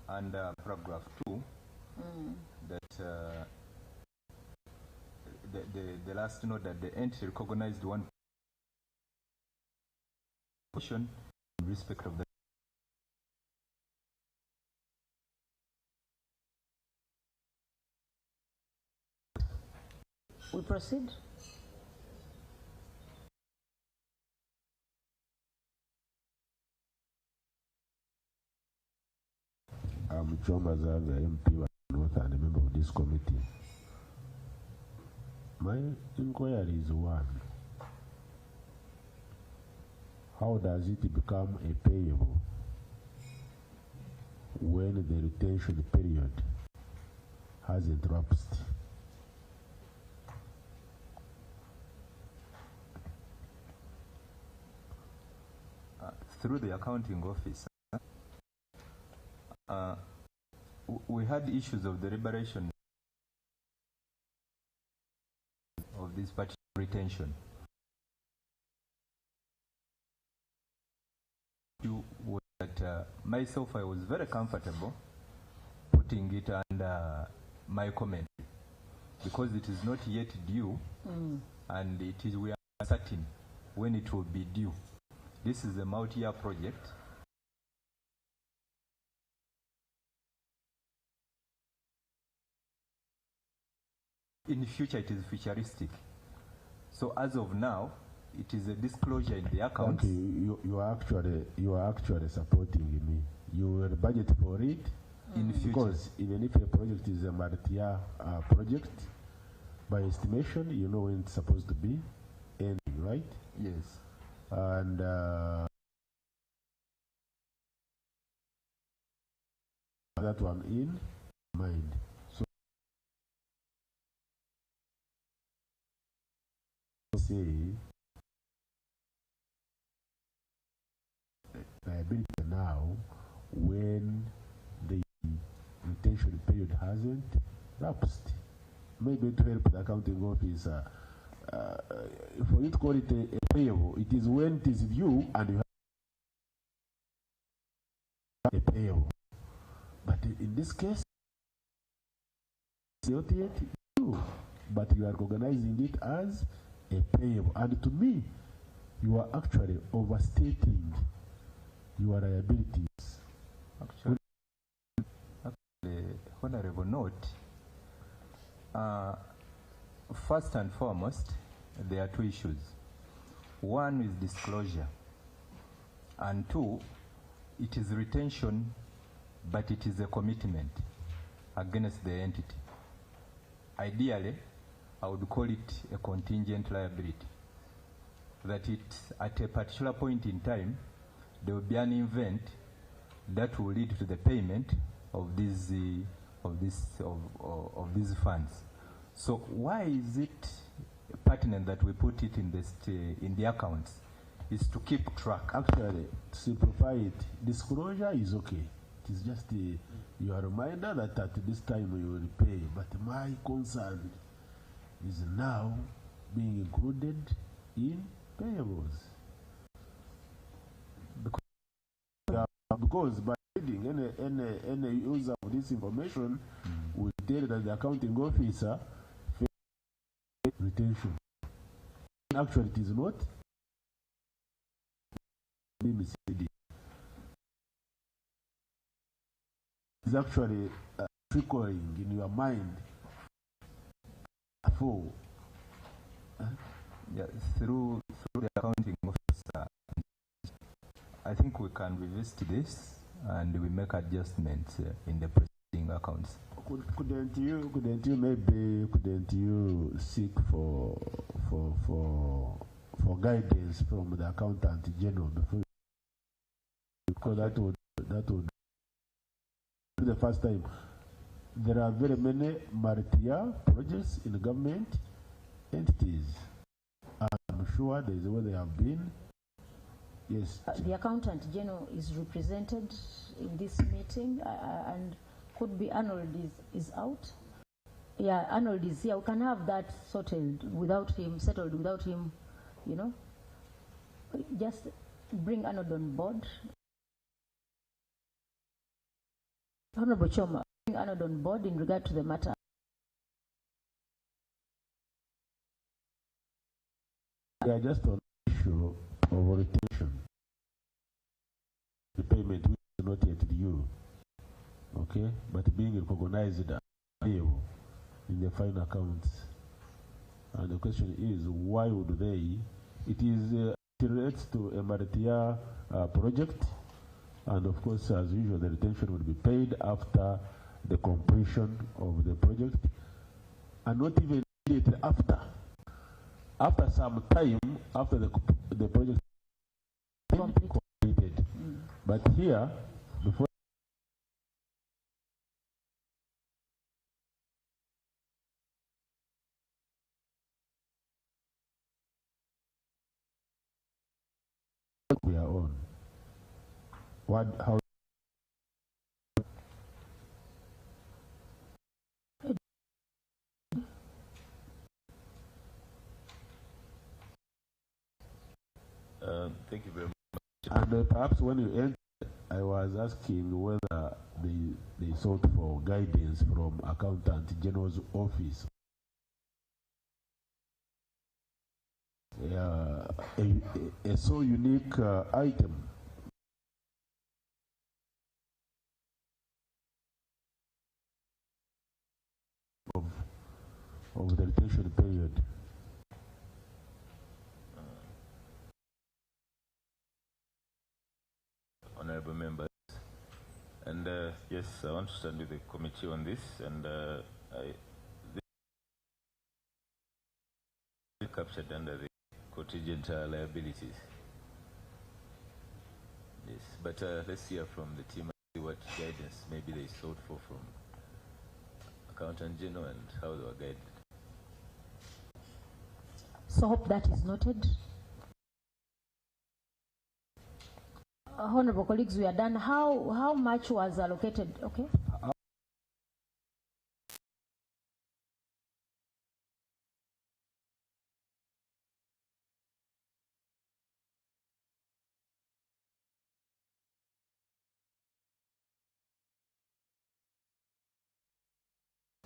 under paragraph 2 that the last note that the entity recognized one portion in respect of the we proceed. I'm Chomas as a MP North and a member of this committee. My inquiry is one. How does it become a payable when the retention period hasn't lapsed? Through the accounting office, we had issues of the liberation of this particular retention. Myself, I was very comfortable putting it under my comment because it is not yet due, and it is, we are uncertain when it will be due. This is a multi-year project. In the future, it is futuristic. So as of now, it is a disclosure in the accounts. Okay, you are actually supporting me. You will budget for it in the future. Because even if a project is a multi-year project, by estimation, you know when it's supposed to be ending, right? Yes. And that one in mind. So say liability now when the retention period hasn't lapsed. Maybe to help the accounting officer, for you to call it a payable, it is when it is due and you have a payable. But in this case, it's not yet due, but you are recognizing it as a payable. And to me, you are actually overstating your liabilities. Actually, honorable note, first and foremost, there are two issues. One is disclosure, and two, it is retention, but it is a commitment against the entity. Ideally, I would call it a contingent liability, that it, at a particular point in time, there will be an event that will lead to the payment of these funds. So why is it pertinent that we put it in the accounts? Is to keep track. Actually, to simplify it, disclosure is okay. It is just your reminder that at this time you will pay. But my concern is now being included in payables. Because by reading any user of this information will tell that the accounting officer failed retention. Actually, it is not. Misleading. It's actually trickling in your mind for through the accounting officer. I think we can revisit this and we make adjustments in the preceding accounts. Couldn't you seek for guidance from the accountant general before? Because that would be the first time. There are very many multi-year projects in government entities. I'm sure there is where they have been. Yes. The accountant general is represented in this meeting, and could be Arnold is out. Yeah, Arnold is here. We can have that settled without him, you know. Just bring Arnold on board. Honorable Choma, Arnold on board in regard to the matter. Yeah, just on the issue of orientation, the payment which is not yet due, okay, but being recognized as payable in the final accounts. And the question is, why would they? It is relates to a multi-year project, and of course, as usual, the retention will be paid after the completion of the project, and not even immediately after. After some time, after the project is completed. But here, before we are on, how thank you very much. and perhaps when you enter, I was asking whether they sought for guidance from Accountant General's office. A so unique item. Of the retention period. Honorable members, and yes, I want to stand with the committee on this, and this is captured under the contingent liabilities. Yes, but let's hear from the team and see what guidance maybe they sought for from Accountant General and how they were guided. So hope that is noted. Honorable colleagues, we are done. How much was allocated? Okay.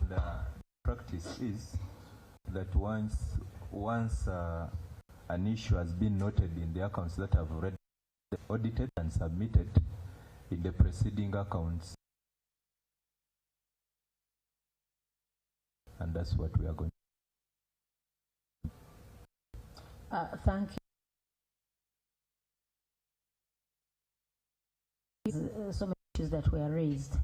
The practice is that once an issue has been noted in the accounts that have already audited and submitted in the preceding accounts, and that's what we are going to thank you. So many issues that were raised.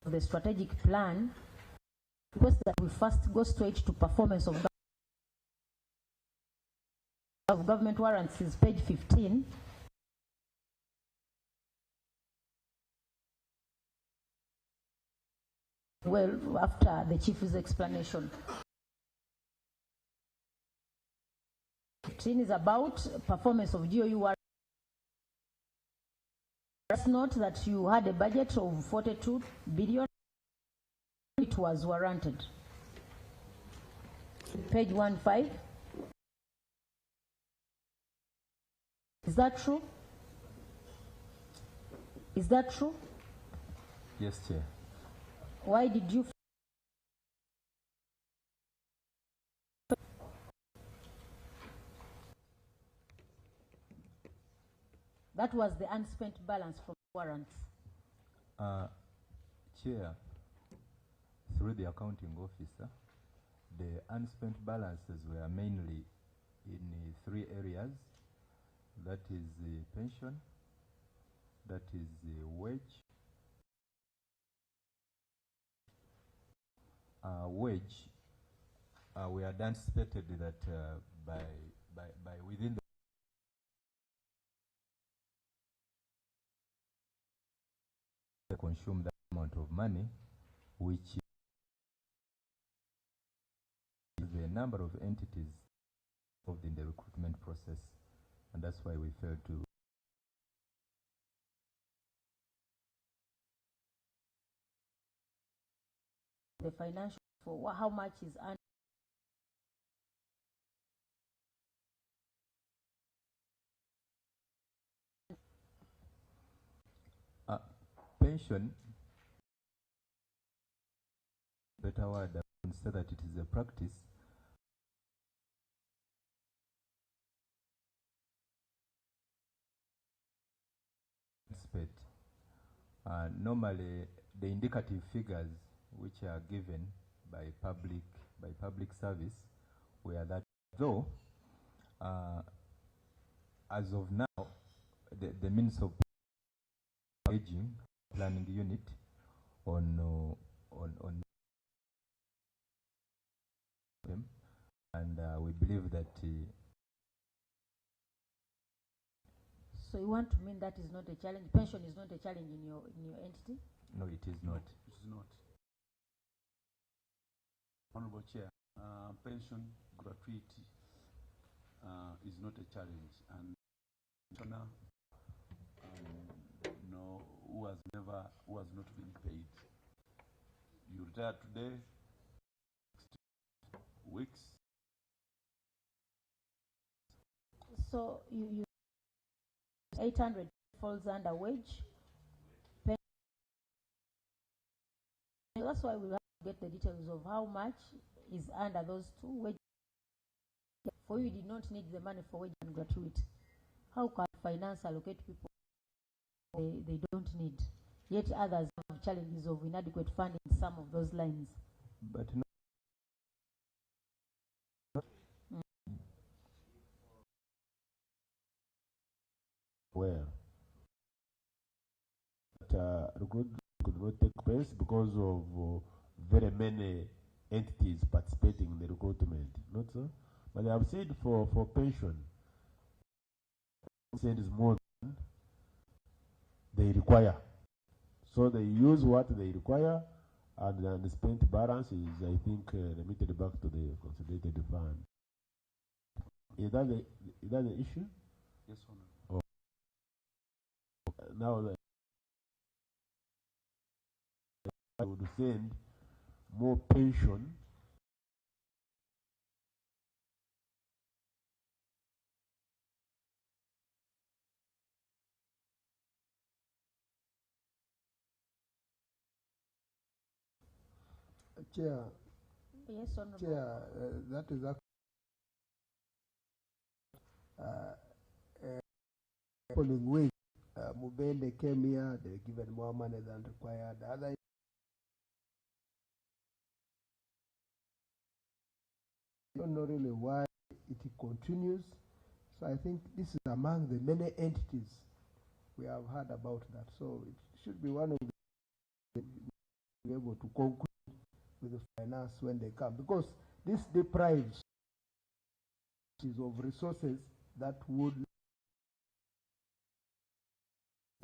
The strategic plan request that we first go straight to performance of government warrants is page 15. Well, after the chief's explanation. 15 is about performance of GOU warrants. Just note that you had a budget of 42 billion. It was warranted. Page 15. Is that true? Is that true? Yes, Chair. Why did you? That was the unspent balance from warrants. Chair, through the accounting officer, the unspent balances were mainly in 3 areas. That is the pension, that is the wage. Wage, we had anticipated that by within the consume that amount of money, which is the number of entities involved in the recruitment process, and that's why we failed to the financial for how much is earned. Pension, better word, I would say that it is a practice normally the indicative figures which are given by public service were that though as of now the means of aging planning unit on them, and we believe that so you want to mean that is not a challenge? Pension is not a challenge in your entity? no, it is not. It is not. Honorable Chair, pension gratuity is not a challenge, and pensioner no, who has not been paid. You retire today, 6 weeks. So you 800 falls under wage. That's why we have to get the details of how much is under those two wages. For you did not need the money for wage and gratuity. How can finance allocate people they don't need? Yet others have challenges of inadequate funding in some of those lines. But no. Where recruitment could not take place because of very many entities participating in the recruitment, not so? But I have said for pension, it is more than they require. So they use what they require, and the spent balance is, I think, remitted back to the consolidated fund. Is that the issue? Yes, Honorable. Now I would send more pension Chair. Yes, Honorable. Chair, that is following week, Mubende came here, they given more money than required. Other I don't know really why it continues. So I think this is among the many entities we have heard about that. So it should be one of the be able to conclude with the finance when they come, because this deprives of resources that would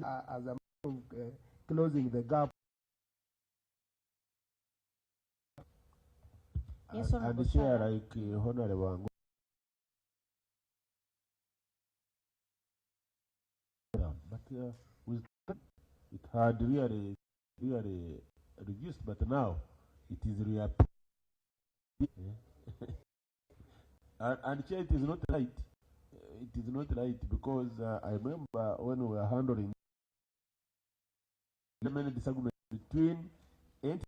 as a matter of closing the gap. Yes, and Honorable share Sara. like Honorable but with it had really reduced, but now it is reappearing. And Chair, it is not right. It is not right because I remember when we were handling many disagreements between entities.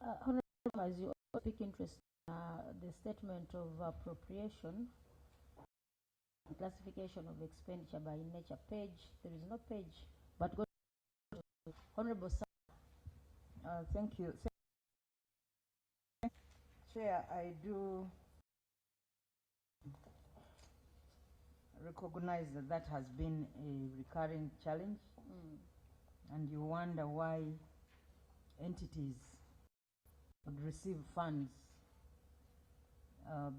Honorable, as you speak interest, the statement of appropriation, classification of expenditure by nature page. There is no page, but go to Honorable Sara. Thank you. Chair, I do recognize that has been a recurring challenge, and you wonder why entities would receive funds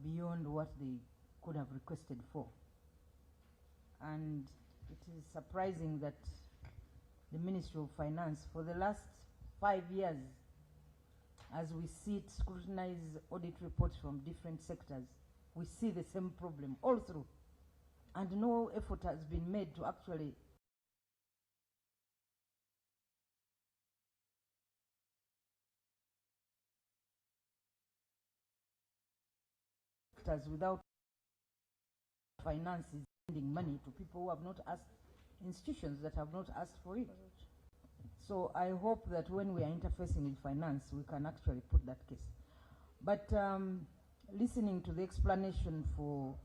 beyond what they could have requested for. And it is surprising that the Ministry of Finance, for the last 5 years, as we scrutinize audit reports from different sectors, we see the same problem all through. And no effort has been made to actually without finance is sending money to people who have not asked, institutions that have not asked for it. So I hope that when we are interfacing with finance, we can actually put that case. But listening to the explanation for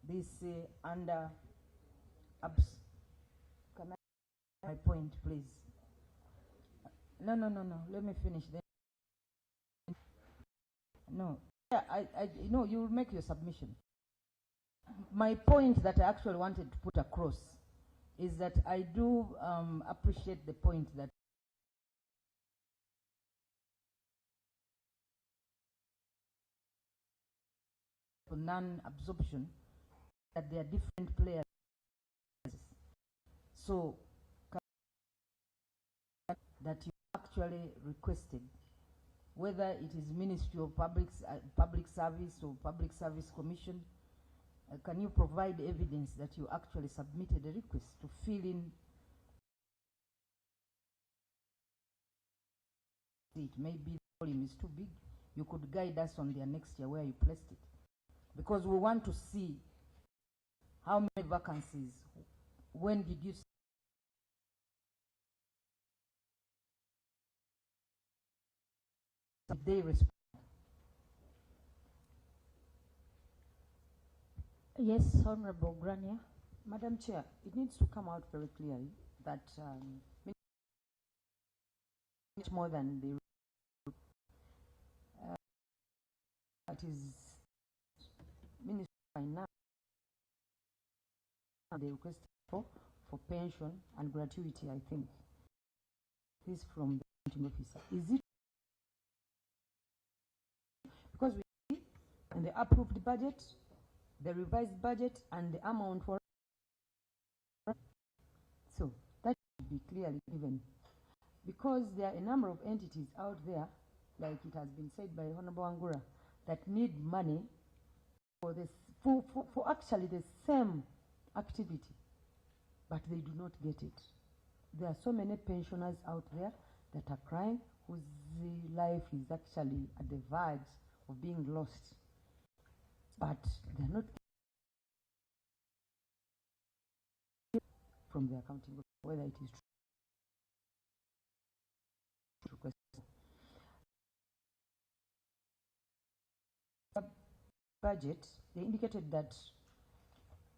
this under can I my point, please? No. Let me finish then. No. Yeah, you know, you will make your submission. My point that I actually wanted to put across is that I do appreciate the point that non-absorption, that there are different players. So that you actually requested, whether it is Ministry of Public Service or Public Service Commission, can you provide evidence that you actually submitted a request to fill in it? Maybe the volume is too big. You could guide us on their next year where you placed it, because we want to see how many vacancies, when did you did they respond? Yes, Honorable Grania. Madam Chair, it needs to come out very clearly that much more than the that is Ministry of Finance they requested for pension and gratuity, I think. This from the accounting officer. Is it because we see in the approved budget, the revised budget, and the amount for, so that should be clearly given, because there are a number of entities out there, like it has been said by Honorable Angura, that need money for this for actually the same activity, but they do not get it. There are so many pensioners out there that are crying, whose life is actually at the verge of being lost, but they're not from the accounting, whether it is true. Budget, they indicated that,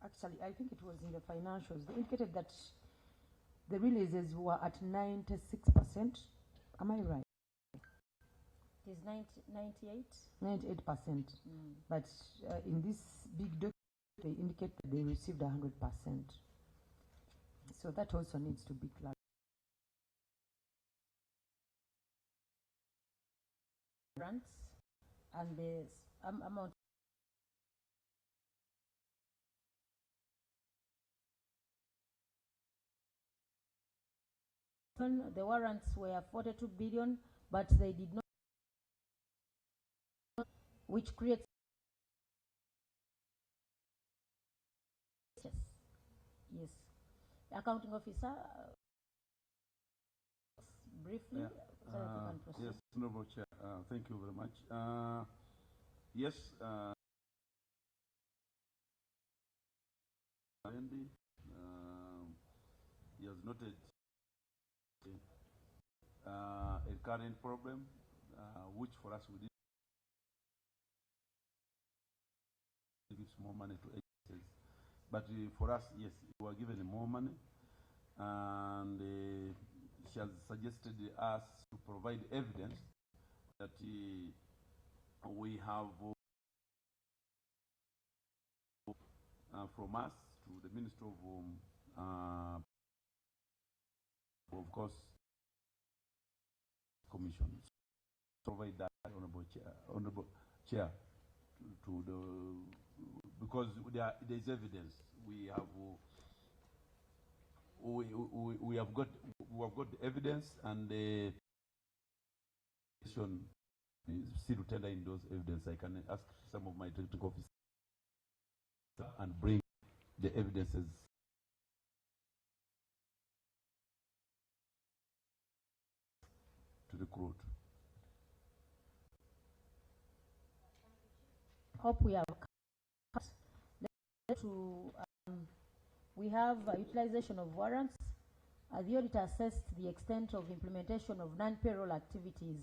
actually I think it was in the financials, they indicated that the releases were at 96%. Am I right? It is 98? 98%. But in this big document, they indicate that they received 100%. So that also needs to be clarified. Grants and the amount. The warrants were 42 billion, but they did not, which creates, yes. Accounting officer, briefly. Yes, Honorable Chair, thank you very much. Yes, Andy, he has noted a current problem, which for us we did gives more money to agencies, but for us, yes, we were given more money, and she has suggested us to provide evidence that we have from us to the Ministry of course, Commission. Provide that, Honorable Chair, to the, because there is evidence. We have got the evidence, and the Commission is still tendering those evidence. I can ask some of my technical officers and bring the evidences to the court. Hope we have to, we have utilization of warrants. The audit assessed the extent of implementation of non-payroll activities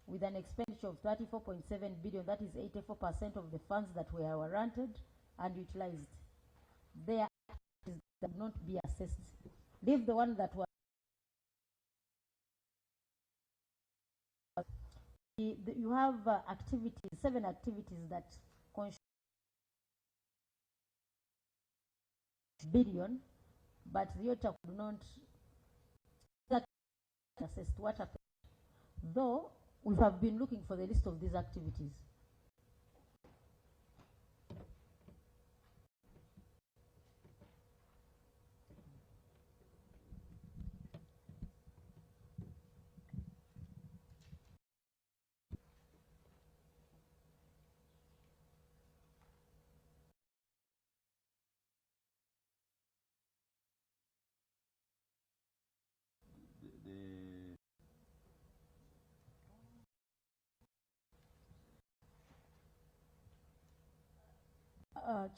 with an expenditure of 34.7 billion, that is 84% of the funds that were warranted and utilized. There that not be assessed. Leave the one that was you have activities, 7 activities that billion, but the auditor could not assess what happened. Though we have been looking for the list of these activities.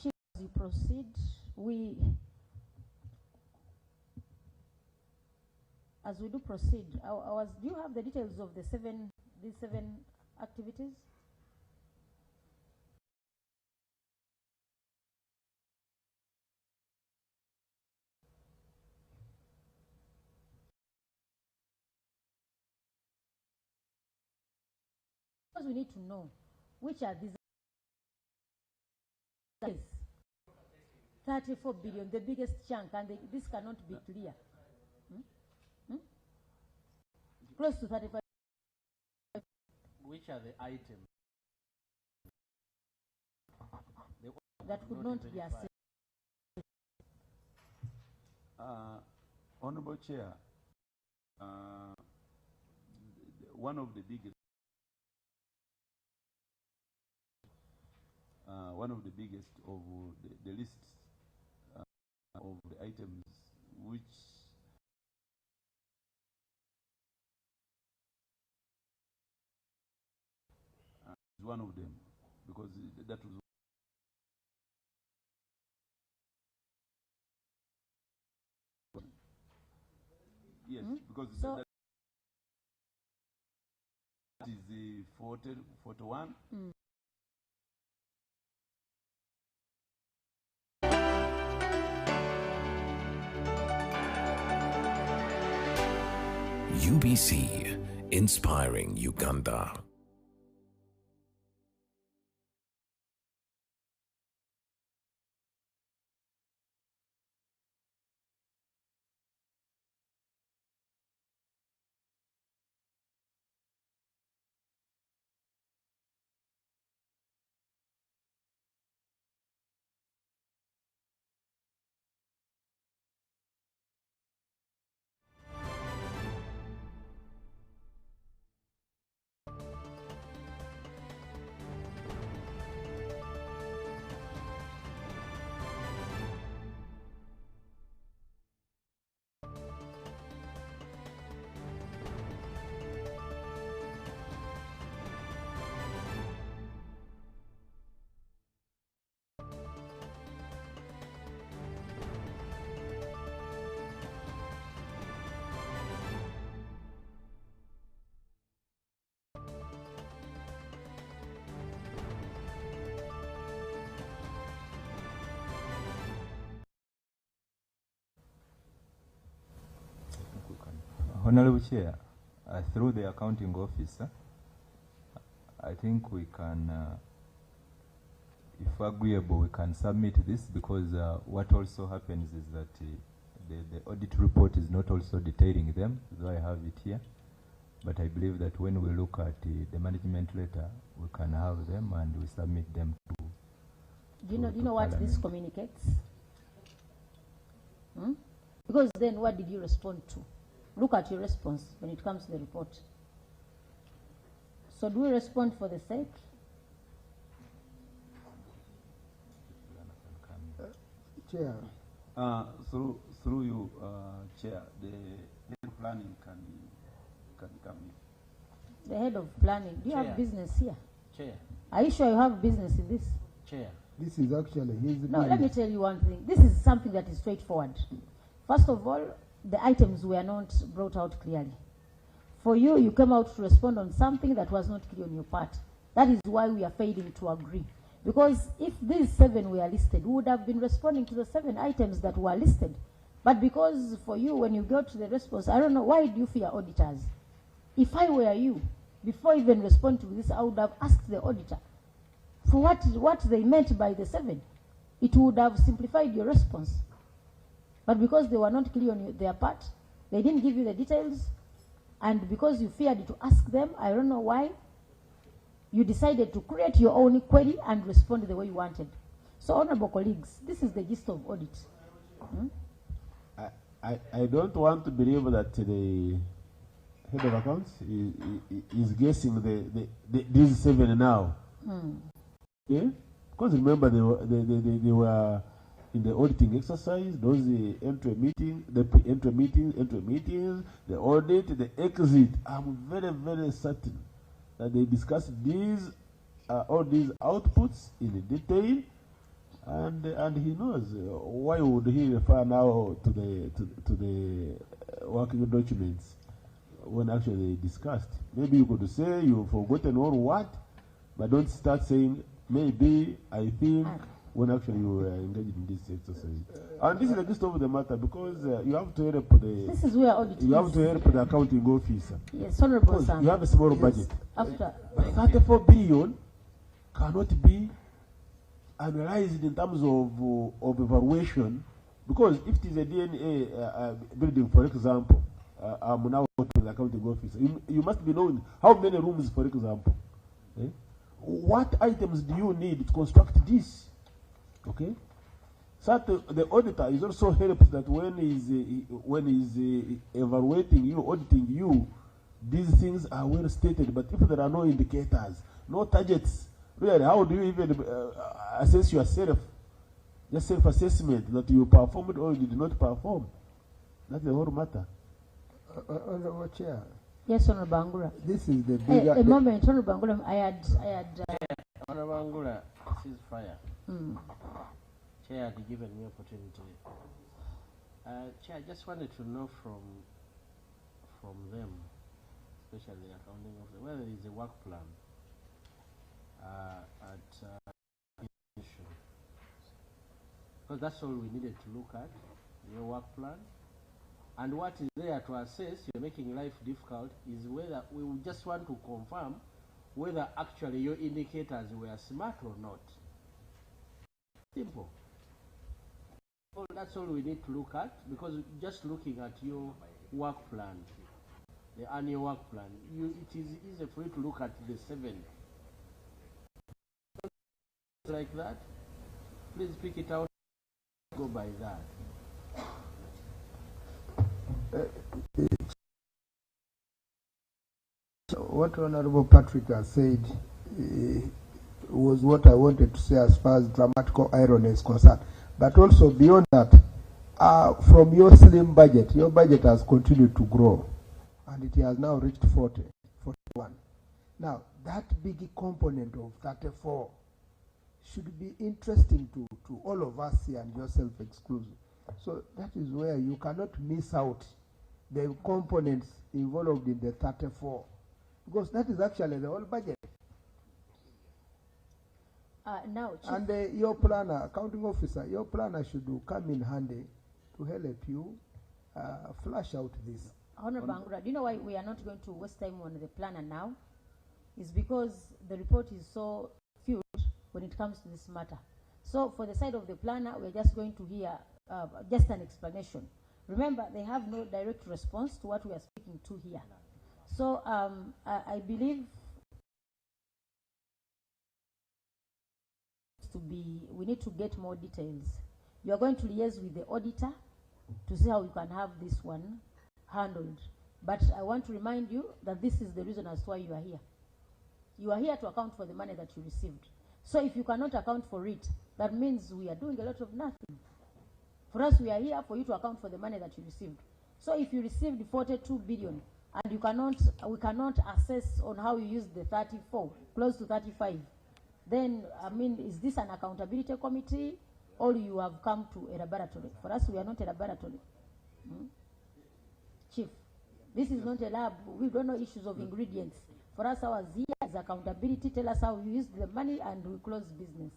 Chief, as you proceed, as we do proceed, do you have the details of these 7 activities? Because we need to know which are these. 34 billion, the biggest chunk, and this cannot be clear. Close to 35. Which are the items that could not be assessed? Honorable Chair, one of the biggest of the lists of the items which is one of them, because that was yes, because so that is the 41. UBC, inspiring Uganda. Honorable Chair, through the accounting officer, I think we can, if agreeable, we can submit this, because what also happens is that the audit report is not also detailing them, though I have it here. But I believe that when we look at the management letter, we can have them and we submit them to. Do you know what this communicates? Because then what did you respond to? Look at your response when it comes to the report. So do we respond for the sake? Chair. Through you, Chair, the head of planning can come in. The head of planning. Do you have business here? Chair. Are you sure you have business in this? Chair. This is actually his. No, let me tell you one thing. This is something that is straightforward. First of all, the items were not brought out clearly. For you, you came out to respond on something that was not clear on your part. That is why we are failing to agree. Because if these 7 were listed, we would have been responding to the 7 items that were listed. But because for you, when you got to the response, I don't know, why do you fear auditors? If I were you, before even respond to this, I would have asked the auditor for what they meant by the 7. It would have simplified your response. But because they were not clear on their part, they didn't give you the details, and because you feared to ask them, I don't know why, you decided to create your own query and respond the way you wanted. So, honorable colleagues, this is the gist of audit. I don't want to believe that the head of accounts is guessing these 7 now. Yeah? Because remember, they were in the auditing exercise, those entry meetings, the audit, the exit. I'm very, very certain that they discussed these all these outputs in detail, and he knows why would he refer now to the working documents when actually discussed. Maybe you could say you've forgotten or what, but don't start saying maybe, I think, when actually you were engaged in this exercise. And this is the gist of the matter, because you have to help this is where audit you have to help the accounting officer. Yes, honorable Sam. You have a small budget. After 34 billion cannot be analyzed in terms of evaluation, because if it is a DNA building, for example, I'm now to the accounting officer, you must be knowing how many rooms, for example. What items do you need to construct this? Okay, so the auditor is also helped that when he's evaluating you, auditing you, these things are well stated. But if there are no indicators, no targets, really, how do you even assess yourself? Just self-assessment that you performed or you did not perform. That's the whole matter. Honorable Chair. Yes, Honorable Bangura. This is the bigger... a moment, Honorable Bangura. I had Honorable Bangura, ceasefire. Chair had given me opportunity. Chair, I just wanted to know from them, especially the accounting officer, whether there is a work plan because that's all we needed to look at, your work plan. And what is there to assess, you're making life difficult, is whether we just want to confirm whether actually your indicators were smart or not. Simple. Well, that's all we need to look at, because just looking at your work plan, the annual work plan, it is easy for you to look at the 7. Like that, please pick it out, go by that. What Honorable Patrick has said was what I wanted to say as far as dramatical irony is concerned. But also beyond that, from your slim budget, your budget has continued to grow, and it has now reached 41. Now, that big component of 34 should be interesting to all of us here, and yourself exclusive. So that is where you cannot miss out the components involved in the 34, because that is actually the whole budget. Now, Chief, and your planner, accounting officer, your planner should come in handy to help you flush out this. Honorable Bangura, do you know why we are not going to waste time on the planner now? It's because the report is so few when it comes to this matter. So for the side of the planner, we're just going to hear just an explanation. Remember, they have no direct response to what we are speaking to here. So I believe we need to get more details. You are going to liaise with the auditor to see how we can have this one handled. But I want to remind you that this is the reason as to why you are here. You are here to account for the money that you received. So if you cannot account for it, that means we are doing a lot of nothing. For us, we are here for you to account for the money that you received. So if you received 42 billion and we cannot assess on how you used the 34, close to 35, then, I mean, is this an accountability committee or you have come to a laboratory? For us, we are not a laboratory. Chief, this is not a lab. We don't know issues of ingredients. For us, our Z is accountability. Tell us how you used the money and we close business.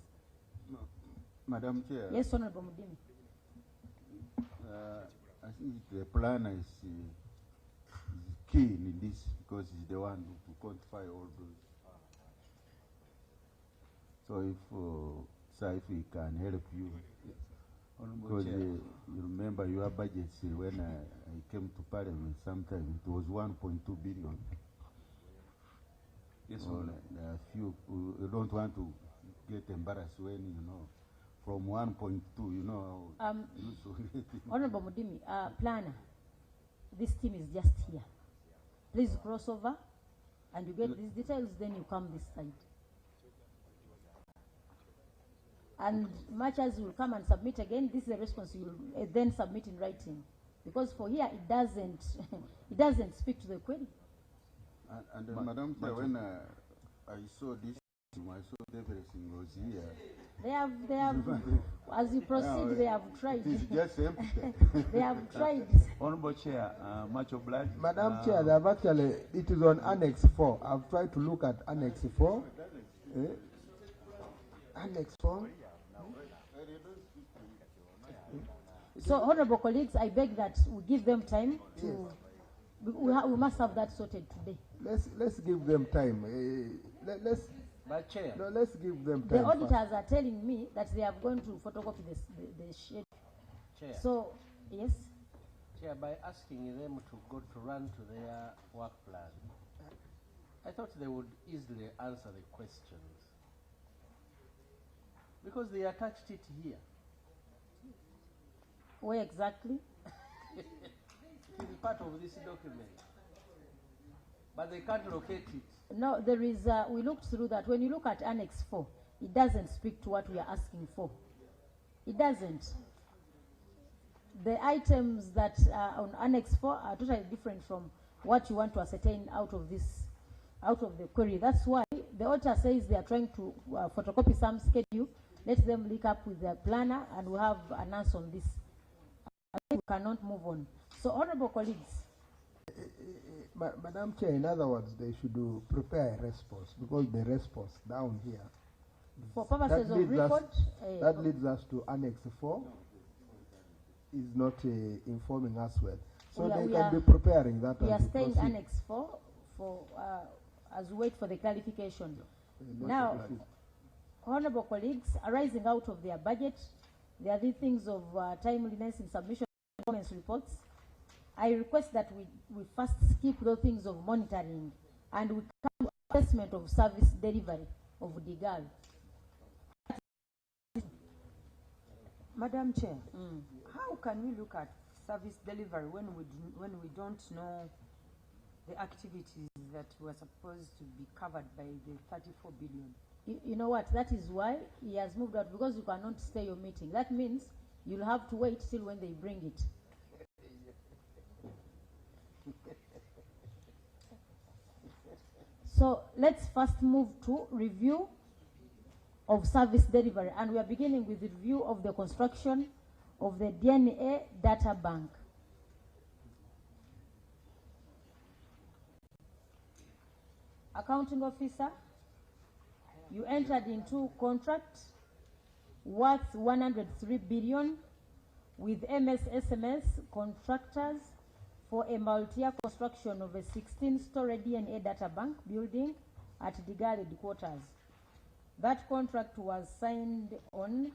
Madam Chair. Yes, Honorable Mudimi. I think the planner is keen in this because he's the one to quantify all those. So if we can help you, because you remember your budget when I came to Parliament sometime, it was 1.2 billion. Yes, so there are few who don't want to get embarrassed when, you know, from 1.2, you know. Honorable Mudimi, planner, this team is just here. Please cross over and you get these details, then you come this side. And much as you will come and submit again, this is a response you will then submit in writing. Because for here, it doesn't, it doesn't speak to the query. And Madam Chair, when I saw this, I saw everything was here. They have, as you proceed, they have tried. It is just empty. They have tried. Honorable Chair, much obliged. Madam Chair, they have actually, it is on Annex 4. I've tried to look at Annex 4. Annex 4. So, honorable colleagues, I beg that we give them time to. We must have that sorted today. Let's give them time. Let's. But Chair. No, let's give them time. The auditors are telling me that they have gone to photocopy the schedule. Chair. So, yes. Chair, by asking them to go to run to their work plan, I thought they would easily answer the questions. Because they attached it here. Where exactly? It is part of this document. But they can't locate it. No, there is, we looked through that. When you look at Annex 4, it doesn't speak to what we are asking for. It doesn't. The items that are on Annex 4 are totally different from what you want to ascertain out of this, out of the query. That's why the auditor says they are trying to photocopy some schedule. Let them link up with their planner and we'll have an answer on this. I think we cannot move on. So, honorable colleagues. Madam Chair, in other words, they should prepare a response because the response down here. For purposes of record. That leads us to Annex 4 is not informing us well. So they can be preparing that. We are staying Annex 4 for, as we wait for the clarification. Now, honorable colleagues, arising out of their budget, there are these things of timeliness in submission of performance reports. I request that we first skip those things of monitoring and we come to assessment of service delivery of DIGAL. Madam Chair, how can we look at service delivery when we don't know the activities that were supposed to be covered by the 34 billion? You know what? That is why he has moved out, because you cannot stay your meeting. That means you'll have to wait till when they bring it. So let's first move to review of service delivery, and we are beginning with the review of the construction of the DNA data bank. Accounting officer, you entered into contract worth 103 billion with MSSMS contractors for a multi-year construction of a 16-story DNA data bank building at DIGAL headquarters. That contract was signed on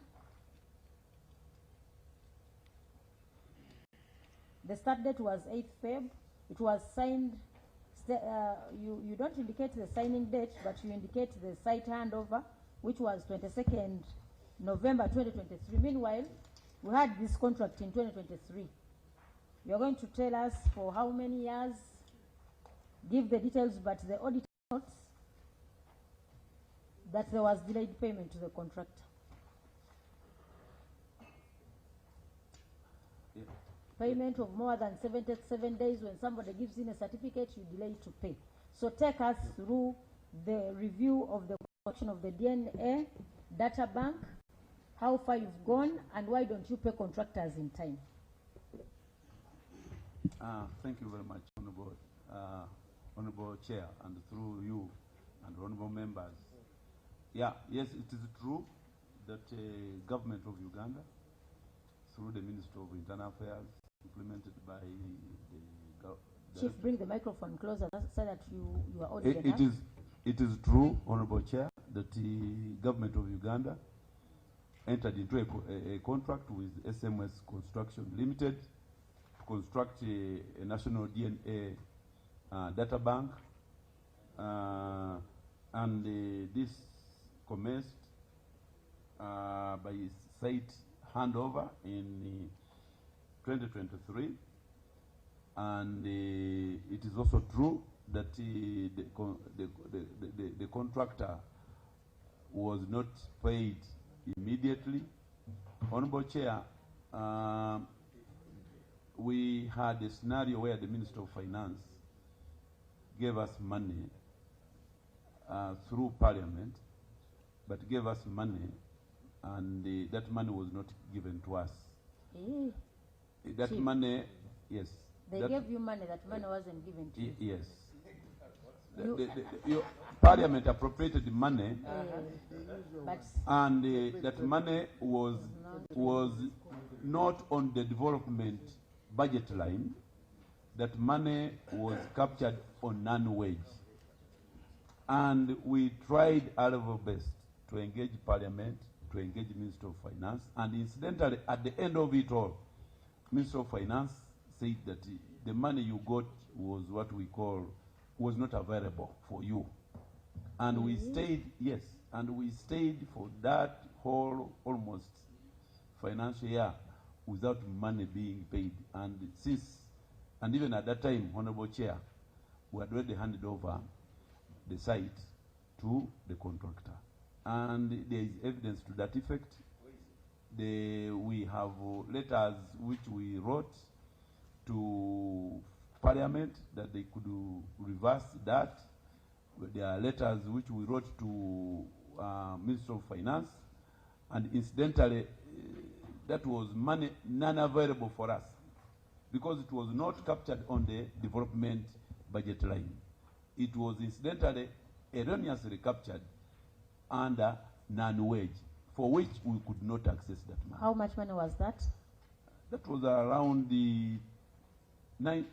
the start date was 8th Feb. It was signed, you don't indicate the signing date, but you indicate the site handover, which was 22nd November 2023. Meanwhile, we had this contract in 2023. You're going to tell us for how many years, give the details, but the auditor notes that there was delayed payment to the contractor. Yeah. Payment of more than 77 days. When somebody gives in a certificate, you delay to pay. So take us through the review of the question of the DNA data bank, how far you've gone, and why don't you pay contractors in time? Thank you very much, Honorable Chair, and through you and honorable members. Yeah, yes, it is true that government of Uganda, through the Ministry of Internal Affairs, implemented by the Chief, bring the microphone closer so that you are audible. It is true, Honorable Chair, that the government of Uganda entered into a contract with SMS Construction Limited to construct a national DNA data bank, and this commenced by site handover in 2023, and it is also true that the contractor was not paid immediately. Honorable Chair, we had a scenario where the Minister of Finance gave us money through Parliament, but gave us money, and that money was not given to us. That Chief, money, yes. They gave you money, that money wasn't given to you. Yes. Parliament appropriated the money, and that money was not on the development budget line. That money was captured on non-wage, and we tried our level best to engage Parliament, to engage Minister of Finance, and incidentally, at the end of it all, Minister of Finance said that the money you got was what we call was not available for you, and we stayed, yes, and we stayed for that whole almost financial year without money being paid. And even at that time, Honorable Chair, we had already handed over the site to the contractor, and there is evidence to that effect. We have letters which we wrote to Parliament that they could reverse that. There are letters which we wrote to Minister of Finance, and incidentally, that was money non-available for us because it was not captured on the development budget line. It was incidentally erroneously captured under non-wage, for which we could not access that money. How much money was that? That was around the nine.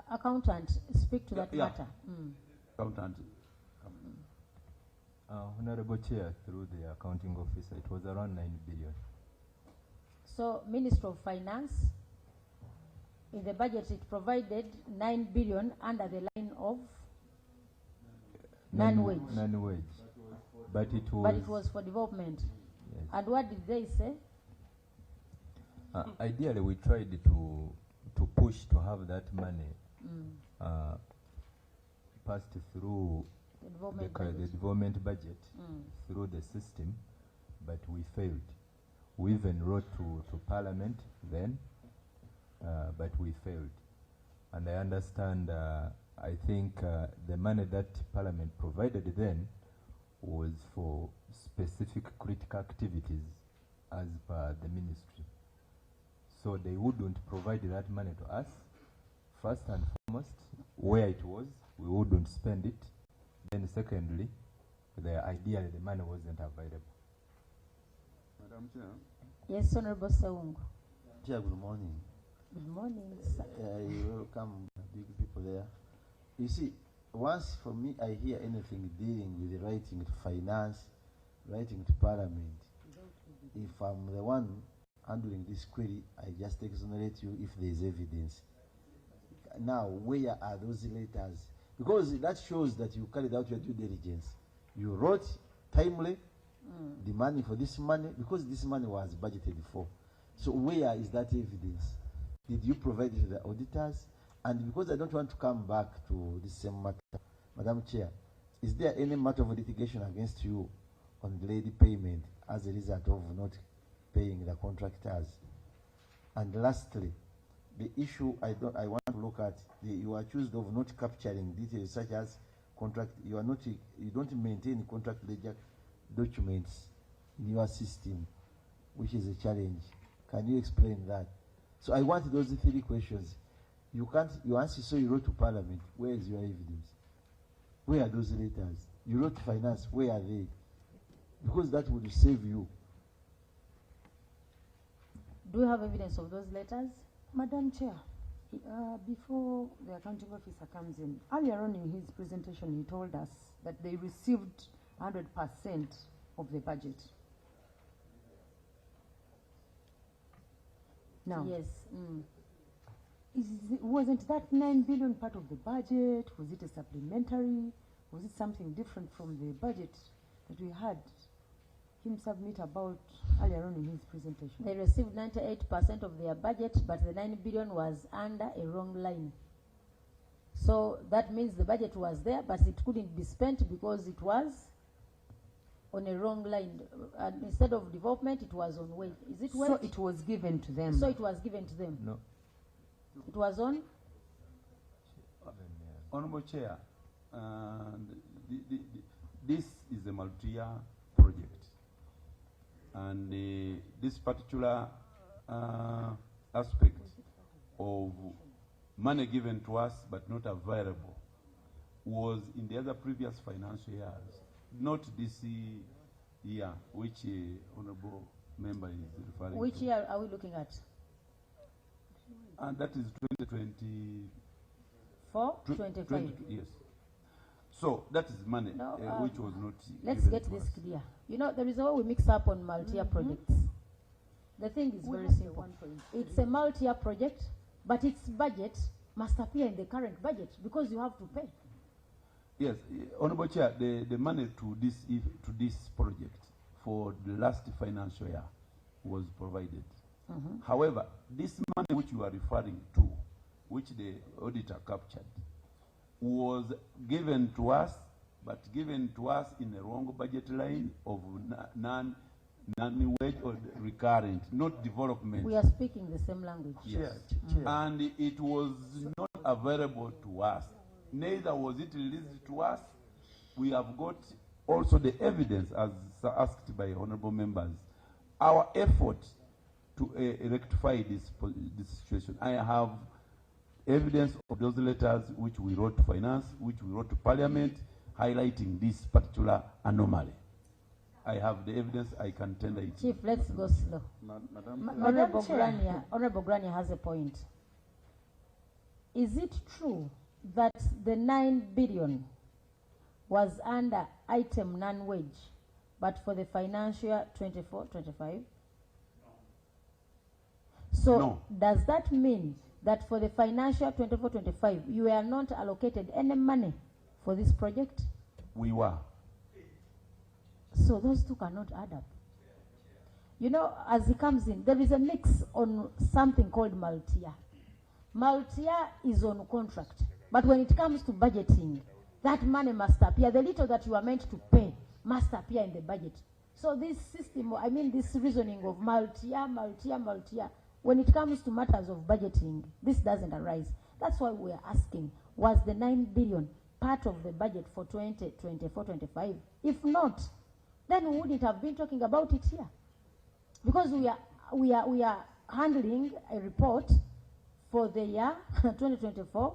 Accountant, speak to that matter. Accountant. Honorable Chair, through the accounting officer, it was around 9 billion. So, Minister of Finance, in the budget it provided 9 billion under the line of non-wage. Non-wage. But it was for development. Yes. And what did they say? Ideally, we tried to push to have that money passed through the development budget through the system, but we failed. We even wrote to Parliament then, but we failed. And I understand, I think the money that Parliament provided then was for specific critical activities as per the ministry. So they wouldn't provide that money to us. First and foremost, where it was, we wouldn't spend it. Then secondly, ideally the money wasn't available. Madam Chair. Yes, Honorable Saungu. Chair, good morning. Good morning, sir. You welcome big people there. You see, once for me I hear anything dealing with writing to finance, writing to Parliament, if I'm the one handling this query, I just exonerate you if there is evidence. Now, where are those letters? Because that shows that you carried out your due diligence. You wrote timely the money for this money, because this money was budgeted for. So where is that evidence? Did you provide it to the auditors? And because I don't want to come back to the same matter, Madam Chair, is there any matter of litigation against you on delayed payment as a result of not paying the contractors? And lastly, the issue I want to look at, you are accused of not capturing details such as contract, you are not, you don't maintain contract ledger documents in your system, which is a challenge. Can you explain that? So I want those 3 questions. You can't, you answer, so you wrote to Parliament, where is your evidence? Where are those letters? You wrote to Finance, where are they? Because that would save you. Do you have evidence of those letters? Madam Chair, before the accounting officer comes in, earlier on in his presentation, he told us that they received 100% of the budget. Now, Yes. Wasn't that 9 billion part of the budget? Was it a supplementary? Was it something different from the budget that we had him submit about earlier on in his presentation? They received 98% of their budget, but the 9 billion was under a wrong line. So that means the budget was there, but it couldn't be spent because it was on a wrong line. And instead of development, it was on wage. Is it So it was given to them. So it was given to them. No. It was on. Honorable Chair, this is a multi-year project, and this particular aspect of money given to us but not available was in the other previous financial years, not this year, which honorable member is referring Which to. year are we looking at? And that is 2020. 25. Yes. So that is money No, which was not. Let's given get to this us. clear. You know, there is a way we mix up on multi-year projects. The thing is very simple. It's a multi-year project, but its budget must appear in the current budget because you have to pay. Yes, Honorable Chair, the money to this project for the last financial year was provided. However, this money which you are referring to, which the auditor captured, was given to us, but given to us in the wrong budget line of non-wage or recurrent, not development. We are speaking the same language. Yes. And it was not available to us. Neither was it released to us. We have got also the evidence, as asked by honorable members, our effort to rectify this situation. I have evidence of those letters which we wrote to Finance, which we wrote to Parliament, highlighting this particular anomaly. I have the evidence. I can tender it. Chief, let's go slow. Honorable Grania has a point. Is it true that the 9 billion was under item non-wage, but for the financial year 24-25? So No. does that mean that for the financial 24-25, you were not allocated any money for this project? We were. So those two cannot add up. You know, as it comes in, there is a mix on something called multi-year. Multi-year is on contract. But when it comes to budgeting, that money must appear. The little that you are meant to pay must appear in the budget. So this system, I mean this reasoning of multi-year, when it comes to matters of budgeting, this doesn't arise. That's why we are asking, was the 9 billion part of the budget for 2024-25? If not, then we wouldn't have been talking about it here. Because we are handling a report for the year 2024-25.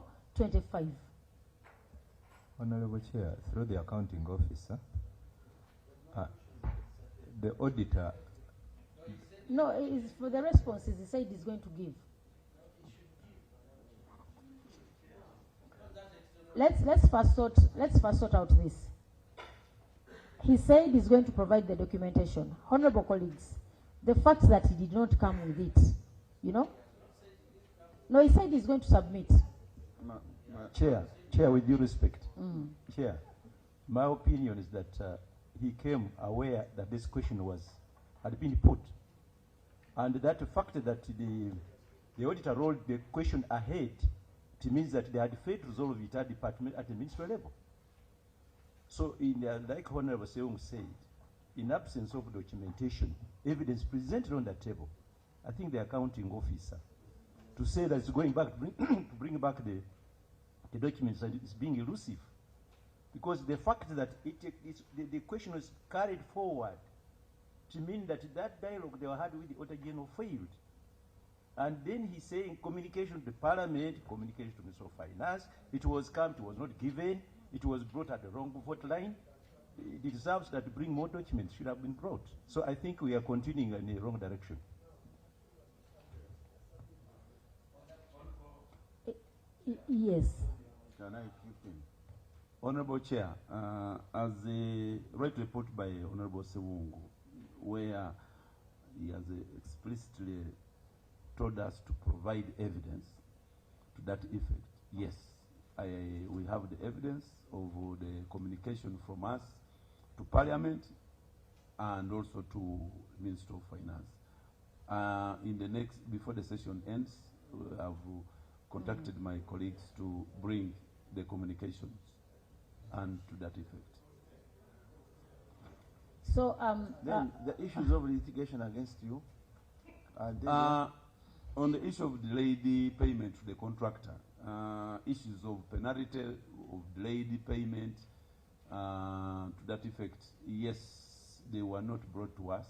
Honorable Chair, through the accounting officer, the auditor. No, it is for the responses he said he's going to give. Let's first sort out this. He said he's going to provide the documentation. Honorable colleagues, the fact that he did not come with it, you know? No, he said he's going to submit. Chair, with due respect, Chair, my opinion is that he came aware that this question had been put, and that the fact that the auditor rolled the question ahead, it means that they had failed to resolve it at department at the ministry level. So, like Honorable Seung said, in absence of documentation, evidence presented on the table, I think the accounting officer, to say that it's going back to bring back the documents, that it's being elusive. Because the fact that the question was carried forward to mean that that dialogue they had with the Auditor General failed. And then he's saying communication to the Parliament, communication to Minister of Finance, it was not given, it was brought at the wrong vote line. It deserves that bring more documents should have been brought. So I think we are continuing in the wrong direction. Yes. Can I keep in? Honorable Chair, as a right report by Honorable Sewungu, where he has explicitly told us to provide evidence to that effect, yes, we have the evidence of the communication from us to Parliament and also to Minister of Finance. Before the session ends, I've contacted my colleagues to bring the communications and to that effect. So then the issues of litigation against you, on the issue of delayed payment to the contractor, issues of penalty of delayed payment to that effect, yes, they were not brought to us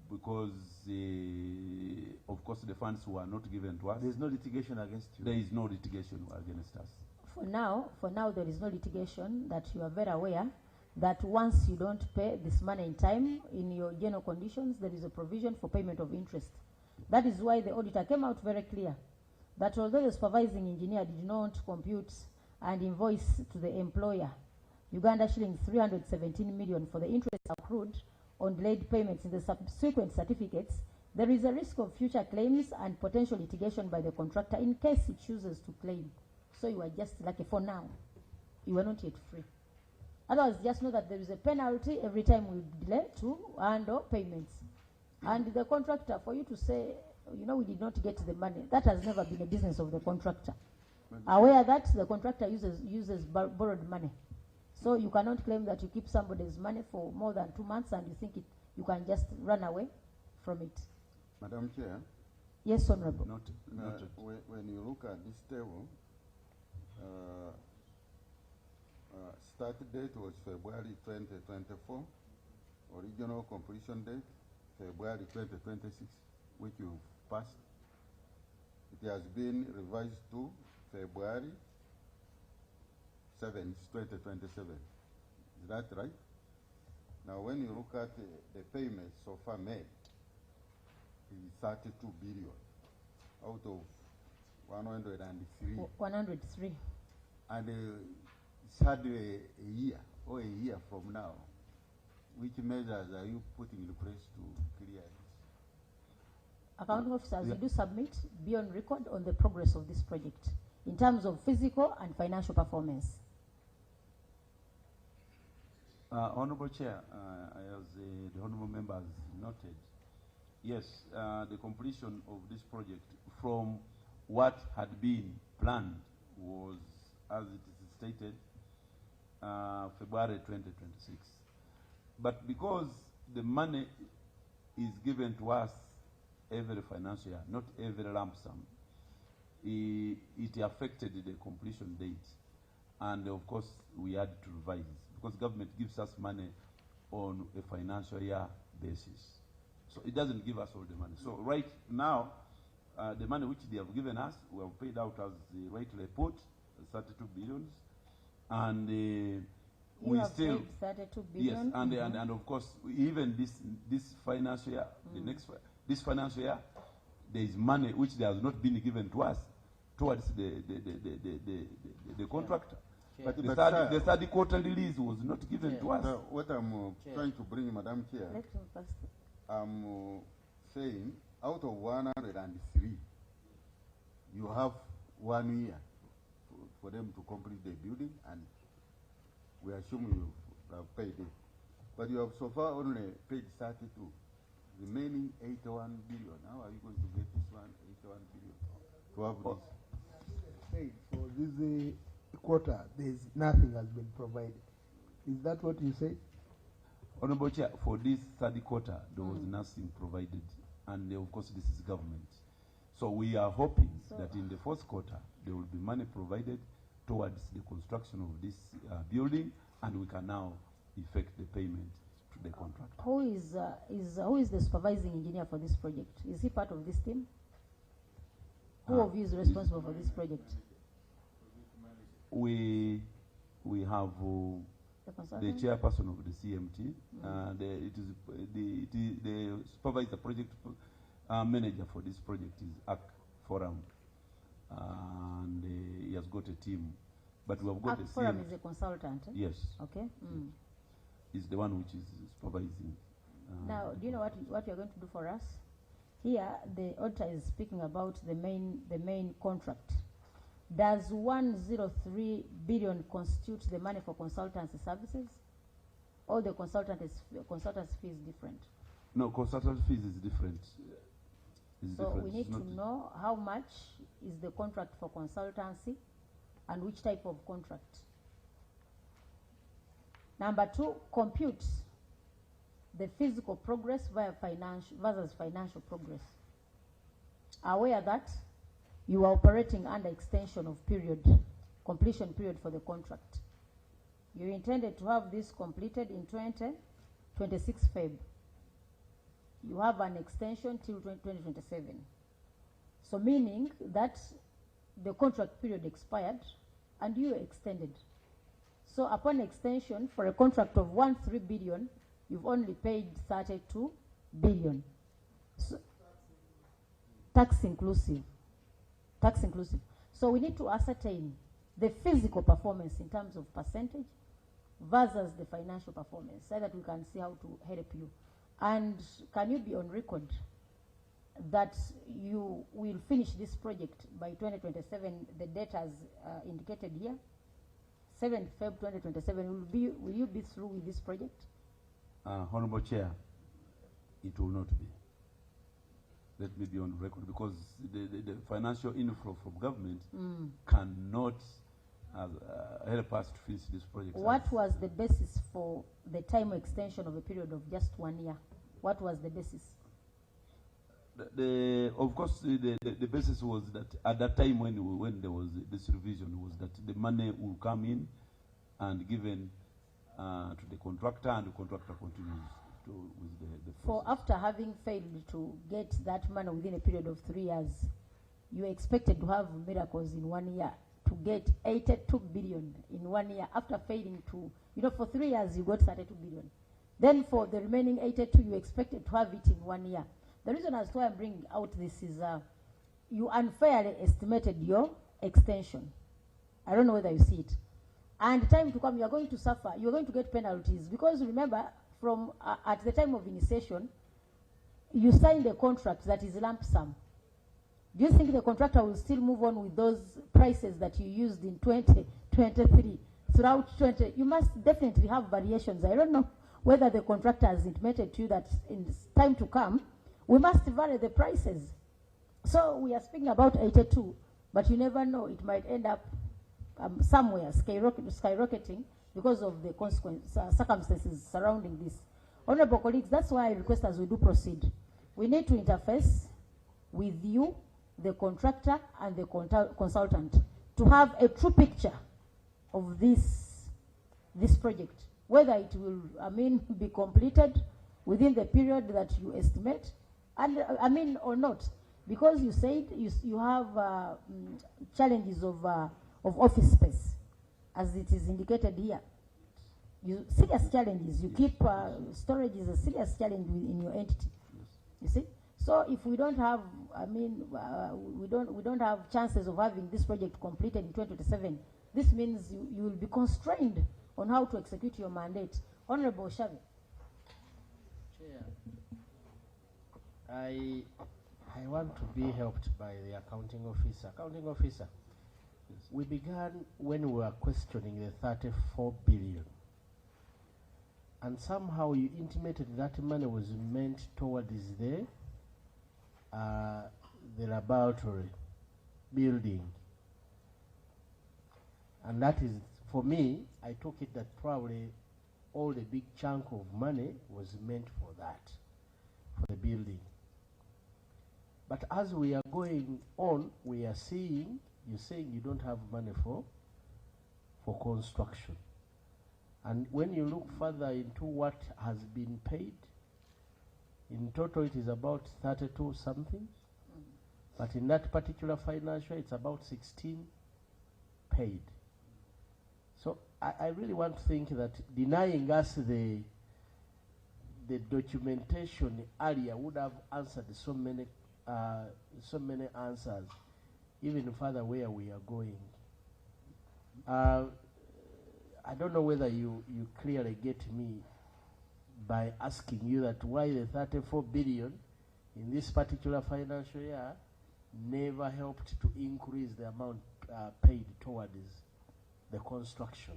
because, of course, the funds were not given to us. There is no litigation against you? There is no litigation against us. For now, there is no litigation, that you are very aware that once you don't pay this money in time, in your general conditions, there is a provision for payment of interest. That is why the auditor came out very clear that although the supervising engineer did not compute and invoice to the employer Uganda shillings 317 million for the interest accrued on delayed payments in the subsequent certificates, there is a risk of future claims and potential litigation by the contractor in case he chooses to claim. So you are just lucky for now. You are not yet free. Otherwise, just know that there is a penalty every time we delay to and/or payments. And the contractor, for you to say, we did not get the money, that has never been a business of the contractor. Aware that the contractor uses borrowed money. So you cannot claim that you keep somebody's money for more than 2 months and you think you can just run away from it. Madam Chair. Yes, Honorable. When you look at this table, start date was February 2024, original completion date February 2026, which you've passed. It has been revised to February 7th, 2027. Is that right? Now, when you look at the payments so far made, it is 32 billion out of 103. 103. And it's hardly a year or a year from now. Which measures are you putting in place to clear this? Accounting officers, we do submit beyond record on the progress of this project in terms of physical and financial performance. Honorable Chair, as the Honorable Member has noted, yes, the completion of this project from what had been planned was, as it is stated, February 2026. But because the money is given to us every financial year, not every lump sum, it affected the completion date. And of course, we had to revise it because government gives us money on a financial year basis. So it doesn't give us all the money. So right now, the money which they have given us, we have paid out as the rightly put, 32 billions. And we still paid 32 billion. Yes, and of course, even this financial year, this financial year, there is money which there has not been given to us towards the contractor. But the third quarter release was not given to us. What I'm trying to bring, Madam Chair, I'm saying out of 103, you have 1 year for them to complete the building, and we assume you have paid it. But you have so far only paid 32. Remaining 81 billion. How are you going to get this one, 81 billion? To have this? For this quarter, nothing has been provided. Is that what you say? Honorable Chair, for this third quarter, there was nothing provided. And of course, this is government. So we are hoping that in the fourth quarter, there will be money provided towards the construction of this building, and we can now effect the payment to the contractor. Who is the supervising engineer for this project? Is he part of this team? Who of you is responsible for this project? We have the chairperson of the CMT, and it is the supervisor project manager for this project is ACK Forum, and he has got a team. But we have got ACK Forum is a consultant. Eh? Yes. Okay. Mm. Is the one which is supervising. Now, do you know what you're going to do for us? Here, the auditor is speaking about the main contract. Does 103 billion constitute the money for consultancy services, or the consultancy fee is different? No, consultancy fees is different. So we need to know how much is the contract for consultancy, and which type of contract. Number 2, compute the physical progress via versus financial progress. Aware that you are operating under extension of completion period for the contract. You intended to have this completed in 2026 Feb. You have an extension till 2027. So meaning that the contract period expired and you extended. So upon extension for a contract of 13 billion, you've only paid 32 billion. So, tax inclusive. Tax inclusive. So we need to ascertain the physical performance in terms of percentage versus the financial performance, so that we can see how to help you. And can you be on record that you will finish this project by 2027, the date as indicated here? 7th Feb 2027, will you be through with this project? Honorable Chair, it will not be. Let me be on record, because the financial inflow from government cannot help us to finish this project. What was the basis for the time extension of a period of just 1 year? What was the basis? Of course, the basis was that at that time when there was this revision, was that the money will come in and given to the contractor, and the contractor continues with the process. For after having failed to get that money within a period of 3 years, you expected to have miracles in 1 year, to get 82 billion in 1 year after failing to, for 3 years you got 32 billion. Then for the remaining 82, you expected to have it in 1 year. The reason as to why I'm bringing out this is you unfairly estimated your extension. I don't know whether you see it. And time to come, you are going to suffer. You are going to get penalties, because remember, from at the time of initiation, you signed a contract that is lump sum. Do you think the contractor will still move on with those prices that you used in 2023 throughout 20? You must definitely have variations. I don't know whether the contractor has intimated to you that in time to come, we must vary the prices. So we are speaking about 82, but you never know. It might end up somewhere skyrocketing because of the circumstances surrounding this. Honorable colleagues, that's why I request, as we do proceed, we need to interface with you, the contractor and the consultant, to have a true picture of this project, whether it will, be completed within the period that you estimate, and or not, because you said you have challenges of office space, as it is indicated here. Serious challenges. You keep storage is a serious challenge in your entity. You see. So if we don't have, we don't have chances of having this project completed in 2027. This means you will be constrained on how to execute your mandate. Honorable Shavi. Chair, I want to be helped by the accounting officer. Accounting officer, we began when we were questioning the 34 billion. And somehow you intimated that money was meant towards the laboratory building. And that is, for me, I took it that probably all the big chunk of money was meant for that, for the building. But as we are going on, we are seeing, you're saying you don't have money for for construction. And when you look further into what has been paid, in total it is about 32 something. But in that particular financial, it's about 16 paid. So I really want to think that denying us the documentation earlier would have answered so many answers, even further where we are going. I don't know whether you clearly get me by asking you that why the 34 billion in this particular financial year never helped to increase the amount paid towards the construction.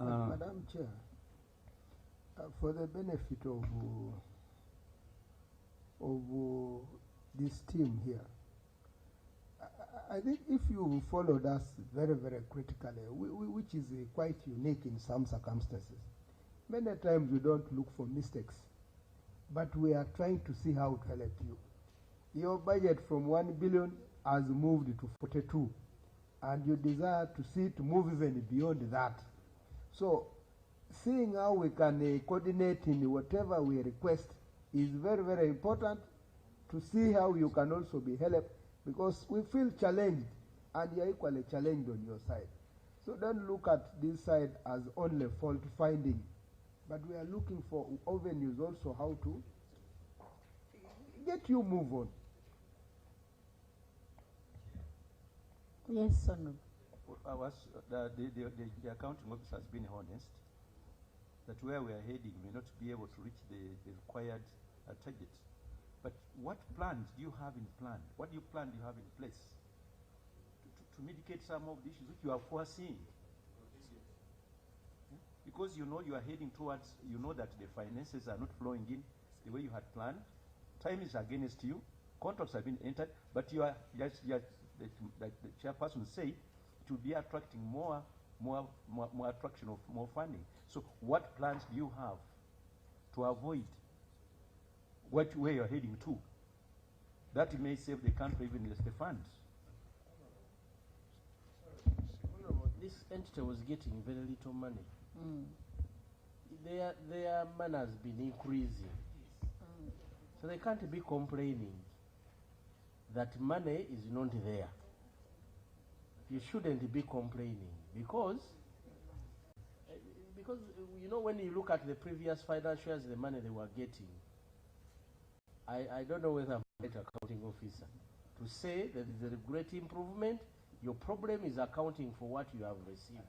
Madam Chair, for the benefit of this team here, I think if you followed us very, very critically, which is quite unique in some circumstances, many times we don't look for mistakes, but we are trying to see how to help you. Your budget from 1 billion has moved to 42, and you desire to see it move even beyond that. So, seeing how we can coordinate in whatever we request is very, very important to see how you can also be helped, because we feel challenged and you are equally challenged on your side. So don't look at this side as only fault finding, but we are looking for avenues also how to get you move on. Yes, Honorable. The accounting office has been honest that where we are heading may not be able to reach the required target. But what plans do you have in plan? What plan do you have in place to mitigate some of the issues which you are foreseeing? Because you know you are heading towards, you know that the finances are not flowing in the way you had planned. Time is against you. Contracts have been entered, but you are just like the chairperson say, it will be attracting more attraction of more funding. So what plans do you have to avoid where you're heading to? That may save the country even less the funds. This entity was getting very little money. Their money has been increasing. So they can't be complaining that money is not there. You shouldn't be complaining because you know, when you look at the previous financial years, the money they were getting, I don't know whether I'm a accounting officer to say that there is a great improvement. Your problem is accounting for what you have received.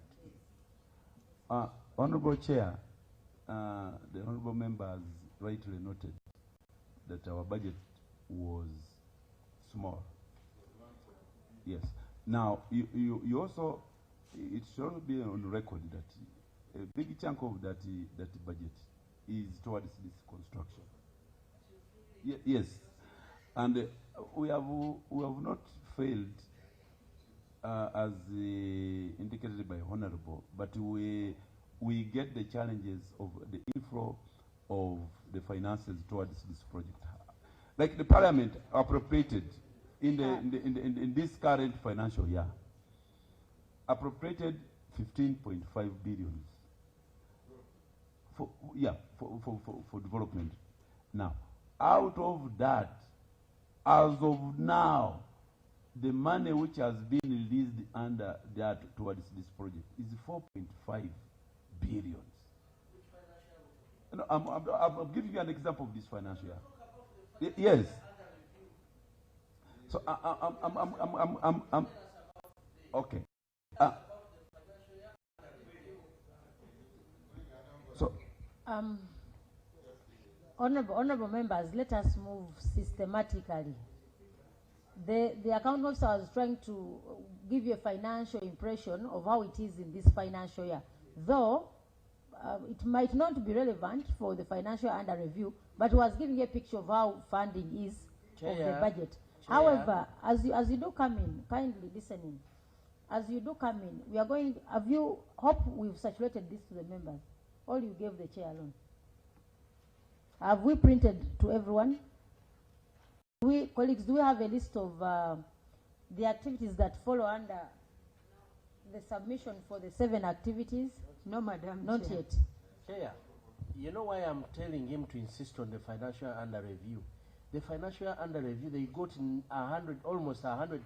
Honorable Chair, the honorable member has rightly noted that our budget was small. Yes. Now, you also, it should be on record that a big chunk of that budget is towards this construction. Yes, and we have not failed as indicated by honorable, but we get the challenges of the inflow of the finances towards this project. Like the Parliament appropriated in this current financial year, appropriated 15.5 billion for development. Now, out of that, as of now, the money which has been released under that towards this project is 4.5 billion. No, I'm giving you an example of this financial year. Yes. So I'm okay. So honorable members, let us move systematically. The account officer was trying to give you a financial impression of how it is in this financial year, though it might not be relevant for the financial under review, but was giving a picture of how funding is of the budget. However, as you do come in, kindly listening, as you do come in, we are going, hope we've saturated this to the members. All you gave the chair alone. Have we printed to everyone? Colleagues, do we have a list of the activities that follow under the submission for the 7 activities? No, Madam Not Chair. yet. Chair, you know why I'm telling him to insist on the financial under review? The financial under review, they got almost 100%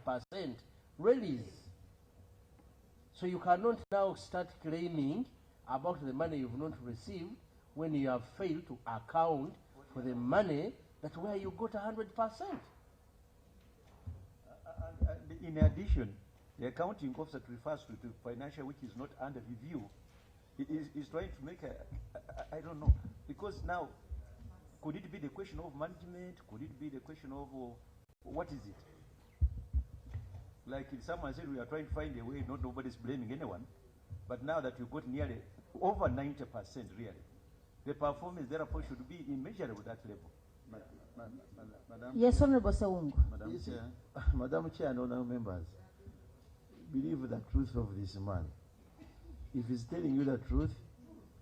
release. So you cannot now start claiming about the money you've not received when you have failed to account for the money that where you got 100%. In addition, the accounting officer refers to financial which is not under review. He is trying to make I don't know, because now, could it be the question of management? Could it be the question of, what is it? Like if someone said we are trying to find a way, nobody's blaming anyone, but now that you got nearly over 90% really, the performance therefore should be immeasurable at that level. Madam Yes, Honorable Sawungu. Madam Chair, Madam Chair and honourable members, believe the truth of this man. If he's telling you the truth,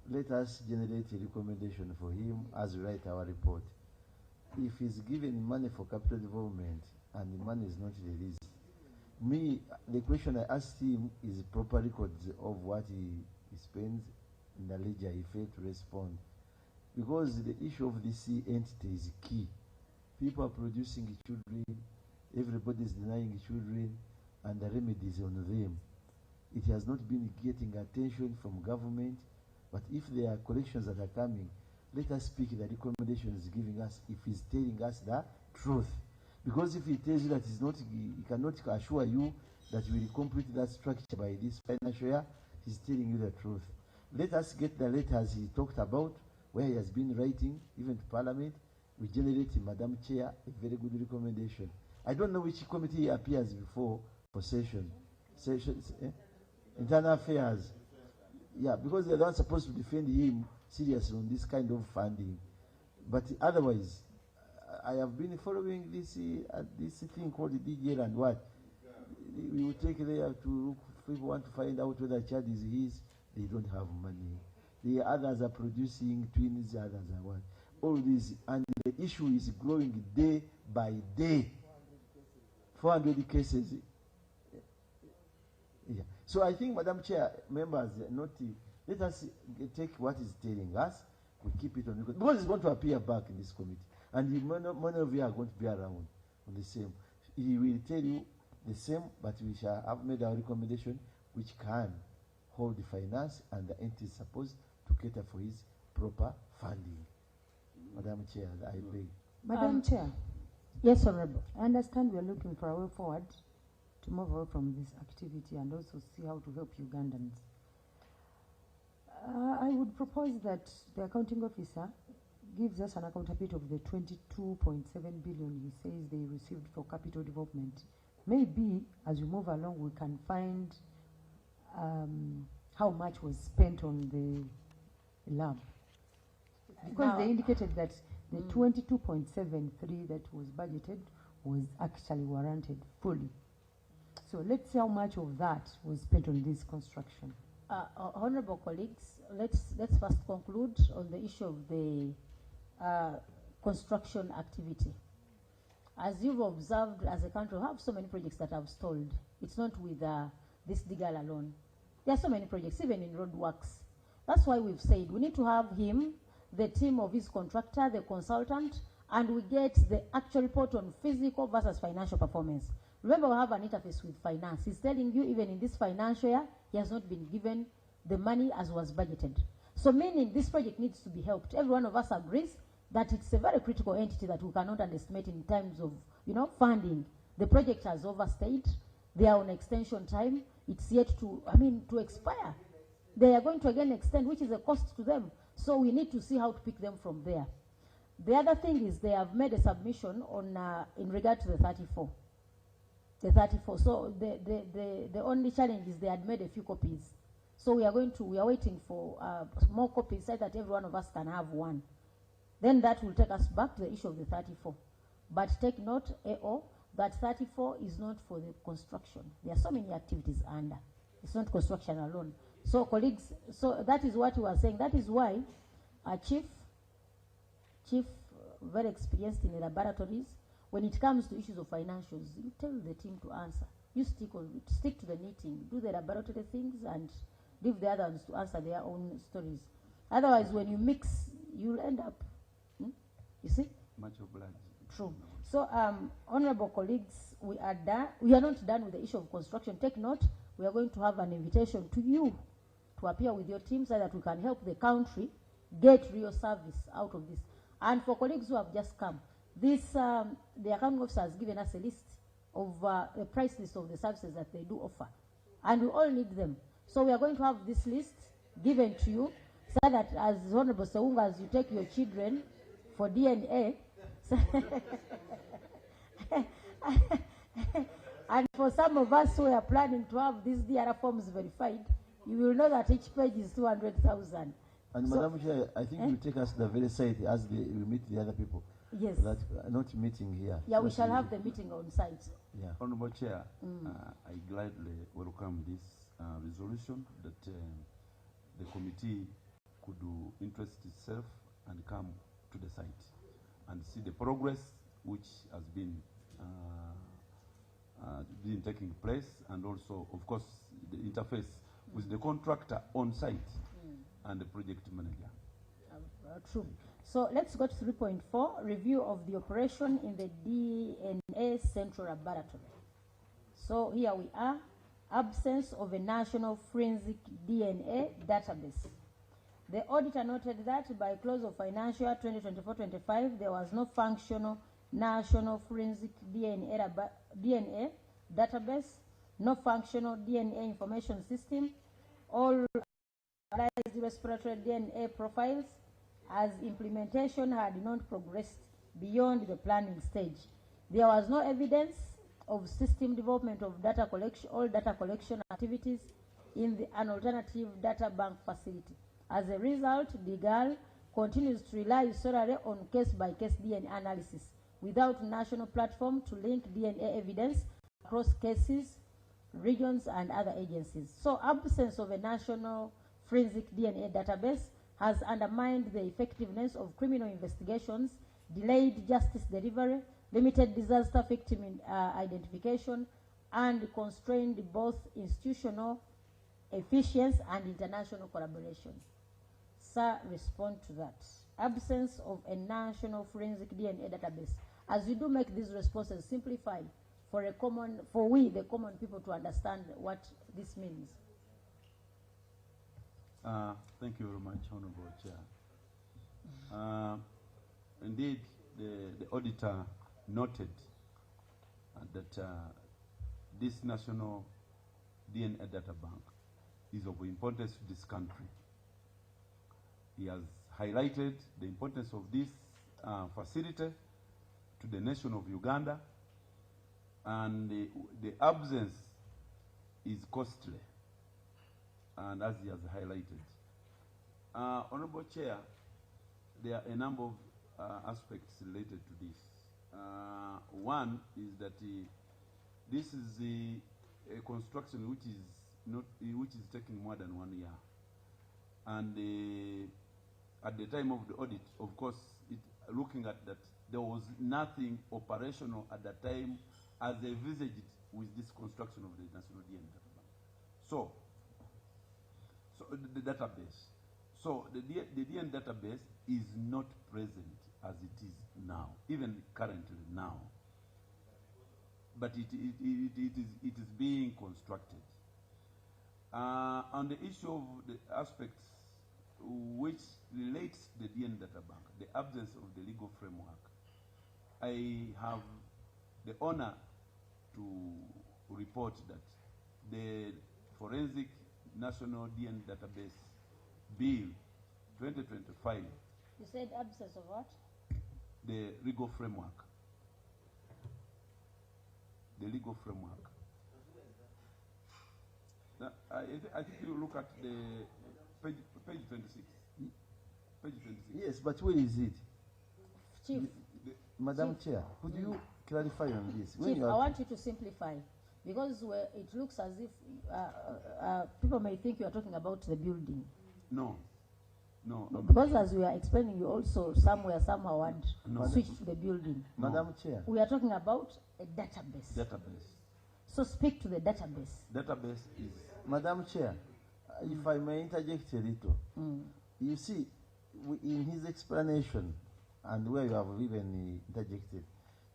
let us generate a recommendation for him as we write our report. If he's given money for capital development and the money is not released, the question I asked him is proper records of what he spends in the ledger. He failed to respond. Because the issue of this entity is key. People are producing children, everybody is denying children, and the remedy is on them. It has not been getting attention from government, but if there are collections that are coming, let us speak the recommendations giving us if he's telling us the truth. Because if he tells you that he cannot assure you that you will complete that structure by this financial year, he's telling you the truth. Let us get the letters he talked about, where he has been writing, even to Parliament. We generate, Madam Chair, a very good recommendation. I don't know which committee he appears before for sessions, internal affairs. Yeah, because they're not supposed to defend him seriously on this kind of funding. But otherwise, I have been following this thing called the DGL and what. We will take there to look, if people want to find out whether the child is his, they don't have money. The others are producing twins, the others are what. All this, and the issue is growing day by day. 400 cases. Yeah. So I think, Madam Chair, members, let us take what he's telling us, we keep it on record, because it's going to appear back in this committee. And many of you are going to be around on the same. He will tell you the same, but we shall have made our recommendation which can hold the finance and the entity is supposed to cater for his proper funding. Madam Chair, I beg. Madam Chair. Yes, Honorable. I understand we are looking for a way forward to move away from this activity and also see how to help Ugandans. I would propose that the accounting officer gives us an accountability of the 22.7 billion he says they received for capital development. Maybe as we move along we can find how much was spent on the lab. Because Now, they indicated that the 22.73 that was budgeted was actually warranted fully. So let's see how much of that was spent on this construction. Honorable colleagues, let's first conclude on the issue of the construction activity. As you've observed, as a country, we have so many projects that have stalled. It's not with this digger alone. There are so many projects, even in road works. That's why we've said we need to have him, the team of his contractor, the consultant, and we get the actual report on physical versus financial performance. Remember, we have an interface with finance. He's telling you even in this financial year, he has not been given the money as was budgeted. So meaning this project needs to be helped. Every one of us agrees that it's a very critical entity that we cannot underestimate in terms of, funding. The project has overstayed. They are on extension time. It's yet to expire. They are going to again extend, which is a cost to them. So we need to see how to pick them from there. The other thing is they have made a submission on in regard to the 34. The 34. So the only challenge is they had made a few copies. So we are waiting for more copies so that every one of us can have one. Then that will take us back to the issue of the 34. But take note, AO, that 34 is not for the construction. There are so many activities under. It's not construction alone. So colleagues, so that is what we are saying. That is why our chief, very experienced in the laboratories, when it comes to issues of financials, you tell the team to answer. You stick to the knitting, do the laboratory things, and leave the others to answer their own stories. Otherwise, when you mix, you'll end up, you see? Much obliged. True. So, honorable colleagues, we are done. We are not done with the issue of construction. Take note, we are going to have an invitation to you to appear with your team so that we can help the country get real service out of this. And for colleagues who have just come, this the accounting officer has given us a list of a price list of the services that they do offer, and we all need them. So we are going to have this list given to you so that, as Honorable Seunga, as you take your children for DNA, and for some of us who are planning to have these DR forms verified, you will know that each page is 200,000. And so, Madam Chair, I think you take us to the very site as we meet the other people. Yes. That not meeting here. Yeah, we shall have the meeting on site. Yeah. Honorable Chair, I gladly welcome this resolution that the committee could interest itself and come to the site and see the progress which has been taking place, and also, of course, the interface with the contractor on site and the project manager. True. So let's go to 3.4, review of the operation in the DNA Central Laboratory. So here we are, absence of a national forensic DNA database. The auditor noted that by close of financial year 2024-25, there was no functional national forensic DNA database, no functional DNA information system, all respiratory DNA profiles, as implementation had not progressed beyond the planning stage. There was no evidence of system development of data collection, all data collection activities in an alternative data bank facility. As a result, DIGAL continues to rely solely on case-by-case DNA analysis without national platform to link DNA evidence across cases, regions, and other agencies. So, absence of a national forensic DNA database has undermined the effectiveness of criminal investigations, delayed justice delivery, limited disaster victim identification, and constrained both institutional efficiency and international collaboration. Sir, respond to that. Absence of a national forensic DNA database. As you do make these responses, simplify for we, the common people, to understand what this means. Thank you very much, Honorable Chair. Indeed, the auditor noted that this national DNA data bank is of importance to this country. He has highlighted the importance of this facility to the nation of Uganda, and the absence is costly, and as he has highlighted. Honorable Chair, there are a number of aspects related to this. One is that this is a construction which is taking more than 1 year, and at the time of the audit, of course, looking at that, there was nothing operational at that time as they visited with this construction of the national DNA database. So the database. So the DNA database is not present as it is now, even currently now. But it is being constructed. On the issue of the aspects which relates to the DNA data bank, the absence of the legal framework, I have the honor to report that the Forensic National DNA Database Bill 2025. You said absence of what? The legal framework. The legal framework. Now, I think you look at the page 26. Page 26. Yes, but where is it? Chief. Madam Chair, could you clarify on this? Chief, I want you to simplify, because it looks as if people may think you are talking about the building. No. No. Because as we are explaining, you also somehow had switched the building. Madam Chair. We are talking about a database. Database. So speak to the database. Database is... Madam Chair, if I may interject a little. You see, in his explanation, and where you have even interjected,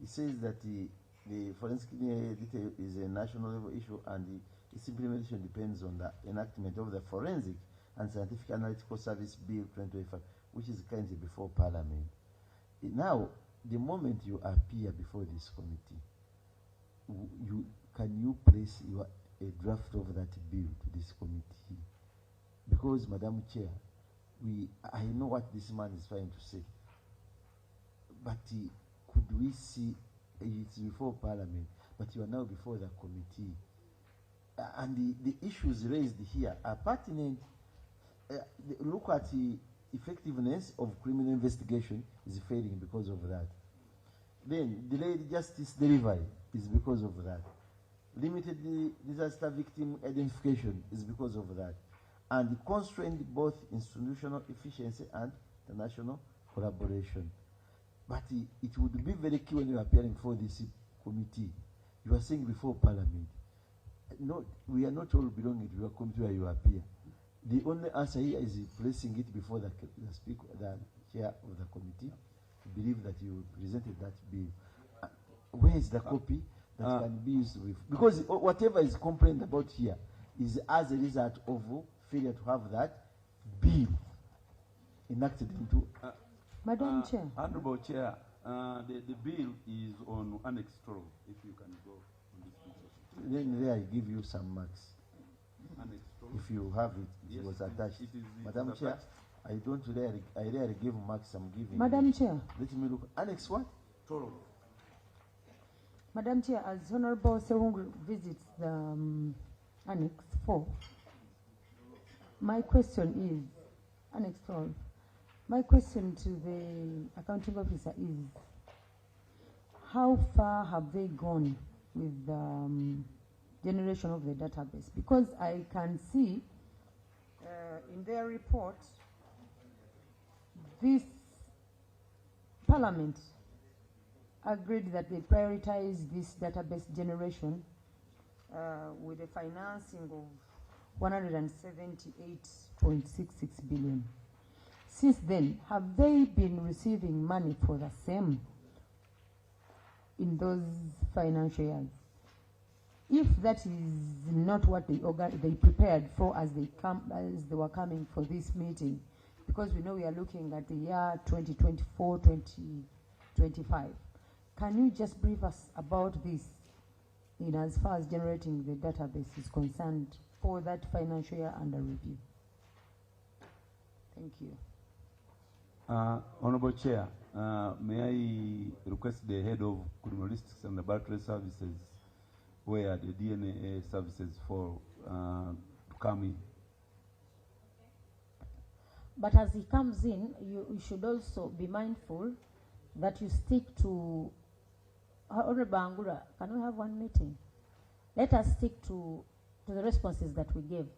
he says that the forensic detail is a national level issue and its implementation depends on the enactment of the Forensic and Scientific Analytical Service Bill 2025, which is currently before Parliament. Now, the moment you appear before this committee, can you place a draft of that bill to this committee? Because, Madam Chair, I know what this man is trying to say, but could we see it's before Parliament, but you are now before the committee, and the issues raised here are pertinent. Look at the effectiveness of criminal investigation is failing because of that. Then delayed justice delivery is because of that. Limited disaster victim identification is because of that. And constrained both institutional efficiency and international collaboration. But it would be very key when you are appearing before this committee. You are saying before Parliament. No, we are not all belonging to your committee where you appear. The only answer here is placing it before the speaker, the chair of the committee, to believe that you presented that bill. Where is the copy that can be used with? Because whatever is complained about here is as a result of failure to have that bill enacted into. Madam Chair. Honorable Chair, the bill is on Annex 12, if you can go on this picture. Then there I give you some marks. Annex 12. If you have it, yes, it was attached. It is Madam Chair, I don't rarely give marks, I'm giving. Madam Chair. Let me look. Annex what? 12. Madam Chair, as Honorable Serungu visits the Annex 4, my question is, Annex 12, my question to the accounting officer is, how far have they gone with the generation of the database? Because I can see in their report, this Parliament agreed that they prioritize this database generation with a financing of 178.66 billion. Since then, have they been receiving money for the same in those financial years? If that is not what they prepared for as they were coming for this meeting, because we know we are looking at the year 2024, 2025. Can you just brief us about this in as far as generating the database is concerned for that financial year under review? Thank you. Honorable Chair, may I request the head of criminalistics and laboratory services, where the DNA services for to come in. But as he comes in, you should also be mindful that you stick to, Honorable Angura, can we have one meeting? Let us stick to the responses that we gave.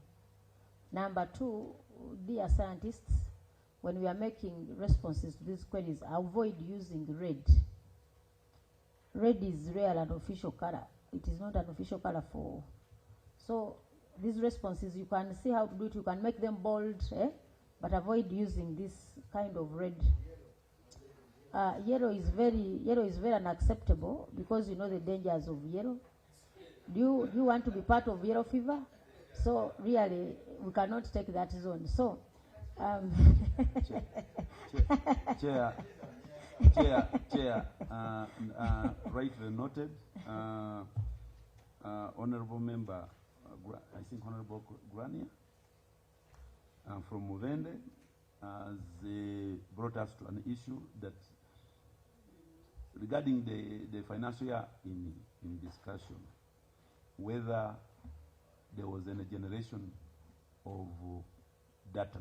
Number two, dear scientists, when we are making responses to these queries, avoid using red. Red is real and official color. It is not an official color for. So these responses, you can see how to do it. You can make them bold, but avoid using this kind of red. Yellow is very unacceptable because you know the dangers of yellow. Do you want to be part of yellow fever? So really, we cannot take that zone. So, Chair, rightly noted. Honorable Member, I think Honorable Grania from Muvende has brought us to an issue that regarding the financial year in discussion, whether there was any generation of data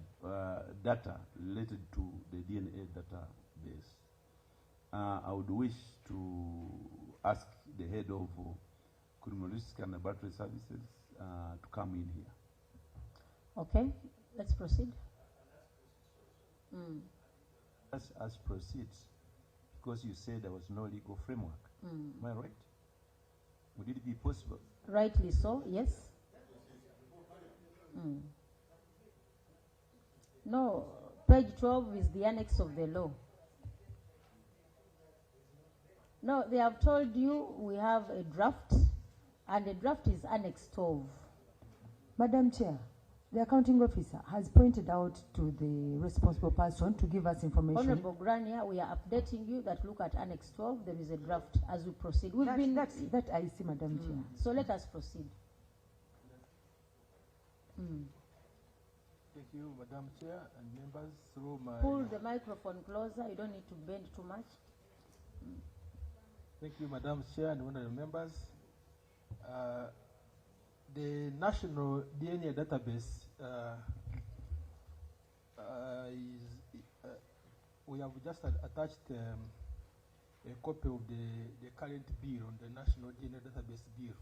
related to the DNA database. I would wish to ask the head of criminalistic and laboratory services to come in here. Okay, let's proceed. As proceeds, because you said there was no legal framework. Am I right? Would it be possible? Rightly so, yes. No, page 12 is the annex of the law. No, they have told you we have a draft, and the draft is annex 12. Madam Chair, the accounting officer has pointed out to the responsible person to give us information. Honorable Grania, we are updating you that look at Annex 12. There is a draft as we proceed. That I see, Madam Chair. So let us proceed. Thank you, Madam Chair and members. Through my Pull the microphone closer. You don't need to bend too much. Thank you, Madam Chair and honorable members. The National DNA Database we have just attached a copy of the current bill on the National DNA Database bill,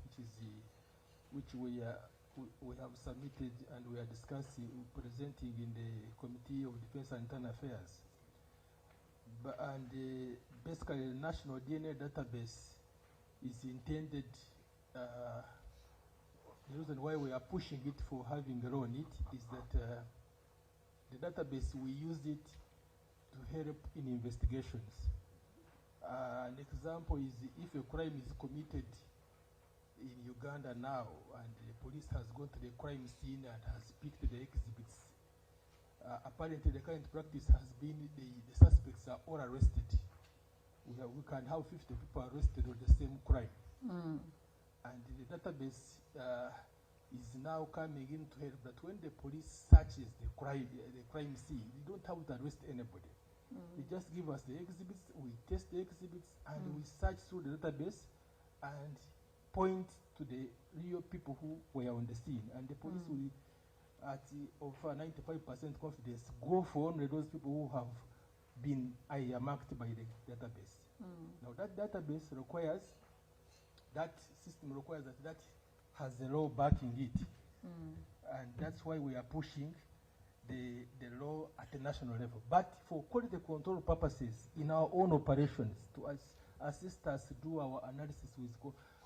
which we have submitted and we are discussing, presenting in the Committee of Defense and Internal Affairs. Basically, the National DNA Database is intended. The reason why we are pushing it for having a role in it is that the database, we use it to help in investigations. An example is if a crime is committed in Uganda now and the police has gone to the crime scene and has picked the exhibits, apparently the current practice has been the suspects are all arrested. We can have 50 people arrested on the same crime. And the database is now coming in to help that when the police searches the crime scene, they don't have to arrest anybody. They just give us the exhibits, we test the exhibits, and we search through the database and point to the real people who were on the scene. And the police will, at over 95% confidence, go for only those people who have been earmarked by the database. Now that database requires, that system requires that has the law backing it. And that's why we are pushing the law at the national level. But for quality control purposes, in our own operations, to assist us to do our analysis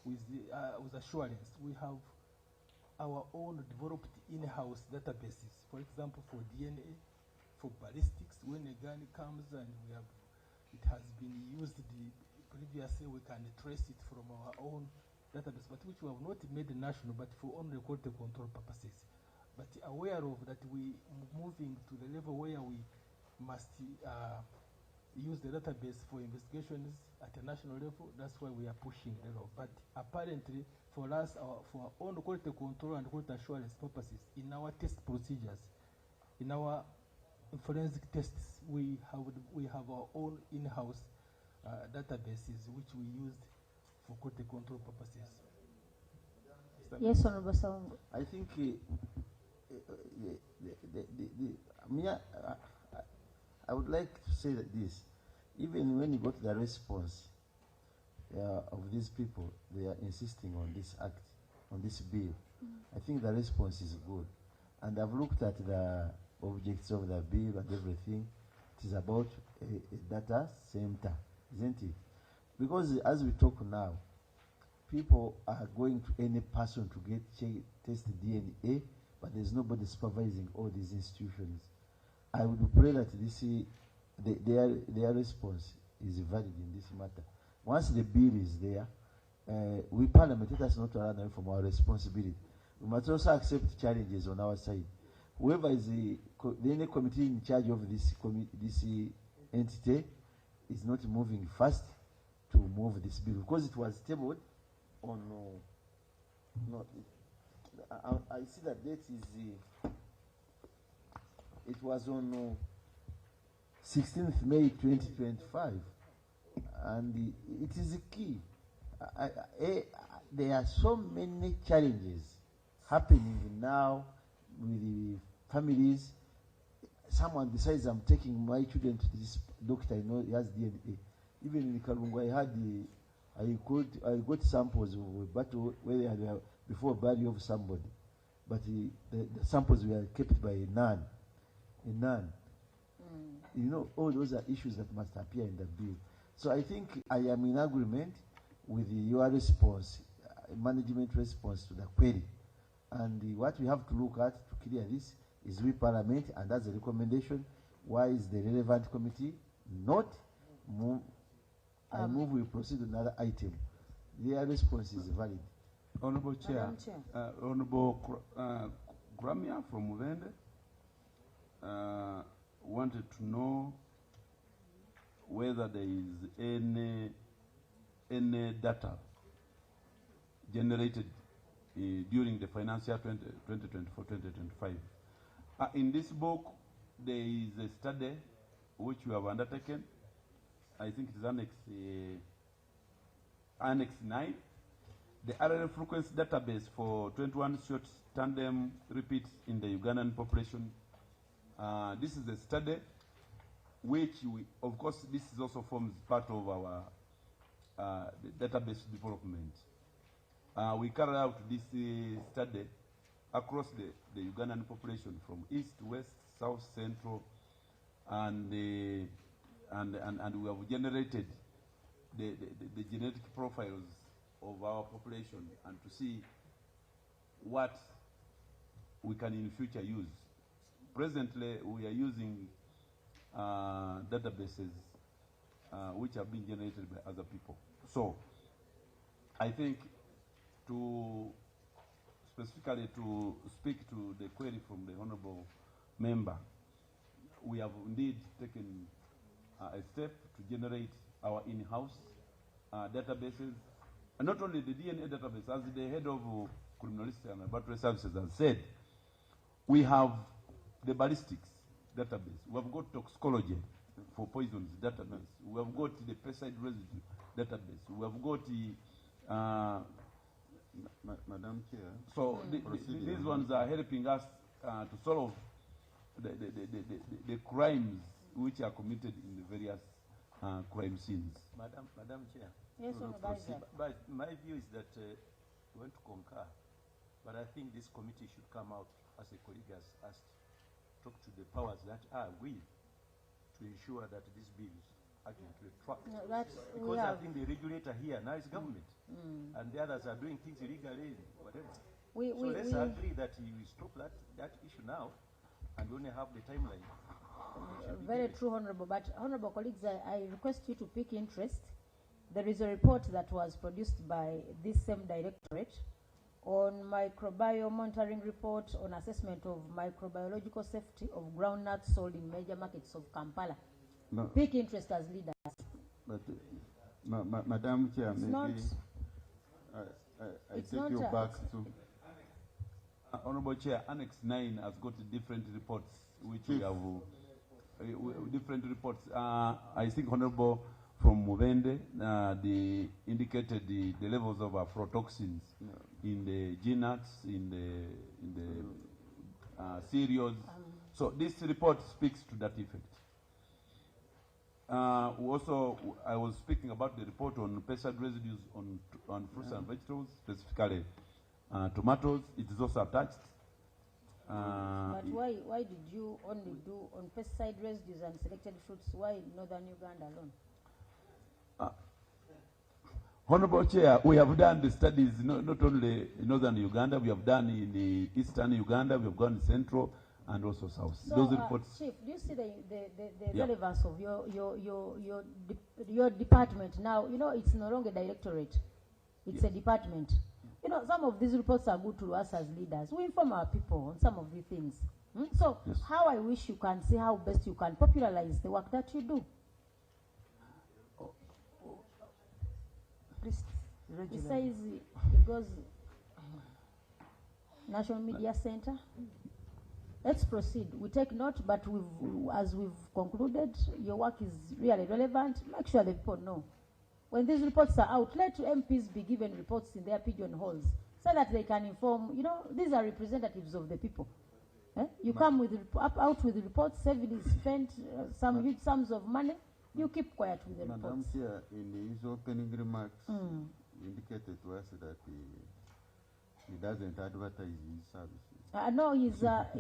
with assurance, we have our own developed in-house databases. For example, for DNA, for ballistics, when a gun comes and it has been used previously, we can trace it from our own database, but which we have not made national, but for only quality control purposes. But aware of that, we moving to the level where we must use the database for investigations at a national level. That's why we are pushing the law. But apparently, for us, for our own quality control and quality assurance purposes, in our test procedures, in our forensic tests, we have our own in-house databases which we used for quality control purposes. Yes, Honorable Sawungu. I think I would like to say that this, even when you got the response of these people, they are insisting on this act, on this bill. I think the response is good. And I've looked at the objects of the bill and everything. It is about a data center, isn't it? Because as we talk now, people are going to any person to get test DNA, but there's nobody supervising all these institutions. I would pray that this their response is valid in this matter. Once the bill is there, we Parliament, let us not run away from our responsibility. We must also accept challenges on our side. Whoever is the committee in charge of this entity is not moving fast to move this bill, because it was tabled on I see that date is it was on 16th May 2025, and it is key. There are so many challenges happening now with the families. Someone decides, I'm taking my children to this doctor, I know he has DNA. Even in Kalungu, I got samples of a battle where they had before burial of somebody, but the samples were kept by a nun. You know, all those are issues that must appear in the bill. So I think I am in agreement with your response, management response to the query. And what we have to look at to clear this is we Parliament, and that's a recommendation. Why is the relevant committee not move? I move we proceed with another item. Their response is valid. Honorable Chair, Honorable Gramia from Muvende wanted to know whether there is any data generated during the financial year 2024-2025. In this book, there is a study which we have undertaken. I think it is Annex 9. The RLF frequency database for 21 short tandem repeats in the Ugandan population. This is a study which we, of course, this is also forms part of our database development. We carry out this study across the Ugandan population from east, west, south, central, and we have generated the genetic profiles of our population and to see what we can in future use. Presently, we are using databases which have been generated by other people. So, I think specifically to speak to the query from the honorable member, we have indeed taken a step to generate our in-house databases, and not only the DNA database, as the head of criminalistic and laboratory services has said, we have the ballistics database, we have got toxicology for poisons database, we have got the pesticide residue database, we have got the Madam Chair. So these ones are helping us to solve the crimes which are committed in the various crime scenes. Madam Chair. Yes, but my view is that we want to concur, but I think this committee should come out, as a colleague has asked, talk to the powers that are with to ensure that these bills actually track. No, because I think the regulator here now is government, and the others are doing things illegally, whatever. So let's agree that we stop that issue now, and we only have the timeline. Very true, Honorable. But, Honorable colleagues, I request you to pick interest. There is a report that was produced by this same Directorate on microbiome monitoring report on assessment of microbiological safety of groundnuts sold in major markets of Kampala. No. Pick interest as leaders. But, Madam Chair, it's maybe I take you back to... Honorable Chair, Annex 9 has got different reports which we have... different reports. I think Honorable from Muvende, they indicated the levels of aflatoxins in the GNATs, in the cereals. So this report speaks to that effect. Also, I was speaking about the report on pesticide residues on fruits and vegetables, specifically tomatoes. It is also attached. But why did you only do on pesticide residues and selected fruits? Why Northern Uganda alone? Honorable Chair, we have done the studies not only in Northern Uganda, we have done in the Eastern Uganda, we have gone in Central and also South. So, those reports. Chief, do you see the relevance of your department now? You know, it's no longer Directorate; it's a department. You know, some of these reports are good to us as leaders. We inform our people on some of these things. So, how I wish you can see how best you can popularize the work that you do. Besides, it goes National Media Center. Let's proceed. We take note, but as we've concluded, your work is really relevant. Make sure the people know. When these reports are out, let MPs be given reports in their pigeonholes so that they can inform. You know, these are representatives of the people. You come with out with reports, heavily spent some huge sums of money. You keep quiet with the reports. Madam Chair, in his opening remarks, indicated to us that He doesn't advertise his services. No, he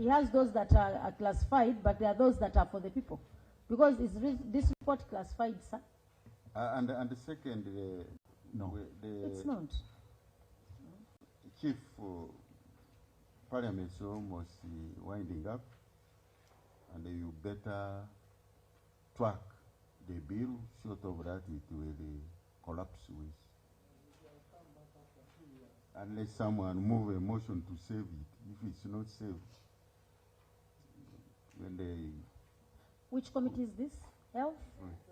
has those that are classified, but there are those that are for the people. Because this report classified, sir? And the second, no, it's not. Chief Parliament is almost winding up, and you better track the bill. Short of that, it will collapse with. Unless someone move a motion to save it. If it's not saved, when they... Which committee is this? Health?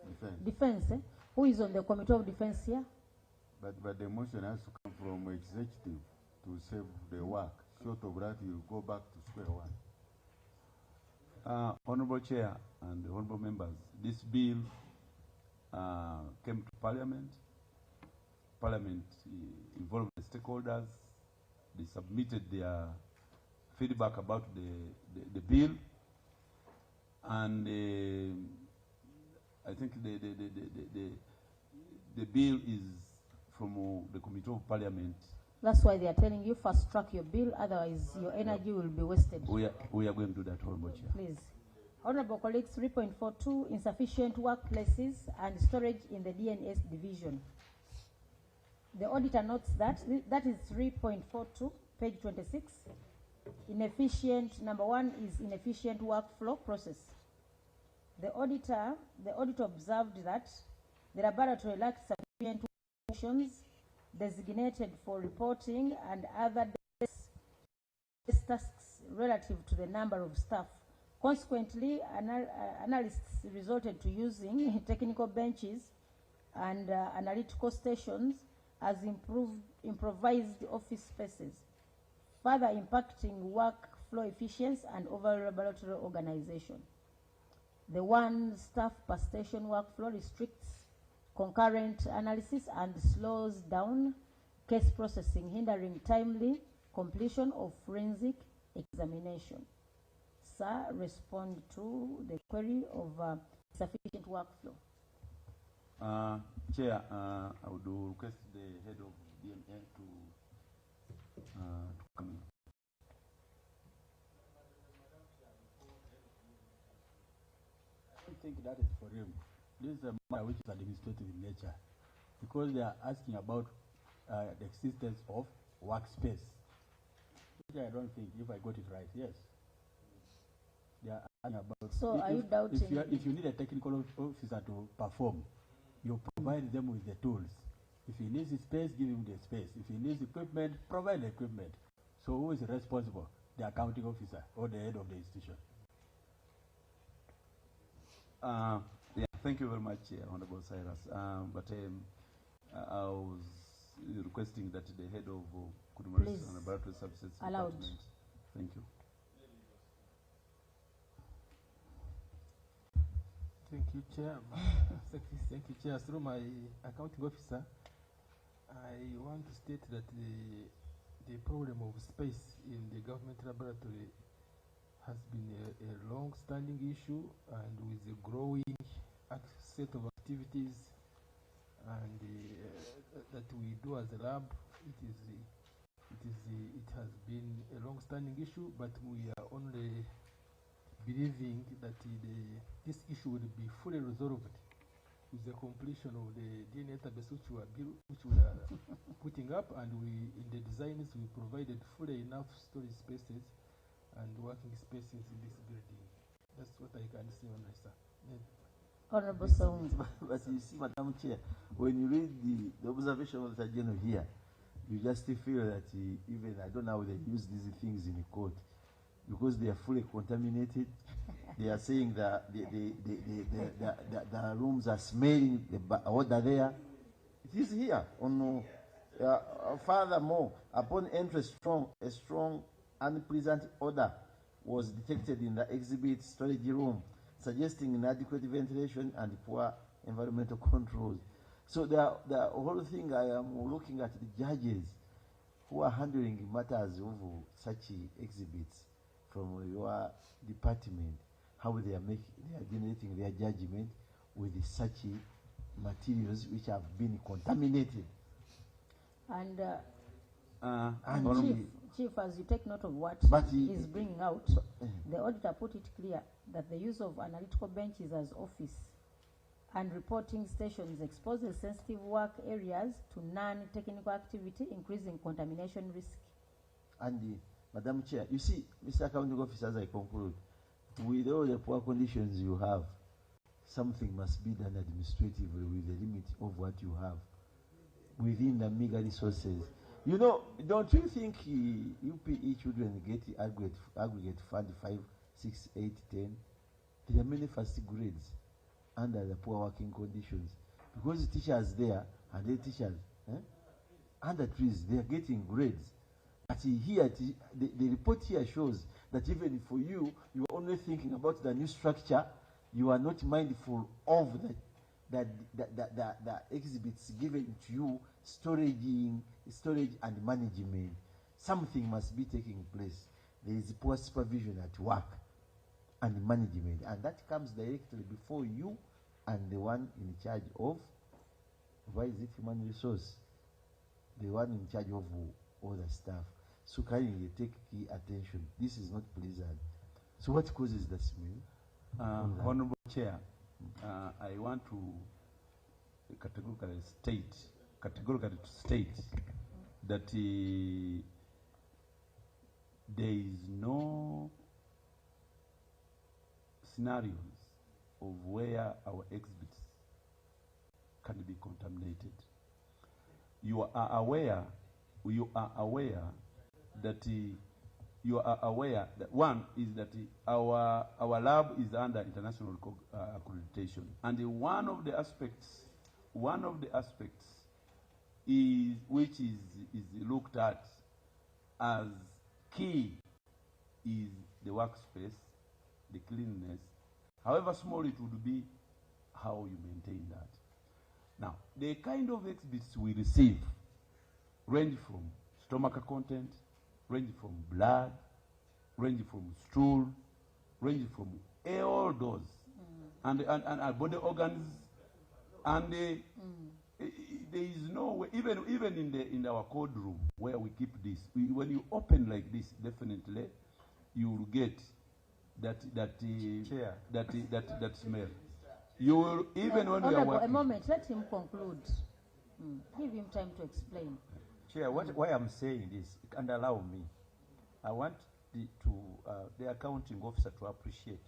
Defense. Defense, eh? Who is on the Committee of Defense here? But the motion has to come from executive to save the work. Short of that, you go back to square one. Honorable Chair and honorable members, this bill came to Parliament. Parliament involved the stakeholders. They submitted their feedback about the bill, and I think the bill is from the Committee of Parliament. That's why they are telling you fast track your bill, otherwise your energy will be wasted. We are going to do that, Honorable Chair. Please. Honorable colleagues, 3.42, insufficient workplaces and storage in the DNS division. The auditor notes that is 3.42, page 26. Inefficient, number one is inefficient workflow process. The auditor observed that the laboratory lacked sufficient functions designated for reporting and other tasks relative to the number of staff. Consequently, analysts resorted to using technical benches and analytical stations as improvised office spaces, further impacting workflow efficiency and overall laboratory organization. The one staff per station workflow restricts concurrent analysis and slows down case processing, hindering timely completion of forensic examination. Sir, respond to the query of sufficient workflow. Chair, I would request the head of DMN to come in. I don't think that is for him. This is a matter which is administrative in nature, because they are asking about the existence of workspace, which I don't think, if I got it right, yes. They are asking about. So are you doubting? If you need a technical officer to perform, you provide them with the tools. If he needs the space, give him the space. If he needs equipment, provide the equipment. So who is responsible? The accounting officer or the head of the institution? Yeah, thank you very much, Honorable Cyrus. I was requesting that the head of Kudumaris and Laboratory Services Department. Thank you. Thank you, Chair. Thank you, Chair. Through my accounting officer, I want to state that the problem of space in the government laboratory has been a long-standing issue, and with the growing set of activities and that we do as a lab, it has been a long-standing issue. But we are only believing that this issue will be fully resolved with the completion of the DNA database which we are putting up, and in the designs we provided fully enough storage spaces and working spaces in this building. That's what I can say on this, sir. Honorable Sound. But you see, Madam Chair, when you read the observation of the General here, you just feel that even, I don't know how they use these things in court, because they are fully contaminated. They are saying that the rooms are smelling the odor there. It is here. Furthermore, upon entry, a strong unpleasant odor was detected in the exhibit storage room, suggesting inadequate ventilation and poor environmental controls. So the whole thing, I am looking at the judges who are handling matters of such exhibits from your department, how they are generating their judgment with such materials which have been contaminated. And And Chief, as you take note of what he's bringing out, the auditor put it clear that the use of analytical benches as office and reporting stations exposes sensitive work areas to non-technical activity, increasing contamination risk. And Madam Chair, you see, Mr. Accounting Officer, as I conclude, with all the poor conditions you have, something must be done administratively with the limit of what you have within the meager resources. You know, don't you think UPE children get aggregate fund 5, 6, 8, 10? There are many first grades under the poor working conditions because the teachers there and the teachers under trees, they are getting grades. But here, the report here shows that even for you, you are only thinking about the new structure. You are not mindful of the exhibits given to you, storage and management. Something must be taking place. There is poor supervision at work and management, and that comes directly before you and the one in charge of, why is it human resource? The one in charge of all the staff. So kindly take key attention. This is not pleasant. So what causes the smell? Honorable Chair, I want to categorically state that there is no scenarios of where our exhibits can be contaminated. You are aware that one is that our lab is under international accreditation, and one of the aspects is which is looked at as key is the workspace, the cleanliness. However small it would be, how you maintain that. Now, the kind of exhibits we receive range from stomach content, range from blood, range from stool, range from all those, and body organs, and there is no way, even in our code room where we keep this, when you open like this, definitely you will get that smell. You will, even when we are working. A moment, let him conclude. Give him time to explain. Chair, why I'm saying this, and allow me, I want the accounting officer to appreciate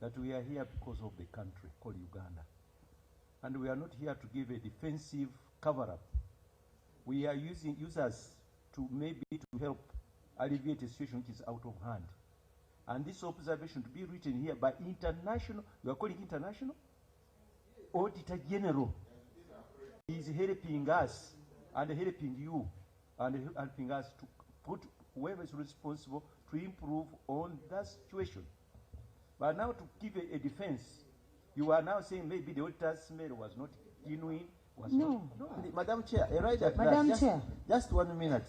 that we are here because of the country called Uganda. And we are not here to give a defensive cover-up. We are using users to maybe to help alleviate a situation which is out of hand. And this observation to be written here by international, you are calling international? Auditor General is helping us and helping you and helping us to put whoever is responsible to improve on that situation. But now to give a defense, you are now saying maybe the auditor's smell was not genuine. No. Madam Chair, right at Madam that, Chair. Just 1 minute.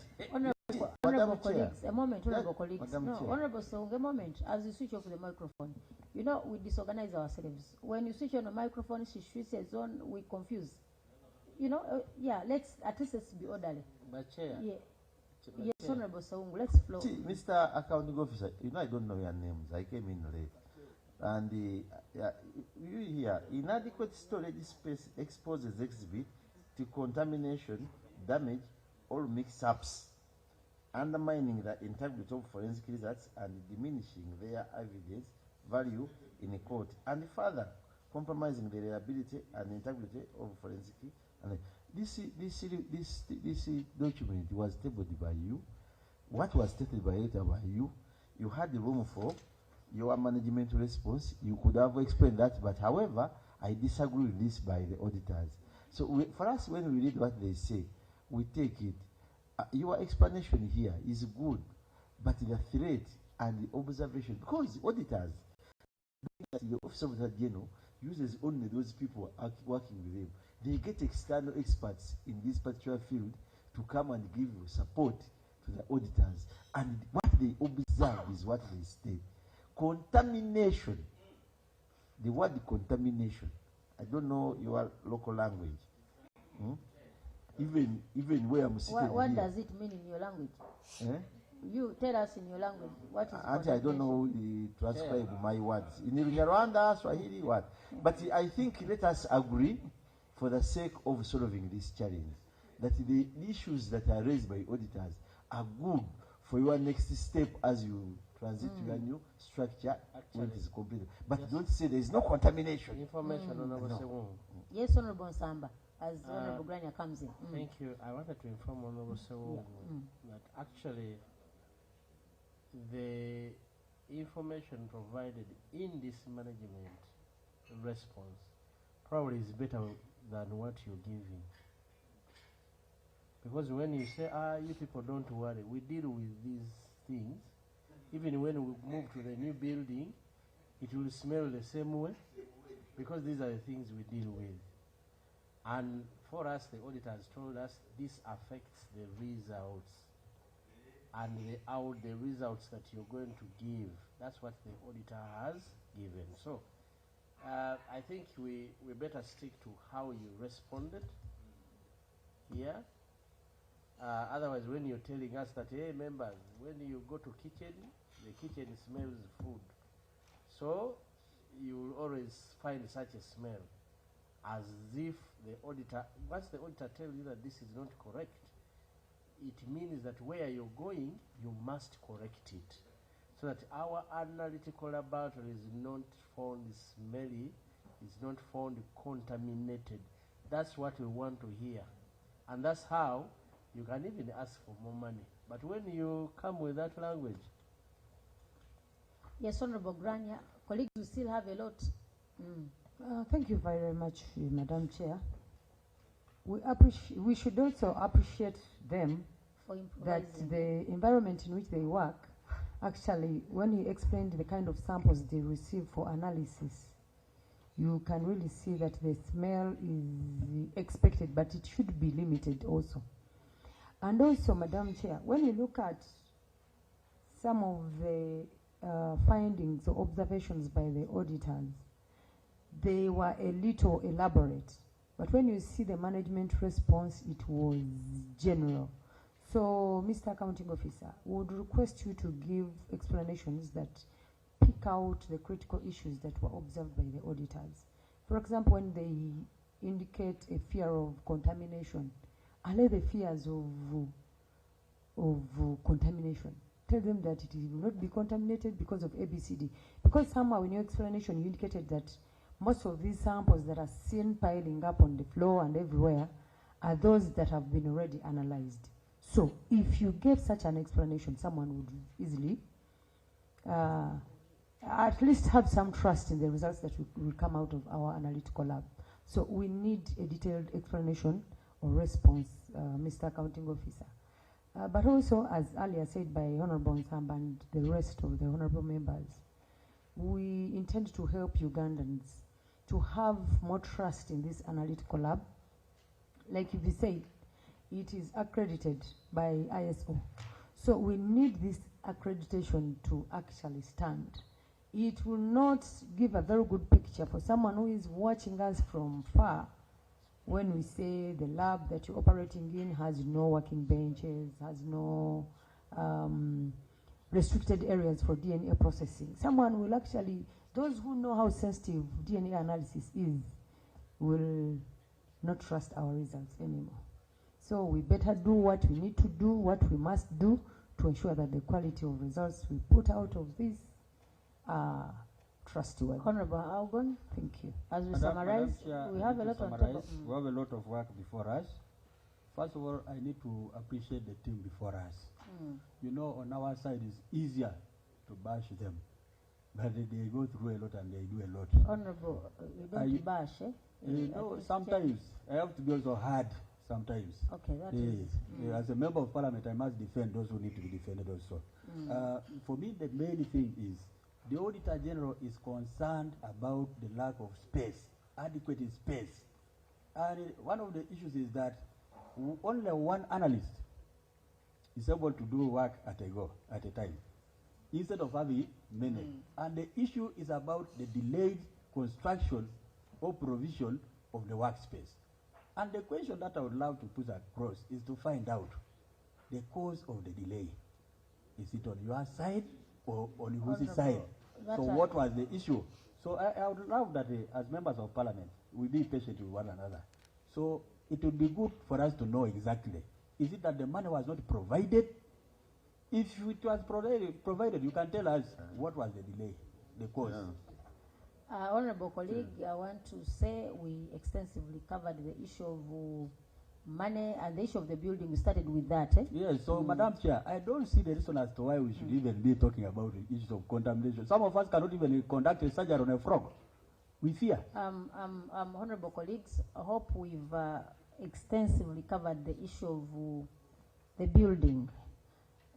Honorable colleagues, a moment, honorable colleagues. No, Honorable Song, a moment, as you switch off the microphone. You know, we disorganize ourselves. When you switch on the microphone, she switches on, we confuse. You know, yeah, at least let's be orderly. But Chair. Yeah. Yes, Honorable Song, let's flow. See, Mr. Accounting Officer, you know I don't know your names. I came in late. And you here, inadequate storage space exposes exhibit to contamination, damage, or mix-ups, undermining the integrity of forensic results and diminishing their evidence value in a court, and further compromising the reliability and integrity of forensic. And this document was tabled by you. What was stated by it by you? You had the room for your management response. You could have explained that, but however, I disagree with this by the auditors. So for us, when we read what they say, we take it. Your explanation here is good, but the threat and the observation, because auditors, the Office of the General uses only those people working with them. They get external experts in this particular field to come and give support to the auditors. And what they observe is what they state. Contamination. The word contamination. I don't know your local language. even where I'm sitting What here. does it mean in your language? Eh? You tell us in your language what is Auntie, I don't know transcribe my words. In Rwanda, Swahili, what? But I think let us agree, for the sake of solving this challenge, that the issues that are raised by auditors are good for your next step as you transit to your new structure when it is completed. But don't say there is no contamination. Information, Honorable Sewungu. Yes, Honorable Nsamba, as Honorable Grania comes in. Thank you. I wanted to inform Honorable Sewungu that actually the information provided in this management response probably is better than what you're giving. Because when you say, you people don't worry, we deal with these things. Even when we move to the new building, it will smell the same way, because these are the things we deal with. And for us, the auditors told us this affects the results. And the results that you're going to give, that's what the auditor has given. So I think we better stick to how you responded here. Otherwise, when you're telling us that, hey, members, when you go to kitchen, the kitchen smells food. So you will always find such a smell, as if the auditor, once the auditor tells you that this is not correct, it means that where you're going, you must correct it, so that our analytical laboratory is not found smelly, is not found contaminated. That's what we want to hear. And that's how you can even ask for more money. But when you come with that language. Yes, Honorable Grania. Colleagues, we still have a lot. Thank you very much, Madam Chair. We should also appreciate them that the environment in which they work, actually, when he explained the kind of samples they receive for analysis, you can really see that the smell is expected, but it should be limited also. And also, Madam Chair, when you look at some of the findings or observations by the auditors, they were a little elaborate. But when you see the management response, it was general. So, Mr. Accounting Officer, we would request you to give explanations that pick out the critical issues that were observed by the auditors. For example, when they indicate a fear of contamination, allay the fears of contamination. Tell them that it will not be contaminated because of ABCD. Because somehow in your explanation you indicated that most of these samples that are seen piling up on the floor and everywhere are those that have been already analyzed. So if you gave such an explanation, someone would easily at least have some trust in the results that will come out of our analytical lab. So we need a detailed explanation or response, Mr. Accounting Officer. But also, as earlier said by Honorable Nsamba and the rest of the honorable members, we intend to help Ugandans to have more trust in this analytical lab. Like you said, it is accredited by ISO. So we need this accreditation to actually stand. It will not give a very good picture for someone who is watching us from far when we say the lab that you're operating in has no working benches, has no restricted areas for DNA processing. Someone will actually, those who know how sensitive DNA analysis is, will not trust our results anymore. So we better do what we need to do, what we must do to ensure that the quality of results we put out of this are trustworthy. Honorable Algon, thank you. As we summarize, we have a lot on table. We have a lot of work before us. First of all, I need to appreciate the team before us. You know, on our side, it's easier to bash them, but they go through a lot and they do a lot. Honorable, you don't bash, eh? No, sometimes I have to be also hard. Sometimes. Okay, that is. As a member of parliament, I must defend those who need to be defended also. For me, the main thing is the Auditor General is concerned about the lack of space, adequate space. And one of the issues is that only one analyst is able to do work at a time, instead of having many. And the issue is about the delayed construction or provision of the workspace. And the question that I would love to put across is to find out the cause of the delay. Is it on your side or on whose side? So what was the issue? So I would love that as members of parliament, we be patient with one another. So it would be good for us to know exactly. Is it that the money was not provided? If it was provided, you can tell us what was the delay, the cause. Honorable colleague, I want to say we extensively covered the issue of money and the issue of the building. We started with that. Yes, so Madam Chair, I don't see the reason as to why we should even be talking about the issues of contamination. Some of us cannot even conduct a surgery on a frog. We fear. Honorable colleagues, I hope we've extensively covered the issue of the building.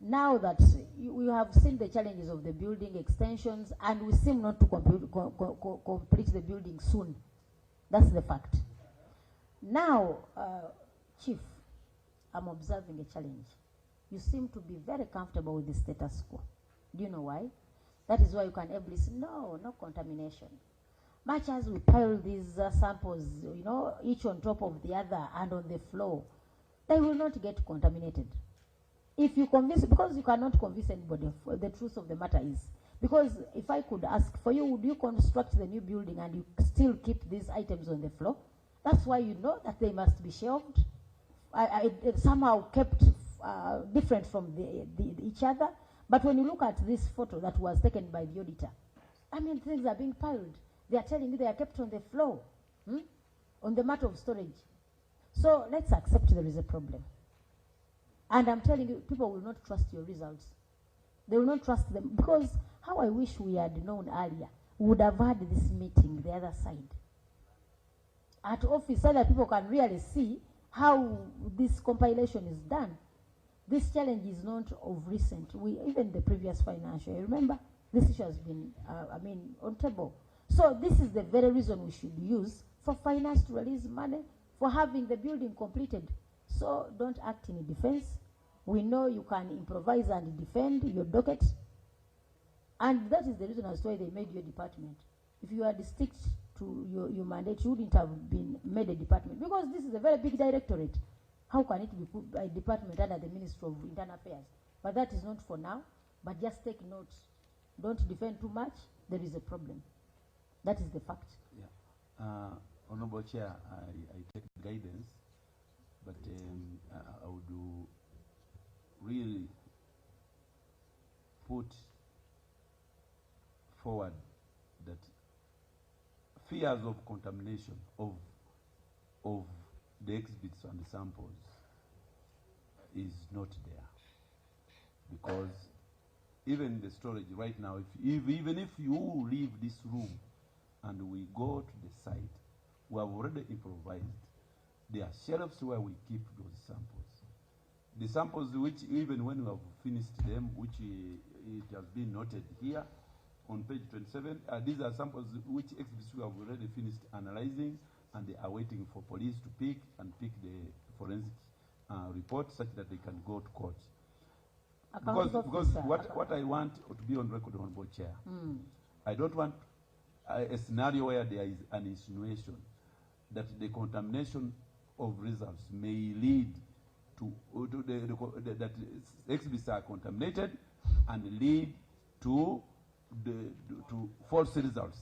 Now that you have seen the challenges of the building extensions, and we seem not to complete the building soon. That's the fact. Now, Chief, I'm observing a challenge. You seem to be very comfortable with the status quo. Do you know why? That is why you can ably say, no contamination. Much as we pile these samples, you know, each on top of the other and on the floor, they will not get contaminated. If you convince, because you cannot convince anybody, the truth of the matter is, because if I could ask for you, would you construct the new building and you still keep these items on the floor? That's why you know that they must be shelved, somehow kept different from each other. But when you look at this photo that was taken by the auditor, I mean, things are being piled. They are telling you they are kept on the floor, on the mat of storage. So let's accept there is a problem. And I'm telling you, people will not trust your results. They will not trust them, because how I wish we had known earlier, we would have had this meeting the other side at office so that people can really see how this compilation is done. This challenge is not of recent. Even the previous financial year, remember, this issue has been, on table. So this is the very reason we should use for finance to release money for having the building completed. So don't act in defense. We know you can improvise and defend your docket. And that is the reason as to why they made your department. If you had stick to your mandate, you wouldn't have been made a department. Because this is a very big directorate. How can it be put by a department under the Ministry of Internal Affairs? But that is not for now. But just take note. Don't defend too much. There is a problem. That is the fact. Yeah. Honorable Chair, I take guidance, but I would really put forward that fears of contamination of the exhibits and the samples is not there, because even the storage right now, even if you leave this room and we go to the site, we have already improvised. There are shelves where we keep those samples. The samples which, even when we have finished them, which it has been noted here on page 27, these are samples which exhibits we have already finished analyzing, and they are waiting for police to pick the forensic report such that they can go to court. Because what I want to be on record, Honorable Chair, I don't want a scenario where there is an insinuation that the contamination of results may lead to that exhibits are contaminated and lead to false results.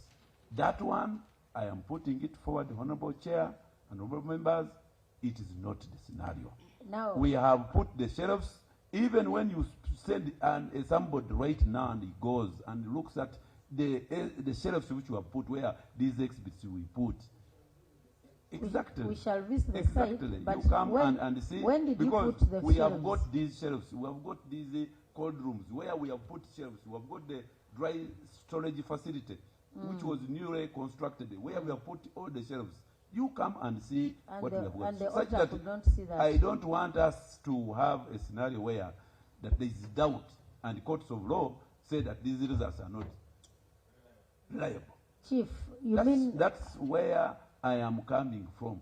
That one, I am putting it forward, Honorable Chair and Honorable Members, it is not the scenario. Now, we have put the shelves. Even when you send somebody right now and he goes and looks at the shelves which you have put, where these exhibits we put, exactly. We shall visit the exactly. site, but you come when, and see, when did because you put the we shelves? have got these shelves, we have got these cold rooms where we have put shelves, we have got the dry storage facility, which was newly constructed, where we have put all the shelves. You come and see and what we have got. And the Such auditor that could not see that. I don't want us to have a scenario where that there is doubt and the courts of law say that these results are not reliable. Chief, mean that's where I am coming from.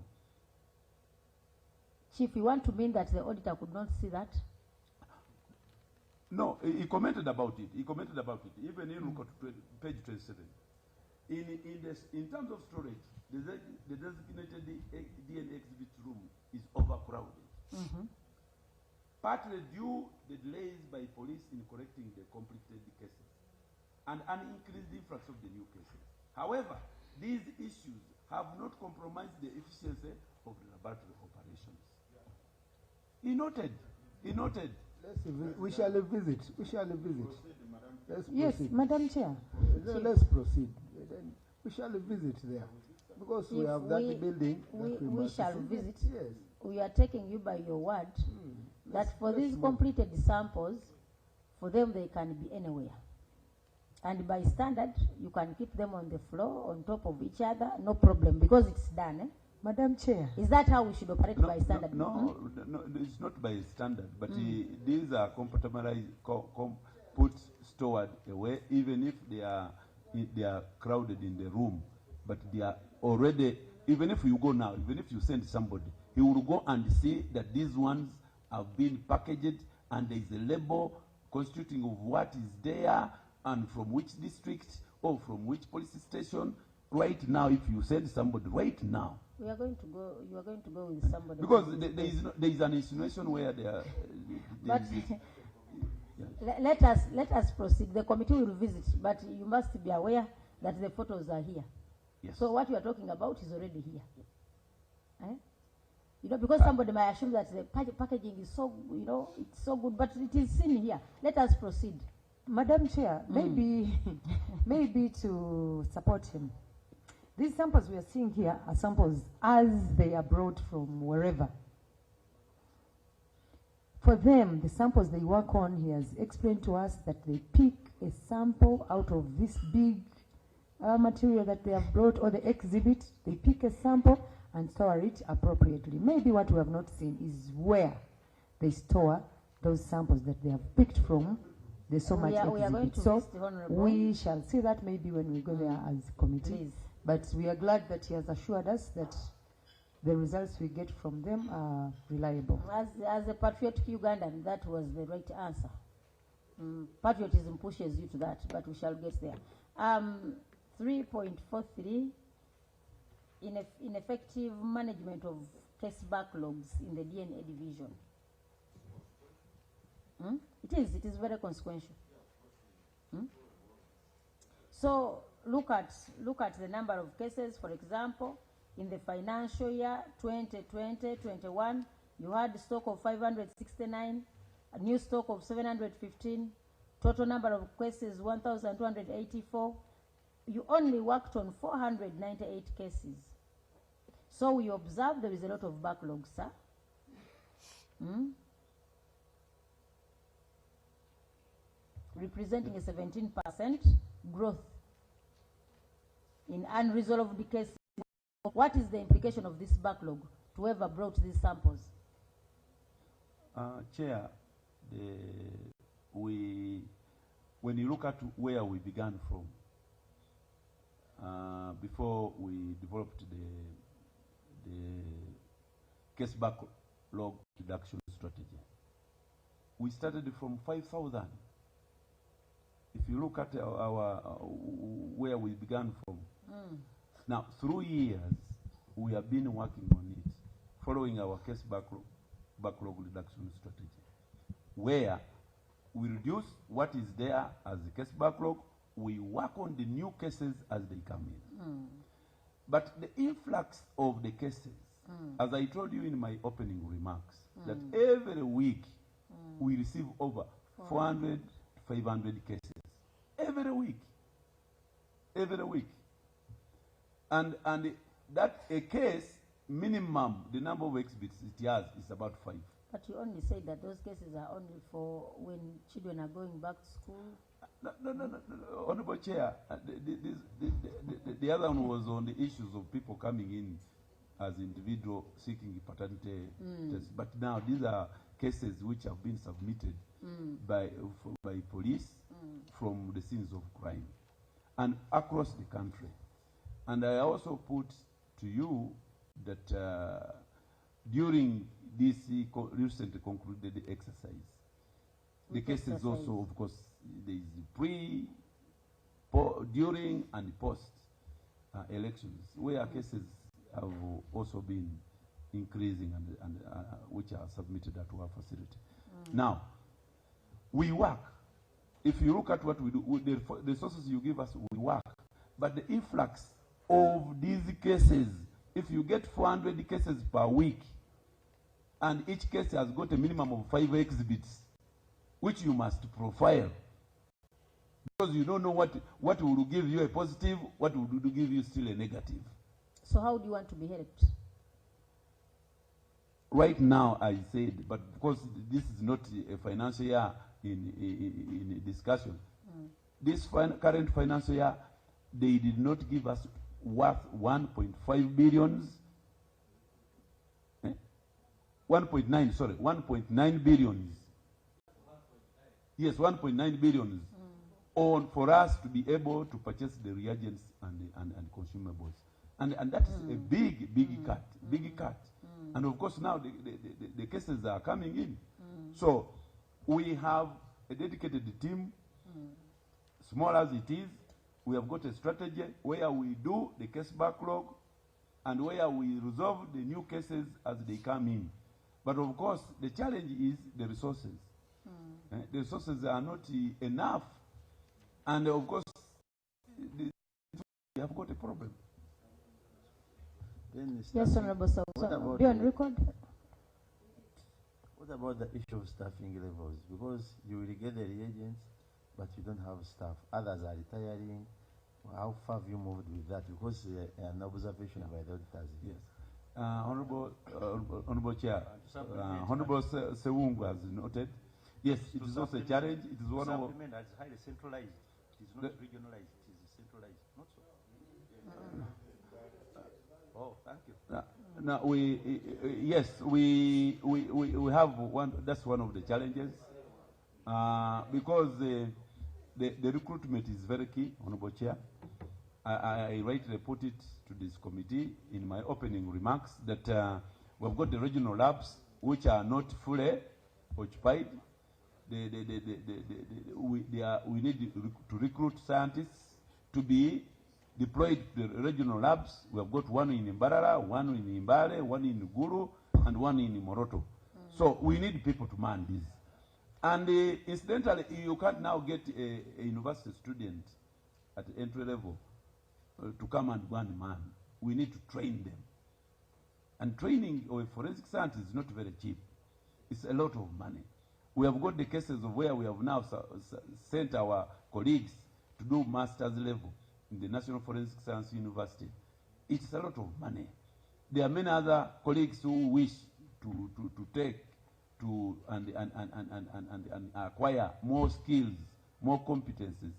Chief, you want to mean that the auditor could not see that? No, he commented about it. He commented about it. Even you look at page 27. in terms of storage, the designated DNA exhibit room is overcrowded. Partly due the delays by police in correcting the completed cases and an increased influx of the new cases. However, these issues have not compromised the efficiency of the laboratory operations. He noted. We shall visit. Let's Yes, proceed. Madam Chair. Let's proceed. Then we shall visit there. Because we If have that building that we we must shall visit. visit. Yes. We are taking you by your word that for these completed samples, for them they can be anywhere. And by standard, you can keep them on the floor, on top of each other, no problem, because it's done. Eh? Madam Chair. Is that how we should operate by standard? No, it's not by standard, but these are compartmentalized, put stored away, even if they are crowded in the room, but they are already, even if you go now, even if you send somebody, he will go and see that these ones have been packaged and there is a label constituting of what is there and from which district or from which police station. Right now, if you send somebody right now, We are going to go. You are going to go with somebody. because there is an insinuation where But let us proceed. The committee will visit, but you must be aware that the photos are here. Yes. So what you are talking about is already here. Eh? You know, because somebody might assume that the packaging is so, it's so good, but it is seen here. Let us proceed. Madam Chair, maybe to support him. These samples we are seeing here are samples as they are brought from wherever. For them, the samples they work on, he has explained to us that they pick a sample out of this big material that they have brought, or the exhibit. They pick a sample and store it appropriately. Maybe what we have not seen is where they store those samples that they have picked from the so much exhibit. We are going to so visit the Honorable. we shall see that maybe when we go there as committee. Please. But we are glad that he has assured us that the results we get from them are reliable. As a patriotic Ugandan, that was the right answer. Patriotism pushes you to that, but we shall get there. 3.43, ineffective management of case backlogs in the DNA division. It is very consequential. So look at the number of cases. For example, in the financial year 2020-21, you had stock of 569, a new stock of 715, total number of cases 1,284. You only worked on 498 cases. So we observe there is a lot of backlog, sir. Representing a 17% growth in unresolved cases. What is the implication of this backlog to whoever brought these samples? Chair, when you look at where we began from, before we developed the case backlog reduction strategy, we started from 5,000. If you look at our where we began from, now through years we have been working on it, following our case backlog reduction strategy, where we reduce what is there as the case backlog, we work on the new cases as they come in. But the influx of the cases, as I told you in my opening remarks, that every week we receive over 400 to 500 cases. Every week. And that a case, minimum, the number of exhibits it has is about 5. But you only say that those cases are only for when children are going back to school. No. Honorable Chair, the other one was on the issues of people coming in as individual seeking paternity tests. But now these are cases which have been submitted by police from the scenes of crime and across the country. And I also put to you that during this recently concluded exercise, the cases also, of course, there is pre, during, and post. elections, where cases have also been increasing and which are submitted at our facility. Now, we work. If you look at what we do, the sources you give us, we work. But the influx of these cases, if you get 400 cases per week, and each case has got a minimum of 5 exhibits, which you must profile, because you don't know what will give you a positive, what will give you still a negative. So how do you want to be helped? Right now, I said, but because this is not a financial year in discussion, this current financial year, they did not give us worth 1.5 billions. 1.9 billions. Yes, 1.9 billions on for us to be able to purchase the reagents and consumables. And that is a big cut. And of course now the cases are coming in. So we have a dedicated team, small as it is. We have got a strategy where we do the case backlog and where we resolve the new cases as they come in. But of course, the challenge is the resources. The resources are not enough. And of course, we have got a problem. Yes, Honorable Sir. Be on record. What about the issue of staffing levels? Because you will get the reagents, but you don't have staff. Others are retiring. How far have you moved with that? Because an observation by the auditors. Yes. Honorable Chair, Honorable Sewungu has noted. Yes, it is also a challenge. It is one of. Supplement is highly centralized. It is not regionalized. It is centralized. Not so. Oh, thank you. Now yes, we have one. That's one of the challenges, because the recruitment is very key, Honorable Chair. I rightly put it to this committee in my opening remarks that we've got the regional labs which are not fully occupied. We need to recruit scientists to be deployed to the regional labs. We have got one in Mbarara, one in Imbale, one in Guru, and one in Moroto. So we need people to man this. And incidentally, you can't now get a university student at entry level to come and go and man. We need to train them. And training of a forensic scientist is not very cheap. It's a lot of money. We have got the cases of where we have now sent our colleagues to do master's level in the National Forensic Science University. It's a lot of money. There are many other colleagues who wish to take to and acquire more skills, more competencies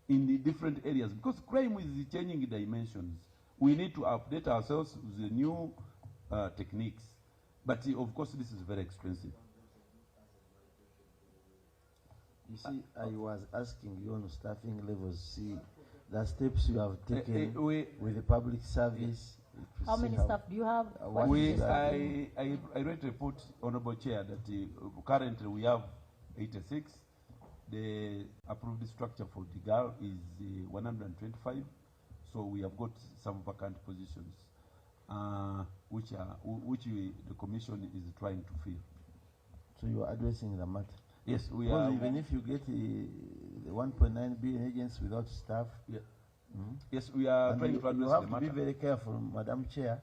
in the different areas, because crime is changing dimensions. We need to update ourselves with the new techniques. But of course, this is very expensive. You see, I was asking you on staffing levels, see the steps you have taken with the public service. How many staff do you have? I read a report, Honorable Chair, that currently we have 86. The approved structure for Digal is 125. So we have got some vacant positions, which the Commission is trying to fill. So you are addressing the matter? Yes, we well, are. Even if you get the 1.9 billion agents without staff. Yeah. Yes, we are and trying to address you have the to matter. be very careful, Madam Chair.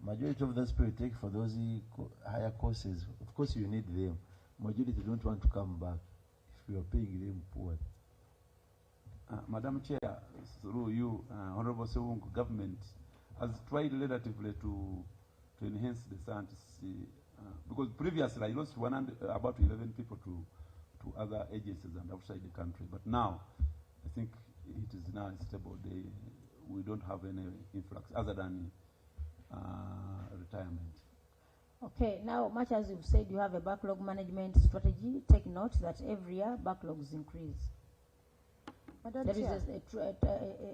Majority of those people you take for those higher courses, of course you need them. Majority don't want to come back if you are paying them poorly. Madam Chair, through you, Honorable Sewungu, government has tried relatively to enhance the scientists, because previously I lost about 11 people to other agencies and outside the country, but now I think it is now stable. We don't have any influx other than retirement. Okay, now much as you've said you have a backlog management strategy, take note that every year backlogs increase. Madam There Chair. is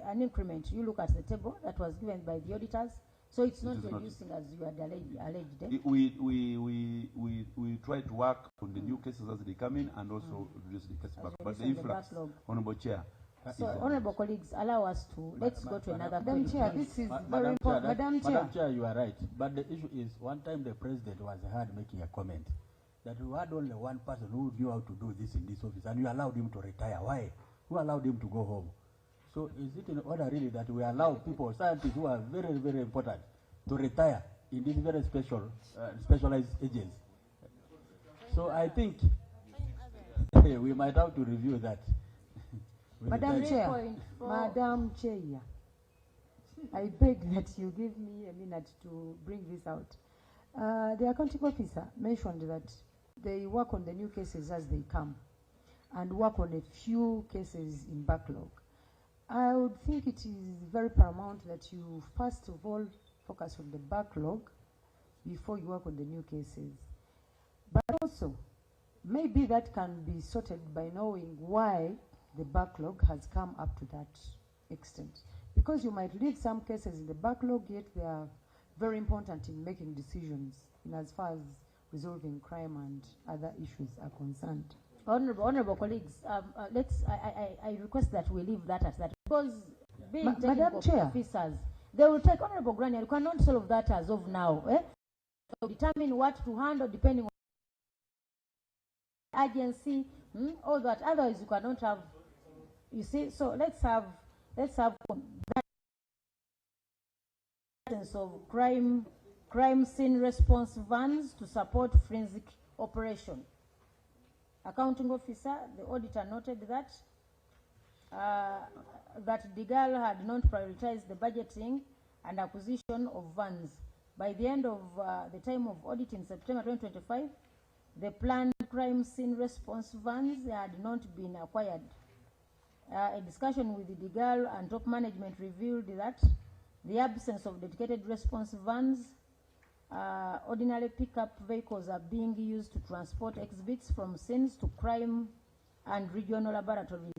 an increment. You look at the table that was given by the auditors, so it's not reducing as you had alleged. We try to work on the new cases as they come in and also reduce the case backlog. But the influx, Honorable Chair, So, honorable colleagues, allow us to, let's go to another Madam point. Chair, this is very important. Madam Chair. Madam Chair, you are right. But the issue is, one time the president was heard making a comment that you had only one person who knew how to do this in this office, and you allowed him to retire. Why? Who allowed him to go home? So is it in order really that we allow people, scientists who are very, very important, to retire in these very specialized agents? So I think we might have to review that. Madam Chair, Madam Chair, I beg that you give me a minute to bring this out. The accounting officer mentioned that they work on the new cases as they come and work on a few cases in backlog. I would think it is very paramount that you first of all focus on the backlog before you work on the new cases. But also, maybe that can be sorted by knowing why the backlog has come up to that extent. Because you might leave some cases in the backlog, yet they are very important in making decisions in as far as resolving crime and other issues are concerned. Honorable colleagues, I request that we leave that at that, because being Madam Chair, officers, they will take Honorable Grania. You cannot solve that as of now. So determine what to handle depending on agency, all that. Otherwise, you cannot have. You see, so let's have that sense of crime scene response vans to support forensic operation. Accounting officer, the auditor noted that that DIGAL had not prioritized the budgeting and acquisition of vans. By the end of the time of audit in September 2025, the planned crime scene response vans had not been acquired. A discussion with the DIGAL and top management revealed that the absence of dedicated response vans, ordinary pickup vehicles are being used to transport exhibits from scenes to crime and regional laboratories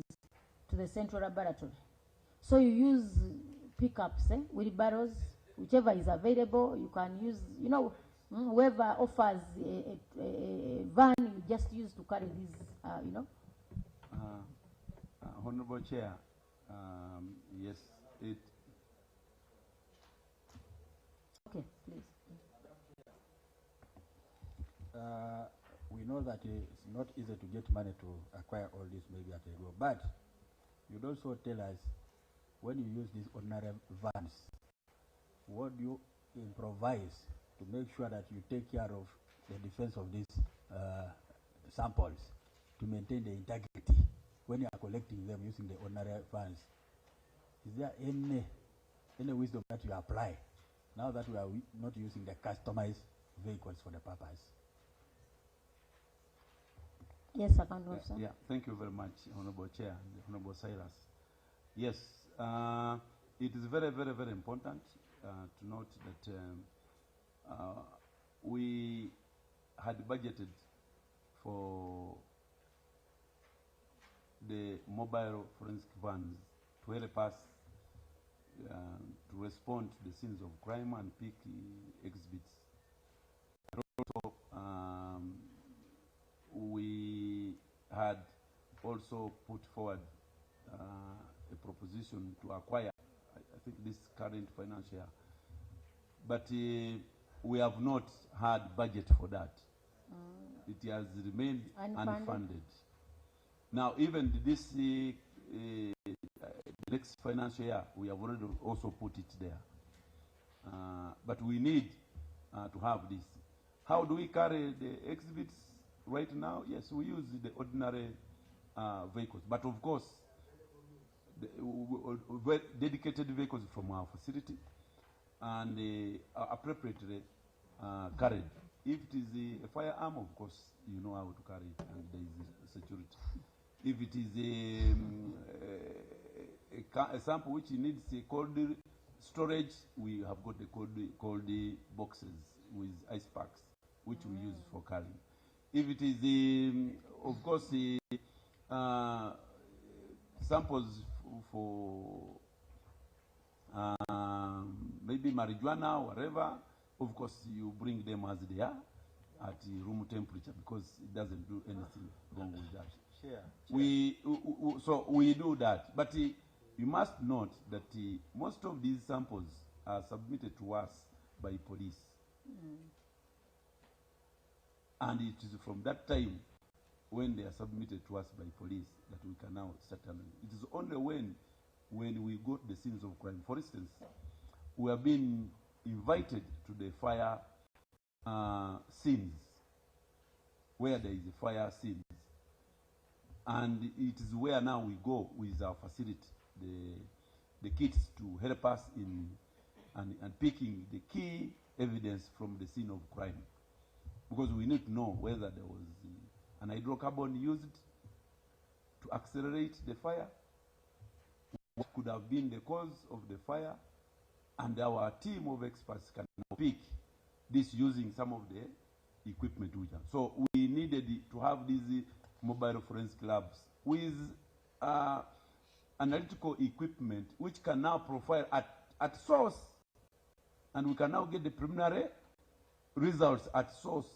to the central laboratory. So you use pickups, wheelbarrows, whichever is available. You can use, whoever offers a van, you just use to carry these, Honorable Chair, yes, it. Okay, please. We know that it's not easy to get money to acquire all this maybe at a go, but you'd also tell us, when you use these ordinary vans, what do you improvise to make sure that you take care of the defense of these samples, to maintain the integrity when you are collecting them using the ordinary vans? Is there any wisdom that you apply now that we are not using the customized vehicles for the purpose? Yes, Accounting Officer. Yeah, thank you very much, Honorable Chair and Honorable Cyrus. Yes, it is very, very, very important to note that we had budgeted for the mobile forensic vans to help us to respond to the scenes of crime and pick exhibits. Also, we had also put forward a proposition to acquire, I think, this current financial year, but we have not had budget for that. It has remained unfunded. Now, even this next financial year, we have already also put it there. But we need to have this. How do we carry the exhibits right now? Yes, we use the ordinary vehicles. But of course, dedicated vehicles from our facility and appropriately carried. If it is a firearm, of course, you know how to carry it, and there is security. If it is a sample which needs a cold storage, we have got the cold boxes with ice packs, which we use for carrying. If it is, of course, samples for maybe marijuana or whatever, of course, you bring them as they are at room temperature, because it doesn't do anything wrong with that. Chair. So we do that. But you must note that most of these samples are submitted to us by police. And it is from that time when they are submitted to us by police that we can now start analyzing. It is only when we go to the scenes of crime. For instance, we have been invited to the fire scenes, where there is a fire scene. And it is where now we go with our facility, the kits to help us in and picking the key evidence from the scene of crime. Because we need to know whether there was an hydrocarbon used to accelerate the fire, what could have been the cause of the fire, and our team of experts can now pick this using some of the equipment we have. So we needed to have these mobile forensic labs with analytical equipment which can now profile at source, and we can now get the preliminary results at source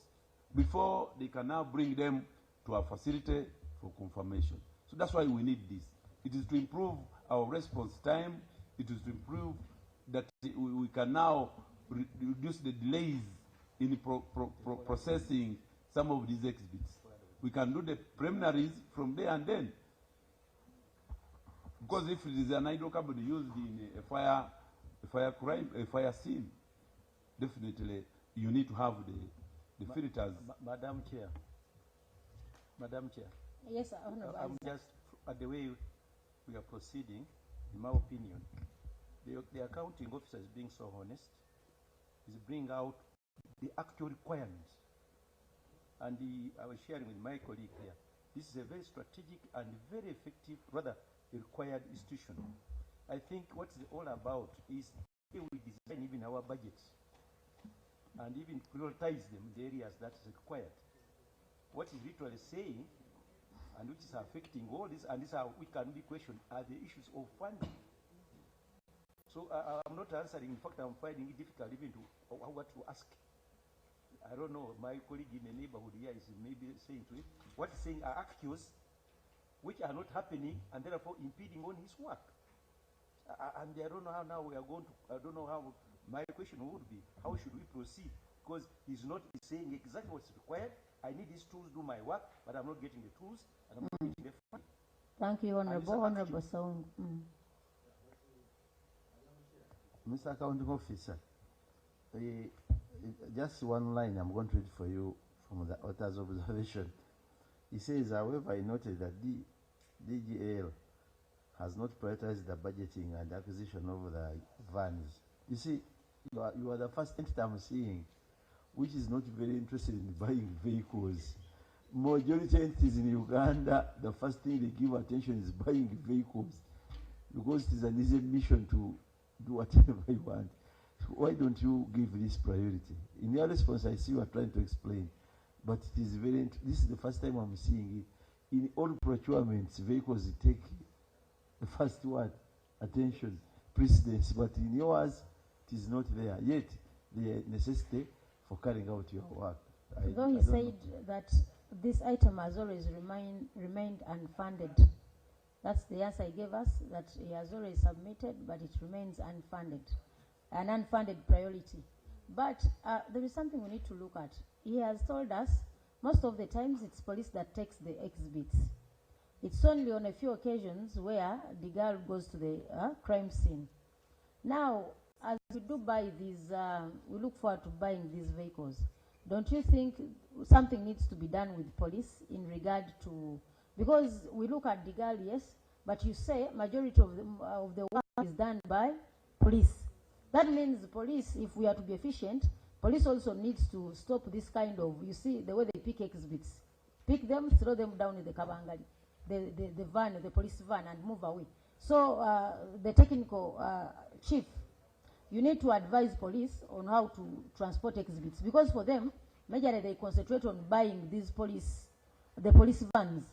before they can now bring them to our facility for confirmation. So that's why we need this. It is to improve our response time. It is to improve that we can now reduce the delays in processing some of these exhibits. We can do the preliminaries from there and then. Because if it is an hydrocarbon used in a fire crime, a fire scene, definitely you need to have the filters. Madam Chair. Madam Chair. Yes, sir. I'm just, at the way we are proceeding, in my opinion, the accounting officer is being so honest, is bringing out the actual requirements. And I was sharing with my colleague here, this is a very strategic and very effective, rather required institution. I think what it's all about is we design even our budgets and even prioritize them, the areas that is required. What is literally saying, and which is affecting all this, and this we can be questioned, are the issues of funding. So I'm not answering. In fact, I'm finding it difficult even to what to ask. I don't know. My colleague in the neighborhood here is maybe saying to it, what he's saying are accused, which are not happening, and therefore impeding on his work. And I don't know how now we are going to. I don't know how. My question would be, how should we proceed? Because he's not saying exactly what's required. I need these tools to do my work, but I'm not getting the tools, and I'm not getting the funding. Thank you, Honorable. Honorable Sound. Mr. Accounting Officer, just one line I'm going to read for you from the author's observation. He says, however, I noted that DGL has not prioritized the budgeting and acquisition of the vans. You see, you are the first entity I'm seeing which is not very interested in buying vehicles. Majority entities in Uganda, the first thing they give attention is buying vehicles, because it is an easy mission to do whatever you want. Why don't you give this priority? In your response, I see you are trying to explain, but it is very. This is the first time I'm seeing it. In all procurements, vehicles take the first one, attention, precedence, but in yours, it is not there yet. The necessity for carrying out your work. Though he said that this item has always remained unfunded. That's the answer he gave us, that he has always submitted, but it remains unfunded, an unfunded priority. But there is something we need to look at. He has told us most of the times it's police that takes the exhibits. It's only on a few occasions where the girl goes to the crime scene. Now, as we do buy these, we look forward to buying these vehicles. Don't you think something needs to be done with police in regard to, because we look at the girl, yes, but you say majority of the work is done by police. That means the police, if we are to be efficient, police also needs to stop this kind of, you see, the way they pick exhibits. Pick them, throw them down in the kabangali, the van, the police van, and move away. So the technical chief, you need to advise police on how to transport exhibits, because for them, majorly they concentrate on buying these the police vans.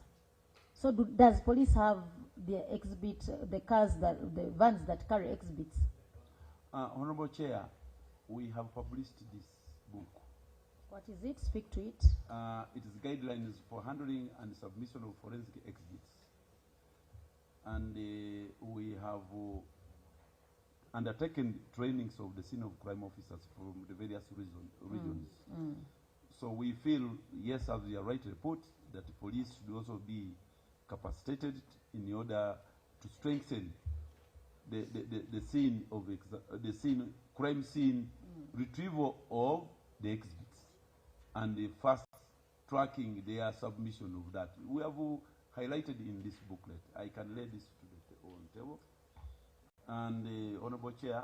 So does police have the exhibit, the vans that carry exhibits? Honorable Chair, we have published this book What is it? Speak to it. It is guidelines for handling and submission of forensic exhibits. And we have undertaken trainings of the scene of crime officers from the various regions. So we feel, yes, as the right report, that the police should also be capacitated in order to strengthen the scene of crime scene retrieval of the exhibits and the fast tracking their submission of that. We have highlighted in this booklet. I can lay this to the table. And Honorable Chair,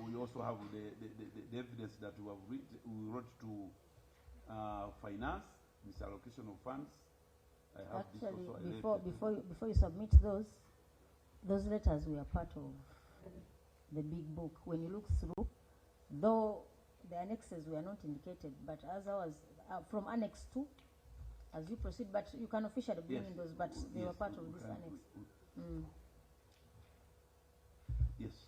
we also have the evidence that we wrote to finance, misallocation of funds. I have actually, before you submit those letters were part of the big book. When you look through, though the annexes were not indicated, but as I was from Annex 2, as you proceed, but you can officially bring in those, but they were part of this annex. Yes.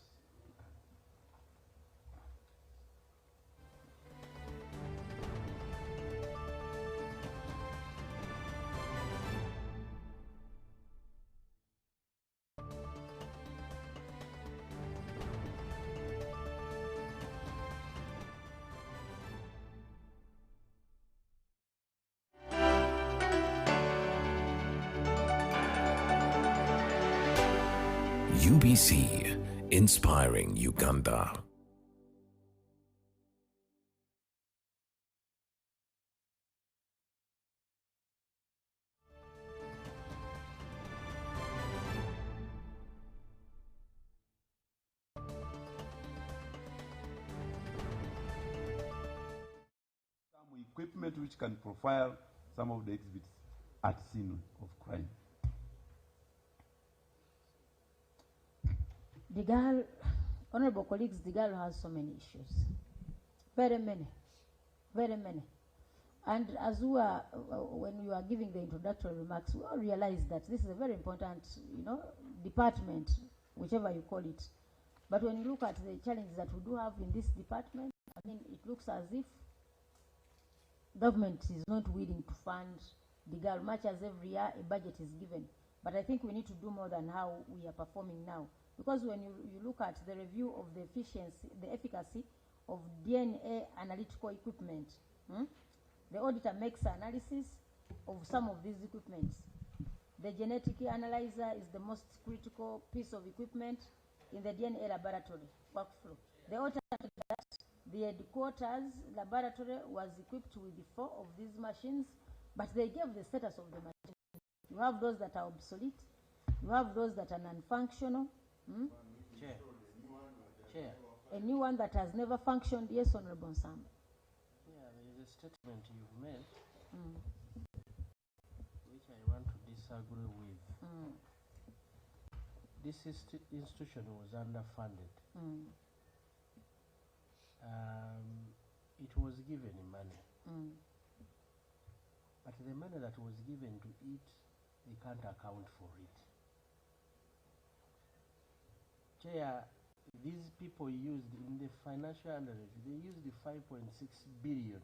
UBC, inspiring Uganda. Some equipment which can profile some of the exhibits at scene of crime. The girl, honorable colleagues, the girl has so many issues. Very many. Very many. And as we were, when we were giving the introductory remarks, we all realized that this is a very important, department, whichever you call it. But when you look at the challenges that we do have in this department, I mean, it looks as if government is not willing to fund the girl, much as every year a budget is given. But I think we need to do more than how we are performing now. Because when you look at the review of the efficiency, the efficacy of DNA analytical equipment, the auditor makes analysis of some of these equipments. The genetic analyzer is the most critical piece of equipment in the DNA laboratory workflow. The auditor that the headquarters laboratory was equipped with 4 of these machines, but they gave the status of the machine. You have those that are obsolete, you have those that are non-functional. Chair. A new one that has never functioned. Yes, Honorable Sam. Yeah, there is a statement you've made which I want to disagree with. This institution was underfunded. It was given money. But the money that was given to it, they can't account for it. Chair, these people used in the financial analysis, they used the 5.6 billion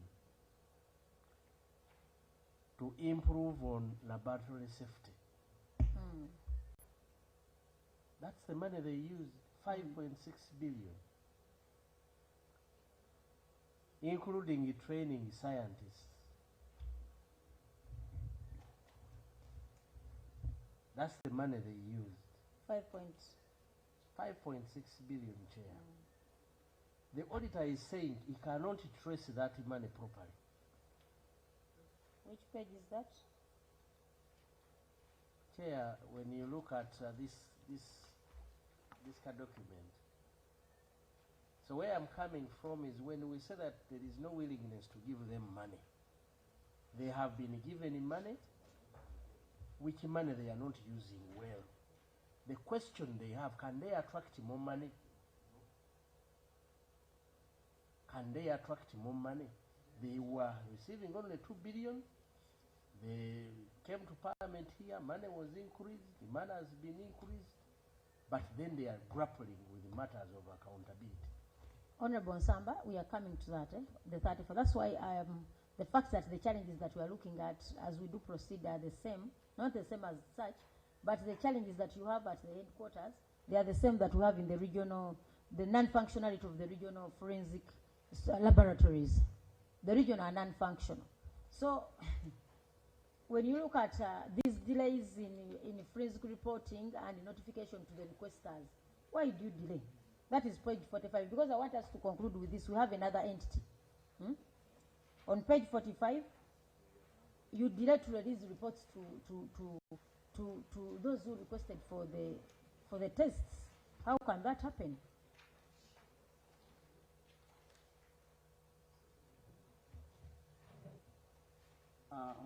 to improve on laboratory safety. That's the money they used, 5.6 billion, including training scientists. That's the money they used. 5.6 billion, Chair. The auditor is saying he cannot trace that money properly. Which page is that? Chair, when you look at this document, so where I'm coming from is when we say that there is no willingness to give them money. They have been given money, which money they are not using well. The question they have, can they attract more money? Can they attract more money? They were receiving only 2 billion. They came to Parliament here, money was increased, the money has been increased, but then they are grappling with matters of accountability. Honorable Nsamba, we are coming to that, the 34. That's why the fact that the challenges that we are looking at as we do proceed are the same, not the same as such, but the challenges that you have at the headquarters, they are the same that we have in the regional, the non-functionality of the regional forensic laboratories. The regional are non-functional. So when you look at these delays in forensic reporting and notification to the requesters, why do you delay? That is page 45, because I want us to conclude with this. We have another entity. On page 45, you delay to release reports to those who requested for the tests. How can that happen?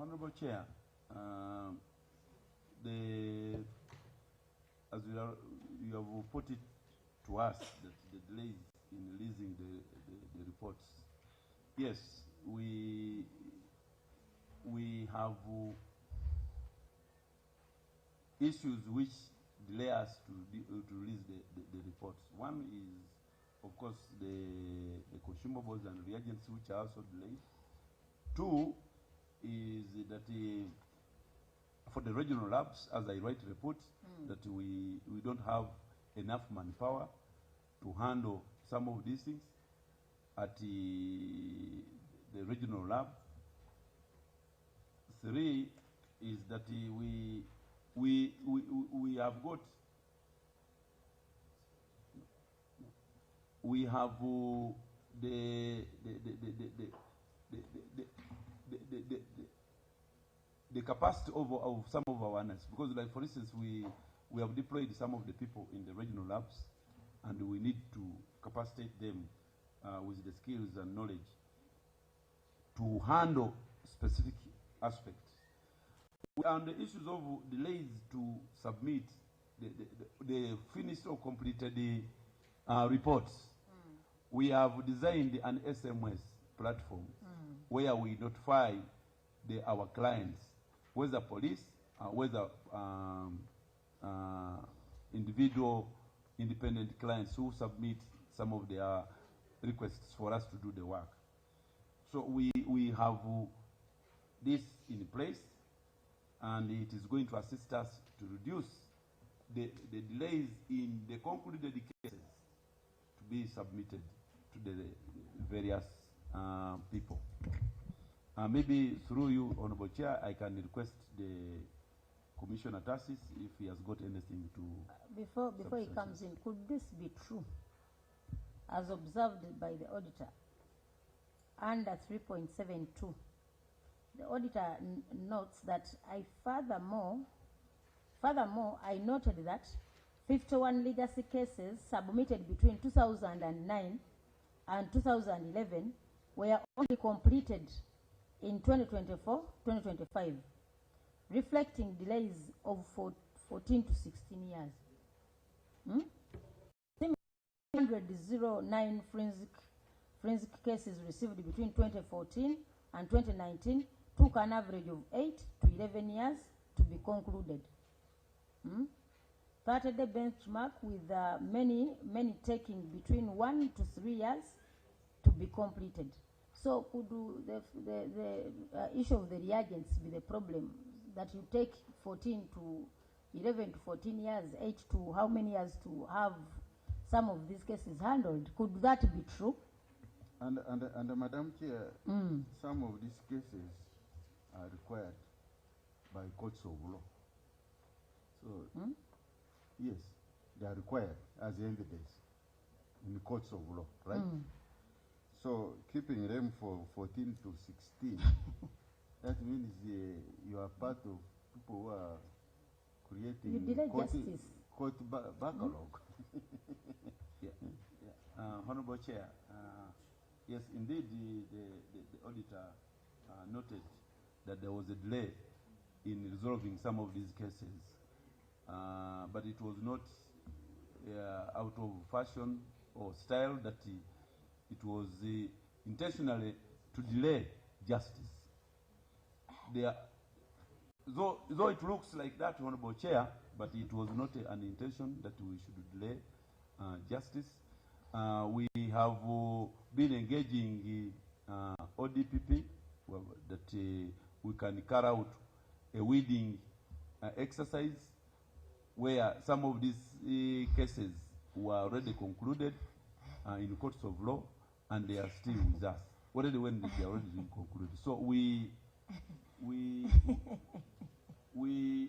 Honorable Chair, as you have put it to us that the delays in releasing the reports, yes, we have issues which delay us to release the reports. One is, of course, the consumables and reagents, which are also delayed. Two is that for the regional labs, as I write report, that we don't have enough manpower to handle some of these things at the regional lab. Three is that we have got the capacity of some of our analysts, because, like, for instance, we have deployed some of the people in the regional labs, and we need to capacitate them with the skills and knowledge to handle specific aspects. And the issues of delays to submit the finished or completed reports, we have designed an SMS platform where we notify our clients, whether police, whether individual independent clients who submit some of their requests for us to do the work. So we have this in place, and it is going to assist us to reduce the delays in the concluded cases to be submitted to the various people. Maybe through you, Honorable Chair, I can request the Commissioner Tassis if he has got anything to... Before he comes in, could this be true, as observed by the auditor, under 3.72? The auditor notes that furthermore, I noted that 51 legacy cases submitted between 2009 and 2011 were only completed in 2024-2025, reflecting delays of 14 to 16 years. 109 forensic cases received between 2014 and 2019 took an average of 8 to 11 years to be concluded. 30-day benchmark, with many taking between 1 to 3 years to be completed. So could the issue of the reagents be the problem, that you take 11 to 14 years, 8 to how many years to have some of these cases handled? Could that be true? And Madam Chair, some of these cases are required by courts of law. So, yes, they are required as evidence in the courts of law, right? So, keeping them for 14 to 16, that means you are part of people who are creating court backlog. Honorable Chair, yes, indeed, the auditor noted that there was a delay in resolving some of these cases, but it was not out of fashion or style, that it was intentionally to delay justice. Though it looks like that, Honorable Chair, but it was not an intention that we should delay justice. We have been engaging ODPP that we can carry out a weeding exercise where some of these cases were already concluded in courts of law, and they are still with us. Already when they are already been concluded. So we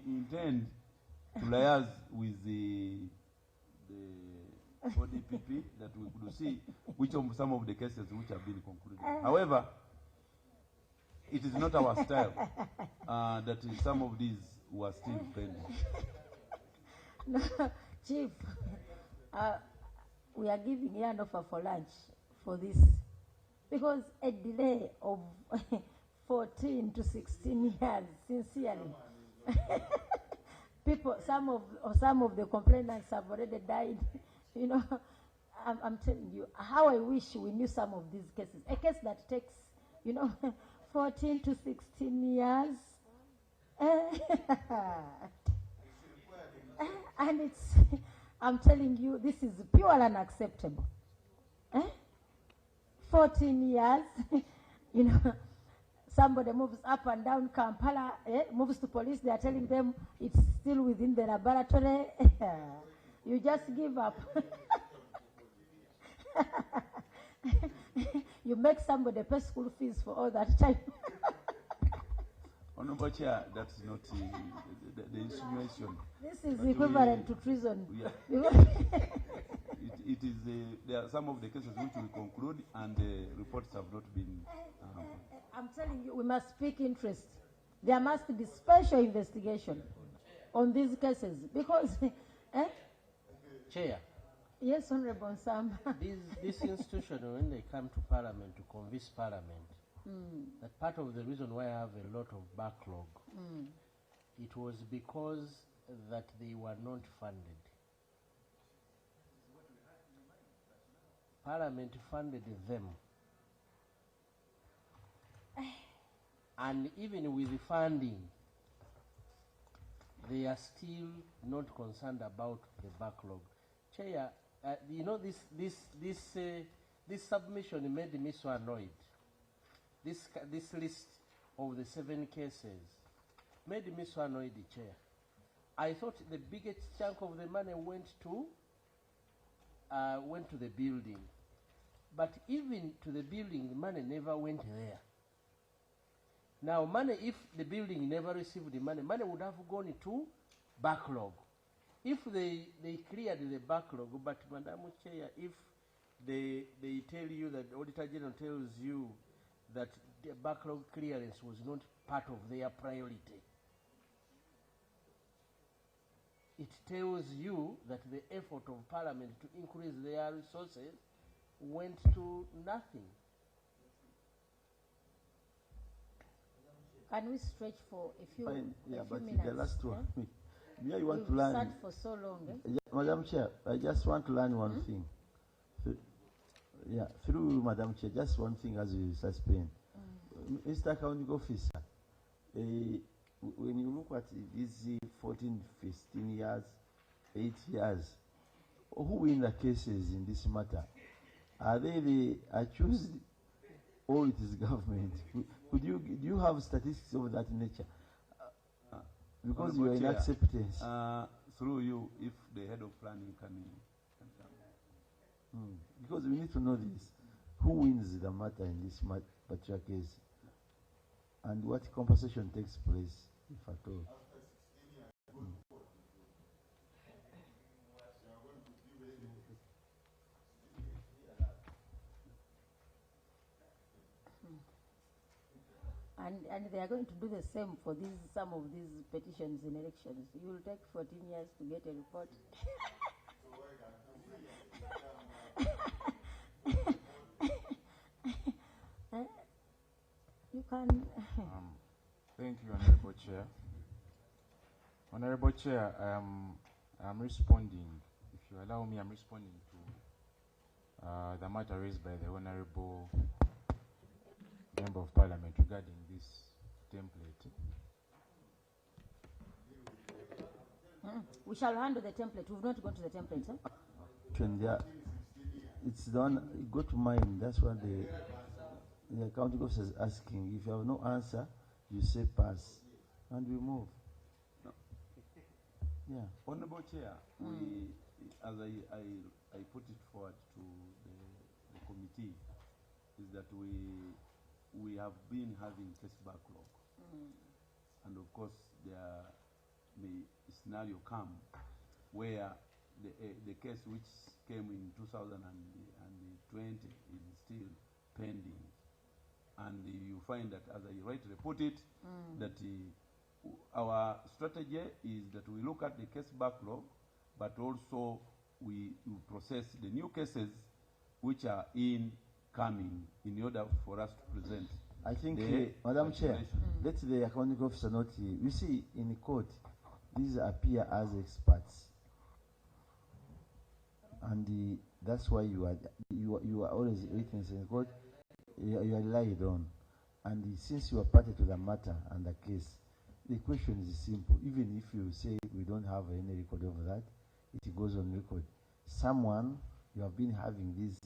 intend to liaise with the ODPP that we could see which of some of the cases which have been concluded. However, it is not our style that some of these were still pending. No, Chief, we are giving you an offer for lunch for this, because a delay of 14 to 16 years, sincerely. People, some of the complainants have already died. You know, I'm telling you, how I wish we knew some of these cases. A case that takes, 14 to 16 years. And it's, I'm telling you, this is pure unacceptable. 14 years, somebody moves up and down Kampala, moves to police, they are telling them it's still within the laboratory. You just give up. You make somebody pay school fees for all that time. Honorable Chair, that's not the insinuation. This is equivalent to treason. It is there are some of the cases which we conclude and the reports have not been. I'm telling you, we must speak interest. There must be special investigation on these cases because. Chair. Yes, Honorable Sam. This institution, when they come to Parliament to convince Parliament, that part of the reason why I have a lot of backlog, it was because that they were not funded. Parliament funded them. And even with the funding, they are still not concerned about the backlog. Chair, this submission made me so annoyed. This list of the 7 cases made me so annoyed, Chair. I thought the biggest chunk of the money went to the building, but even to the building, the money never went there. Now, money, if the building never received the money, money would have gone to backlog. If they cleared the backlog, but Madam Chair, if they tell you that the Auditor General tells you that the backlog clearance was not part of their priority, it tells you that the effort of Parliament to increase their resources went to nothing. Can we stretch for a few, Fine. Yeah, a few but minutes? the last one. Yeah? Yeah, you want We've to learn. sat for so long. Yeah, Madam Chair, I just want to learn one thing. Through Madam Chair, just one thing as we suspend. Mr. Accounting Officer, when you look at these 14, 15 years, 8 years, who win the cases in this matter? Are they the accused or it is government? Do you have statistics of that nature? Because you are in acceptance. Through you, if the head of planning can because we need to know this. Who wins the matter in this particular case? And what compensation takes place, if at all? And they are going to do the same for some of these petitions in elections. You will take 14 years to get a report. You can. Thank you, Honorable Chair. Honorable Chair, I'm responding. If you allow me, I'm responding to the matter raised by the Honorable Member of Parliament regarding this template. We shall handle the template. We've not gone to the template, huh? it's the one, go to mine, that's what the accounting officer is asking. If you have no answer, you say pass, and we move. No. Yeah. Honorable Chair, we, as I put it forward to the committee, is that we have been having case backlog. And of course, there may scenario come where the case which came in 2020 is still pending. And you find that, as I rightly put it, that our strategy is that we look at the case backlog, but also we process the new cases which are incoming in order for us to present. I think, Madam Chair, let the accounting officer not. You see, in court, these appear as experts, and that's why you are always witness in court. You are relied on, and since you are party to the matter and the case, the question is simple. Even if you say we don't have any record of that, it goes on record. Someone, you have been having this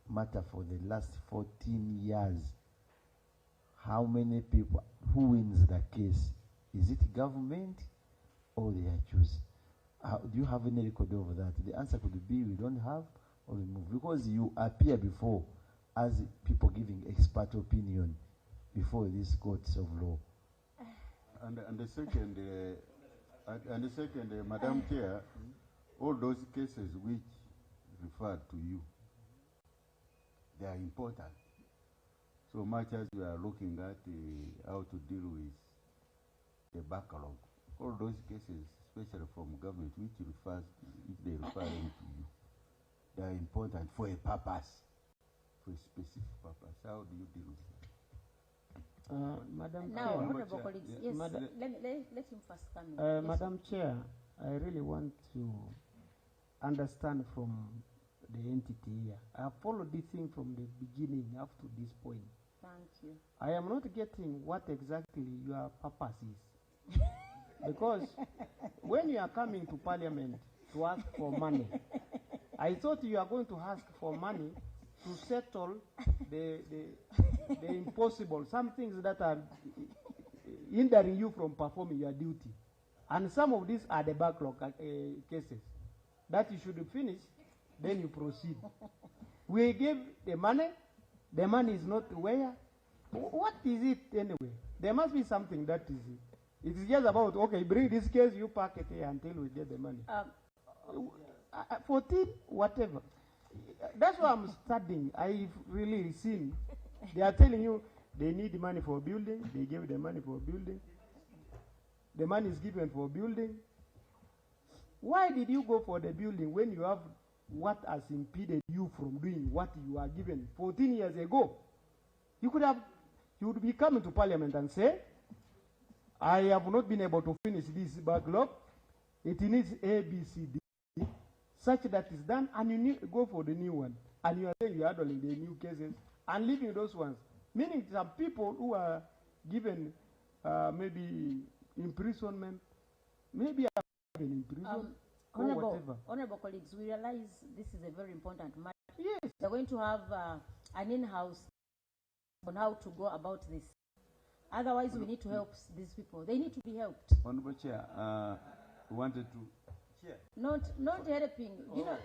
matter for the last 14 years. How many people, who wins the case? Is it government or they are choosing? Do you have any record of that? The answer could be we don't have, or we move, because you appear before as people giving expert opinion before these courts of law. And the second, Madam Chair, all those cases which refer to you, they are important. So much as we are looking at how to deal with the backlog, all those cases, especially from government, which refers, if they refer to you, they are important for a purpose, for a specific purpose. How do you deal with that? Madam Now, Chair. honorable colleagues, yes, let him first come in. Yes, Madam Chair, I really want to understand from the entity here. I have followed this thing from the beginning up to this point. Thank you. I am not getting what exactly your purpose is. Because when you are coming to Parliament to ask for money, I thought you are going to ask for money to settle the impossible, some things that are hindering you from performing your duty. And some of these are the backlog cases that you should finish, then you proceed. We give the money is not where. What is it anyway? There must be something that is it. It's just about, okay, bring this case, you pack it here until we get the money. 14, whatever. That's why I'm studying. I've really seen. They are telling you they need money for building. They give the money for building. The money is given for building. Why did you go for the building when you have what has impeded you from doing what you are given 14 years ago? You would be coming to Parliament and say, I have not been able to finish this backlog. It needs A, B, C, D, such that is done, and you go for the new one. And you are saying you are handling the new cases and leaving those ones. Meaning some people who are given maybe imprisonment, maybe are given imprisonment, or whatever. Honorable colleagues, we realize this is a very important matter. Yes. We're going to have an in-house on how to go about this. Otherwise, we need to help these people. They need to be helped. Honorable Chair, we wanted to... Chair. Not helping. You know,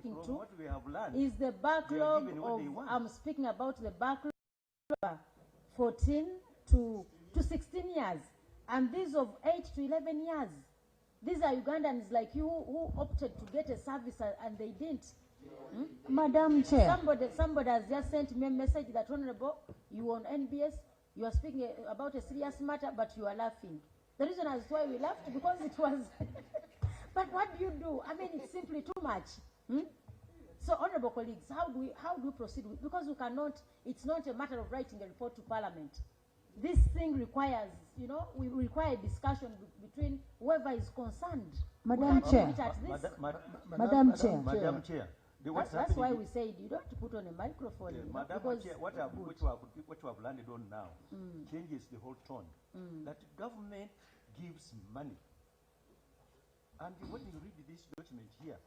from what we have learned, is the backlog of, I'm speaking about the backlog 14 to 16 years. And these of 8 to 11 years. These are Ugandans like you who opted to get a service and they didn't. Madam Chair. Somebody has just sent me a message that, Honorable, you on NBS, you are speaking about a serious matter, but you are laughing. The reason as why we laughed, because it was... But what do you do? I mean, it's simply too much. So, honorable colleagues, how do we proceed with, because we cannot, it's not a matter of writing a report to Parliament. This thing requires, we require discussion between whoever is concerned. Madam Chair. Madam Chair. Madam Chair. That's why we said you don't have to put on a microphone. Madam Chair, what we have landed on now changes the whole tone. That government gives money. And when you read this document here,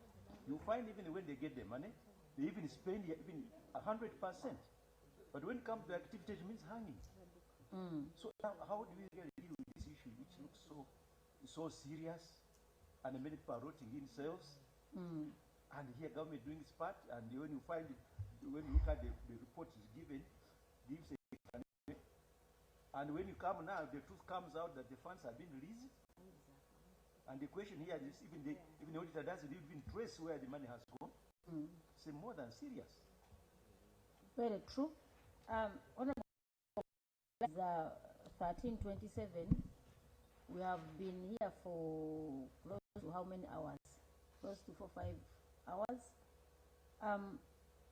You find even when they get the money, they even spend even 100%. But when it comes to activity, it means hanging. So now, how do we really deal with this issue, which looks so serious, and many people are rotting in cells, and here government doing its part, and when you find it, when you look at the report is given, gives a and when you come now, the truth comes out that the funds have been released. And the question here is even the auditor doesn't even trace where the money has gone. It's more than serious. Very true. Honorable 1327, we have been here for close to how many hours? Close to 4-5 hours.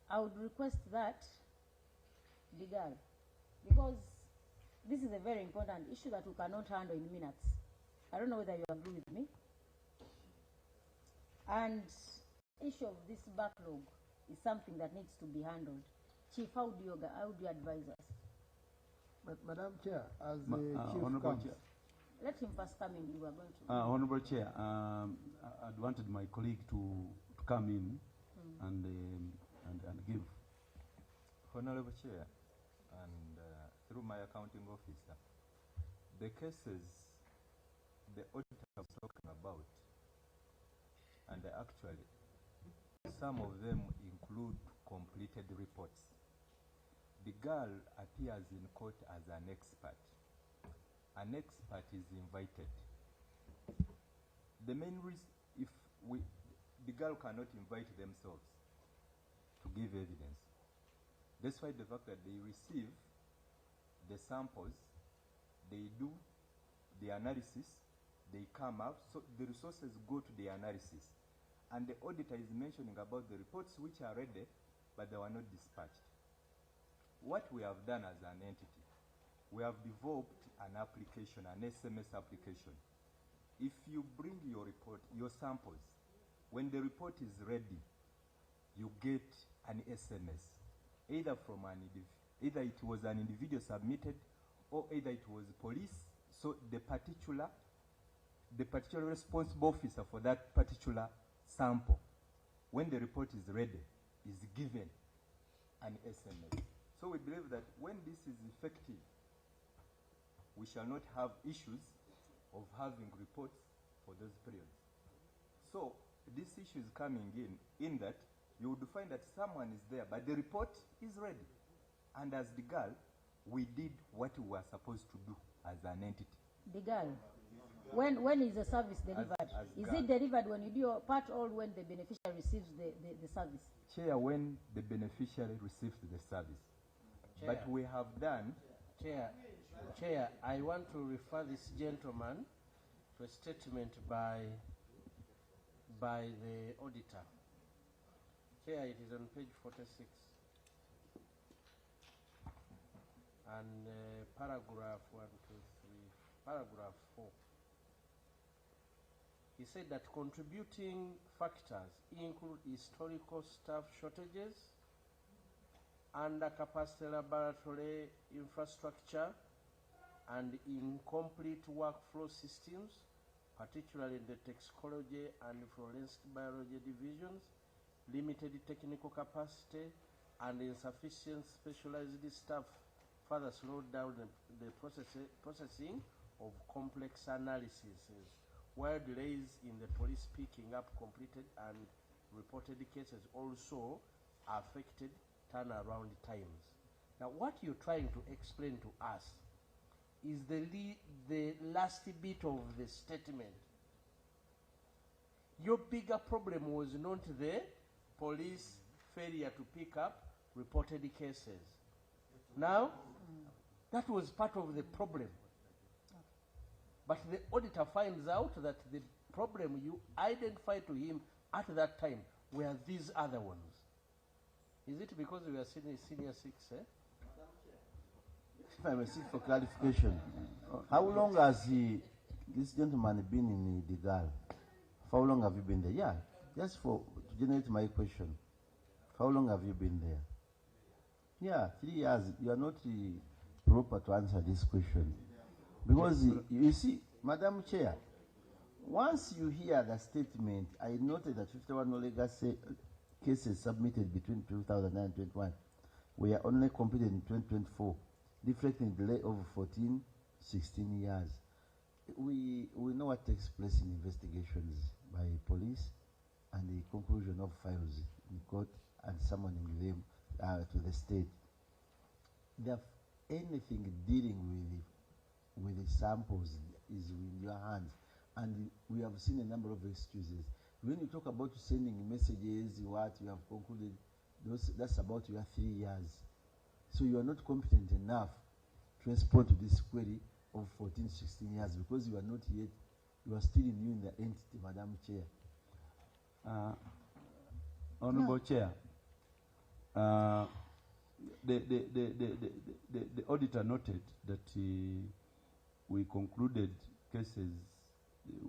I would request that, Digal, because this is a very important issue that we cannot handle in minutes. I don't know whether you agree with me. And issue of this backlog is something that needs to be handled. Chief, how do you advise us? But Madam Chair, as the Chief Honorable comes, Chair. Let him first come in. You are going to. Honorable Chair, I wanted my colleague to come in and give. Honorable Chair, and through my accounting officer, the cases the auditor was talking about, and actually some of them include completed reports. The girl appears in court as an expert. An expert is invited. The main reason, the girl cannot invite themselves to give evidence. Despite the fact that they receive the samples, they do the analysis, they come up, so the resources go to the analysis. And the auditor is mentioning about the reports which are ready, but they were not dispatched. What we have done as an entity, we have developed an application, an SMS application. If you bring your report, your samples, when the report is ready, you get an SMS, either from either it was an individual submitted, or either it was police. So the particular responsible officer for that particular sample, when the report is ready, is given an SMS. So we believe that when this is effective, we shall not have issues of having reports for those periods. So this issue is coming in that you would find that someone is there, but the report is ready. And as the girl, we did what we were supposed to do as an entity. The girl, when is the service delivered? Is it delivered when you do your part, or when the beneficiary receives the service? Chair, when the beneficiary receives the service. Chair. But we have done... Chair, I want to refer this gentleman to a statement by the auditor. Chair, it is on page 46. And paragraph 1, 2, 3, paragraph 4. He said that contributing factors include historical staff shortages, under-capacity laboratory infrastructure, and incomplete workflow systems, particularly in the toxicology and forensic biology divisions, limited technical capacity, and insufficient specialized staff further slowed down the processing of complex analyses, while delays in the police picking up completed and reported cases also affected turnaround times. Now, what you're trying to explain to us is the last bit of the statement. Your bigger problem was not the police failure to pick up reported cases. Now, that was part of the problem. But the auditor finds out that the problem you identified to him at that time were these other ones. Is it because we are senior 6, eh? If I may seek for clarification, how long has this gentleman been in the GAL? For how long have you been there? Yeah, just to generate my question. How long have you been there? Yeah, 3 years. You are not proper to answer this question. Because you see, Madam Chair, once you hear the statement, I noted that 51 no legacy cases submitted between 2009 and 2021 were only completed in 2024, reflecting a delay of 16 years. We know what takes place in investigations by police and the conclusion of files in court and summoning them to the state. Anything dealing with the samples is in your hands, and we have seen a number of excuses. When you talk about sending messages, what you have concluded, that's about your 3 years. So you are not competent enough to respond to this query of 16 years because you are not yet, you are still new in the entity, Madam Chair. Honorable Chair, the auditor noted that we concluded cases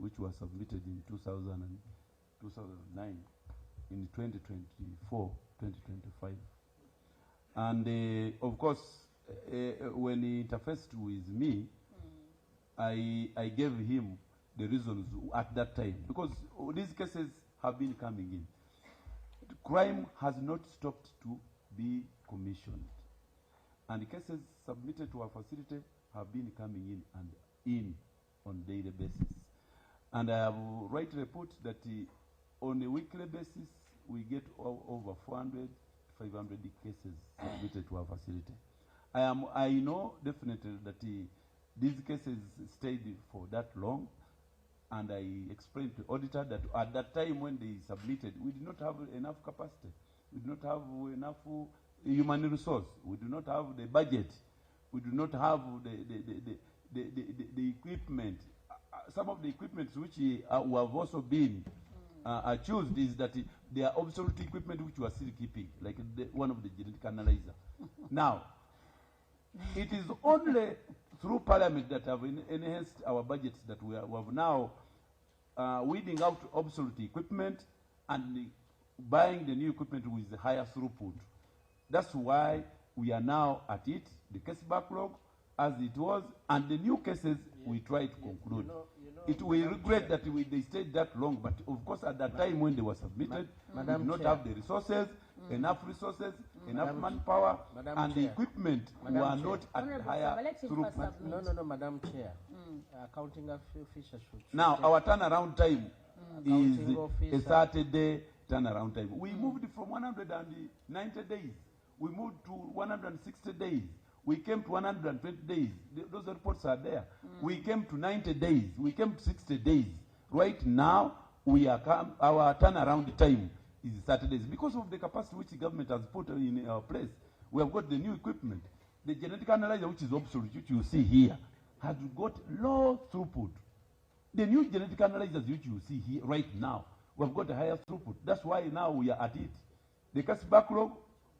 which were submitted in 2000 and 2009 in 2024, 2025. And of course, when he interfaced with me, I gave him the reasons at that time, because these cases have been coming in. Crime has not stopped to be commissioned, and the cases submitted to our facility have been coming in on a daily basis. And I have right report that on a weekly basis we get over 400, 500 cases submitted to our facility. I know definitely that these cases stayed for that long, and I explained to the auditor that at that time when they submitted, we did not have enough capacity, we did not have enough human resource, we do not have the budget, we do not have the equipment. Some of the equipment which we have also been accused is that they are obsolete equipment which we are still keeping, like one of the genetic analyzer. Now, it is only through Parliament that have enhanced our budgets that we have now weeding out obsolete equipment and buying the new equipment with the higher throughput. That's why we are now at it, the case backlog as it was, and the new cases we try to conclude. We regret that they stayed that long, but of course at that time when they were submitted, we did not have the resources, enough resources, enough manpower, and the equipment were not at higher throughput. No, Madam Chair. Accounting officer should now, our turnaround time is a 30-day turnaround time. We moved from 190 days. We moved to 160 days. We came to 120 days. Those reports are there. We came to 90 days. We came to 60 days. Right now, our turnaround time is 30 days. Because of the capacity which the government has put in our place, we have got the new equipment. The genetic analyzer, which is obsolete, which you see here, has got low throughput. The new genetic analyzers which you see here right now, we have got a higher throughput. That's why now we are at it. The case backlog,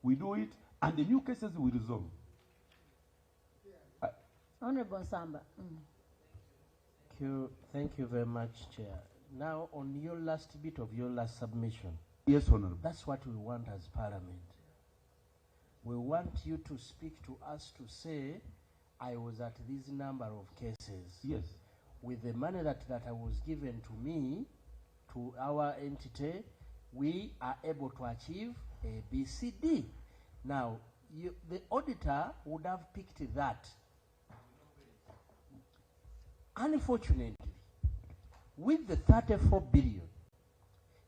we do it, and the new cases we resolve. Honorable Samba. Thank you very much, Chair. Now, on your last bit of your last submission. Yes, Honorable. That's what we want as Parliament. We want you to speak to us to say, I was at this number of cases. Yes. With the money that I was given to me, to our entity, we are able to achieve A, B, C, D. Now, the auditor would have picked that. Unfortunately, with the 34 billion,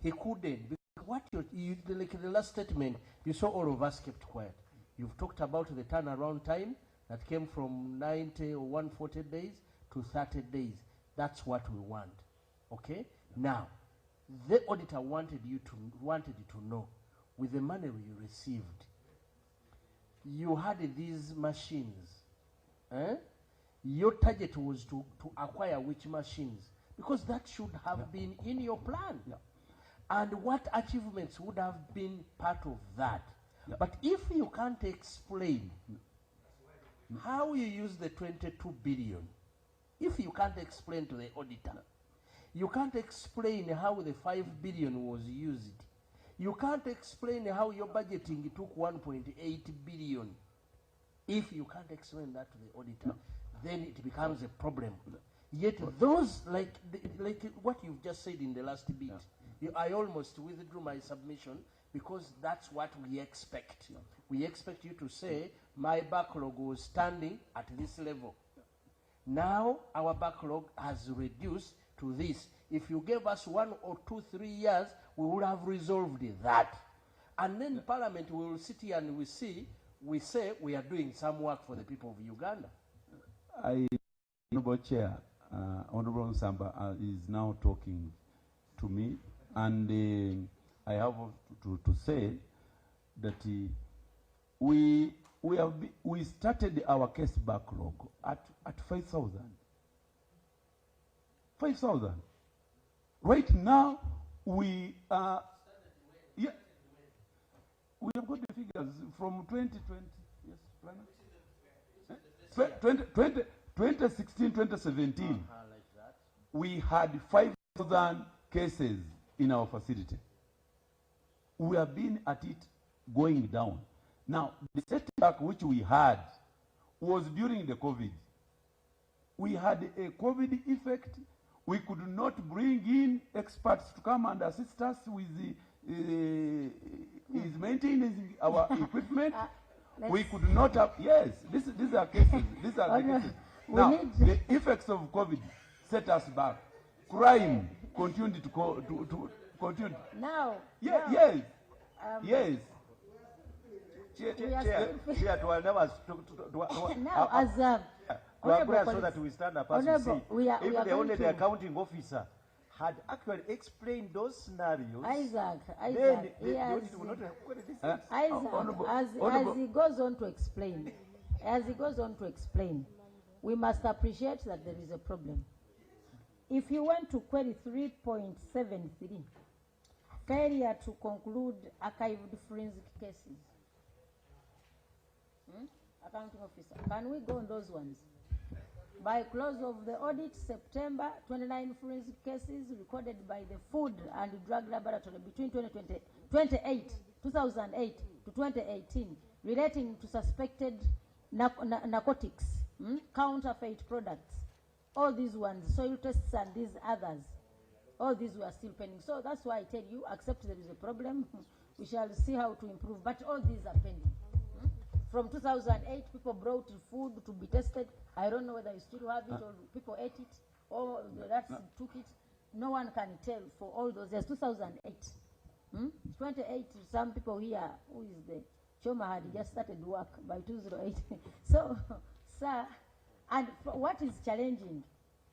he couldn't. What like the last statement, you saw all of us kept quiet. You've talked about the turnaround time that came from 90 or 140 days to 30 days. That's what we want. Okay? Now, the auditor wanted you to know, with the money you received, you had these machines. Your target was to acquire which machines? Because that should have been in your plan. Yeah. And what achievements would have been part of that? Yeah. But if you can't explain how you use the 22 billion, if you can't explain to the auditor, you can't explain how the 5 billion was used, you can't explain how your budgeting took 1.8 billion. If you can't explain that to the auditor, then it becomes a problem. Yet those, like what you've just said in the last bit, I almost withdrew my submission because that's what we expect. We expect you to say, my backlog was standing at this level. Now our backlog has reduced to this. If you gave us 1 or 2, 3 years, we would have resolved that. And then Parliament will sit here and we say we are doing some work for the people of Uganda. Honorable Chair, Honorable Nsamba is now talking to me, and I have to say that we started our case backlog at 5,000. 5,000. Right now we are. Yeah, we have got the figures from 2020. Yes, 2016, 2017. Like that. We had 5,000 cases in our facility. We have been at it going down. Now, the setback which we had was during the COVID. We had a COVID effect. We could not bring in experts to come and assist us with is maintaining our equipment. We could not have, yes, these are cases. These are the cases. Now, the effects of COVID set us back. Crime continued to continue. Now. Yes. Yes. Now, as so that we stand up as we see. Even the only the accounting officer had actually explained those scenarios. Isaac, as he goes on to explain, we must appreciate that there is a problem. If you went to query 3.73, failure to conclude archived forensic cases, accounting officer, can we go on those ones? By close of the audit, September, 29 forensic cases recorded by the Food and Drug Laboratory between 2008 to 2018 relating to suspected narcotics, counterfeit products. All these ones, soil tests and these others, all these were still pending. So that's why I tell you, accept there is a problem. We shall see how to improve, but all these are pending. From 2008, people brought food to be tested. I don't know whether you still have it or people ate it or the rats took it. No one can tell for all those years. 2008. 28, some people here, who is the Choma had just started work by 2008. So, sir, and what is challenging,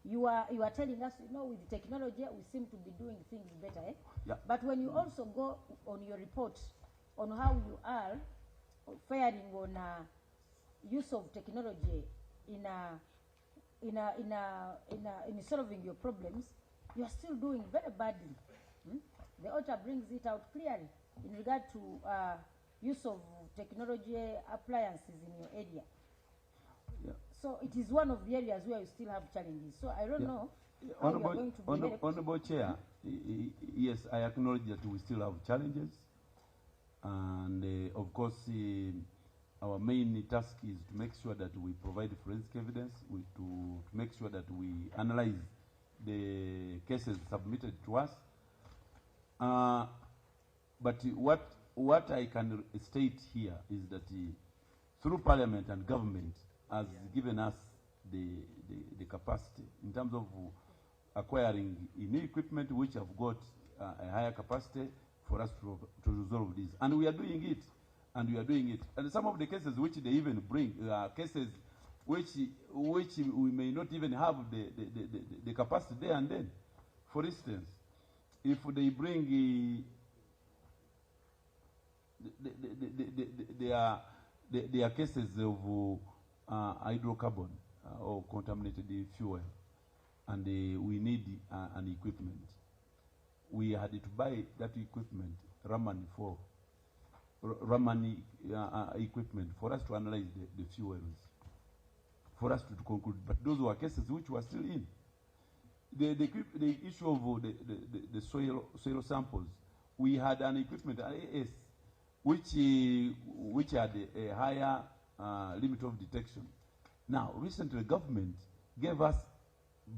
you are telling us, with technology, we seem to be doing things better, eh? Yeah. But when you also go on your report on how you are faring on use of technology in solving your problems, you are still doing very badly. The author brings it out clearly in regard to use of technology appliances in your area. Yeah. So it is one of the areas where you still have challenges. So I don't know how you are going to be helped. Honorable Chair, yes, I acknowledge that we still have challenges. And of course, our main task is to make sure that we provide forensic evidence, to make sure that we analyze the cases submitted to us. But what I can state here is that through Parliament and government has given us the capacity in terms of acquiring new equipment which have got a higher capacity for us to resolve this. And we are doing it. And some of the cases which they even bring are cases which we may not even have the capacity there and then. For instance, if they bring there are cases of hydrocarbon or contaminated fuel, and we need an equipment. We had to buy that equipment, Raman equipment, for us to analyze the fuels, for us to conclude. But those were cases which were still in. The issue of the soil samples, we had an equipment, an AS, which had a higher limit of detection. Now, recently, the government gave us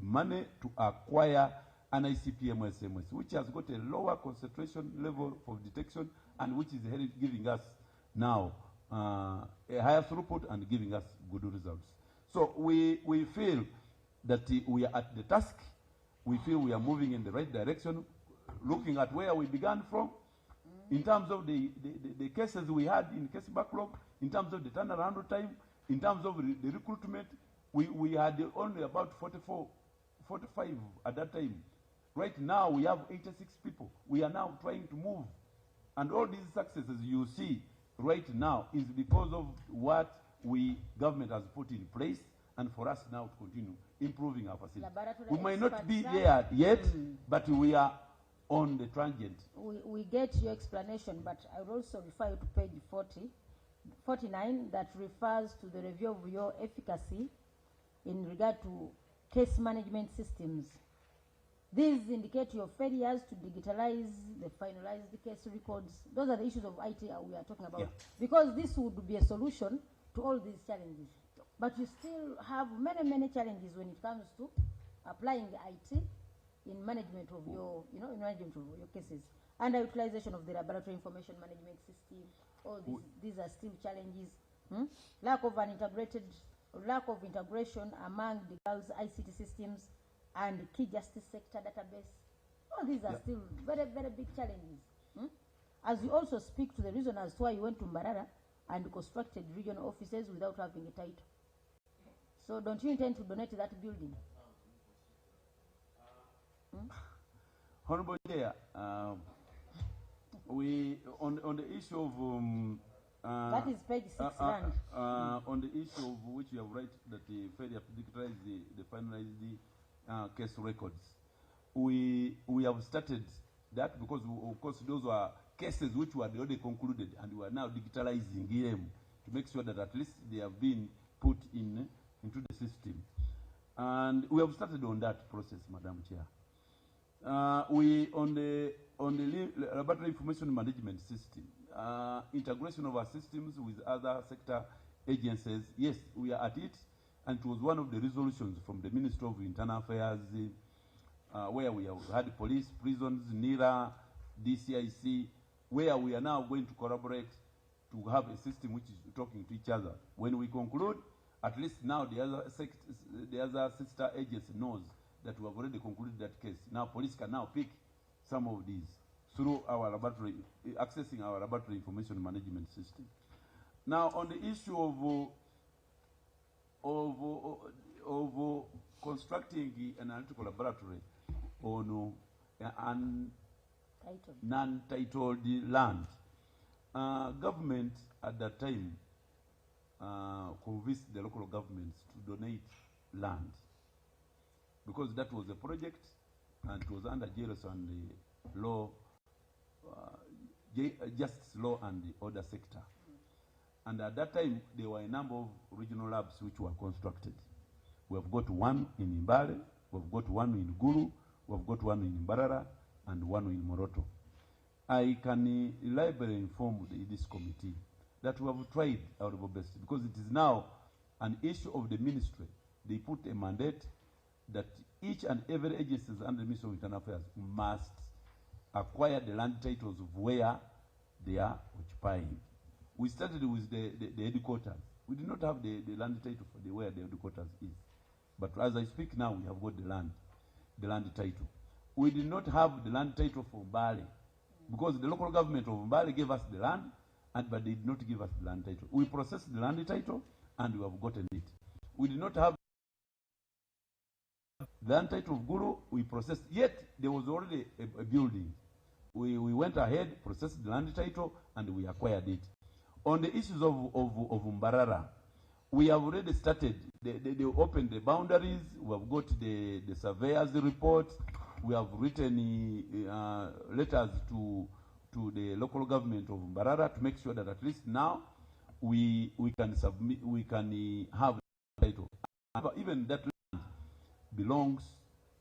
money to acquire an ICPM SMS, which has got a lower concentration level of detection and which is giving us now a higher throughput and giving us good results. So we feel that we are at the task. We feel we are moving in the right direction, looking at where we began from, in terms of the cases we had in case backlog, in terms of the turnaround time, in terms of the recruitment. We had only about 45 at that time. Right now we have 86 people. We are now trying to move. And all these successes you see right now is because of what government has put in place, and for us now to continue improving our facilities. We might not be there yet, but we are on the tangent. We get your explanation, but I would also refer you to page 49 that refers to the review of your efficacy in regard to case management systems. These indicate your failures to digitalize the finalized case records. Those are the issues of IT we are talking about. Yeah. Because this would be a solution to all these challenges. But you still have many challenges when it comes to applying IT in management of your, in management of your cases. Underutilization of the laboratory information management system. All these are still challenges. Lack of integration among the girls' ICT systems and the key justice sector database. All these are still very big challenges. As you also speak to the reason as to why you went to Mbarara and constructed regional offices without having a title. So don't you intend to donate that building? Honorable Chair, we on the issue of that is page 6 land. On the issue of which you have right that the failure to digitize the finalized case records, we have started that because of course those were cases which were already concluded, and we are now digitalizing them to make sure that at least they have been put into the system, and we have started on that process, Madam Chair. We on the laboratory information management system, integration of our systems with other sector agencies. Yes, we are at it, and it was one of the resolutions from the Ministry of Internal Affairs, where we have had police, prisons, NIRA, DCIC, where we are now going to collaborate to have a system which is talking to each other. When we conclude, at least now the other sister agency knows that we have already concluded that case. Now police can now pick some of these through our laboratory, accessing our laboratory information management system. Now on the issue of constructing an analytical laboratory on non-titled land, government at that time convinced the local governments to donate land, because that was a project and it was under JLS and the law, justice law and the order sector. And at that time, there were a number of regional labs which were constructed. We have got one in Mbale, we have got one in Gulu, we have got one in Mbarara, and one in Moroto. I can reliably inform this committee that we have tried our best, because it is now an issue of the ministry. They put a mandate that each and every agency under the Ministry of Internal Affairs must acquire the land titles of where they are occupying. We started with the headquarters. We did not have the land title for where the headquarters is. But as I speak now, we have got the land title. We did not have the land title for Mbale, because the local government of Mbale gave us the land, but they did not give us the land title. We processed the land title, and we have gotten it. We did not have the land title of Guru, we processed, yet there was already a building. We went ahead, processed the land title, and we acquired it. On the issues of Mbarara, we have already started. They opened the boundaries. We have got the surveyor's report. We have written letters to the local government of Mbarara to make sure that at least now we can submit, we can have the title. Even that land belongs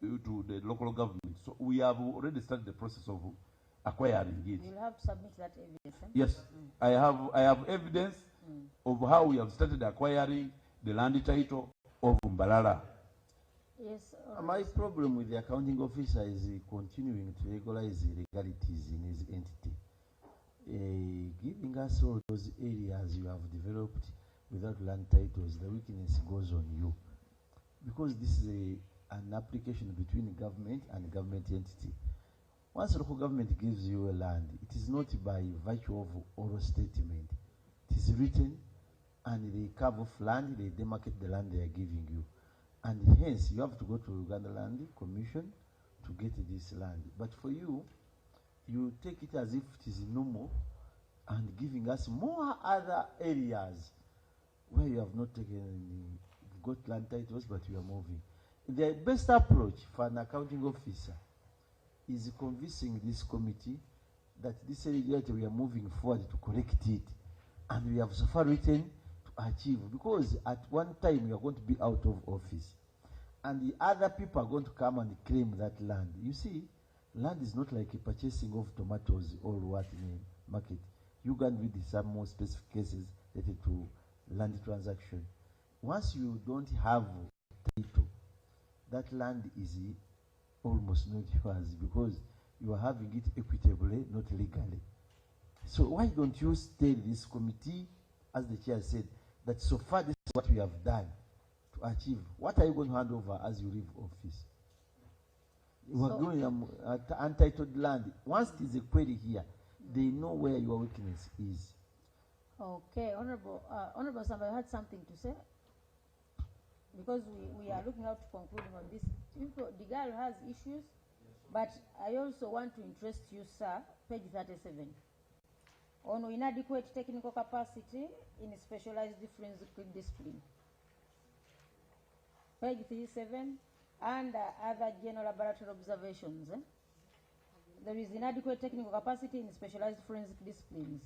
to the local government. So we have already started the process of acquiring it. You'll have to submit that evidence. Yes, I have evidence of how we have started acquiring the land title of Mbarara. Yes. My problem with the accounting officer is continuing to regularize legalities in his entity. Giving us all those areas you have developed without land titles, the weakness goes on you. Because this is an application between government and government entity. Once local government gives you a land, it is not by virtue of oral statement. It is written, and they carve off land, they demarcate the land they are giving you. And hence, you have to go to Uganda Land Commission to get this land. But for you, you take it as if it is normal and giving us more other areas where you have not taken any, you've got land titles, but you are moving. The best approach for an accounting officer is convincing this committee that this irregularity we are moving forward to correct it. And we have so far written to achieve, because at one time you are going to be out of office. And the other people are going to come and claim that land. You see, land is not like a purchasing of tomatoes or what in a market. You can read some more specific cases related to land transaction. Once you don't have title, that land is almost not yours, because you are having it equitably, not legally. So why don't you tell this committee, as the chair said, that so far this is what we have done to achieve. What are you going to hand over as you leave office? You are going untitled land. Once there is a query here, they know where your weakness is. Okay, Honorable somebody had something to say? Because we are looking out to concluding on this. The girl has issues, but I also want to interest you, sir, page 37. On inadequate technical capacity in specialized forensic discipline. Page 37, and other general laboratory observations. There is inadequate technical capacity in specialized forensic disciplines.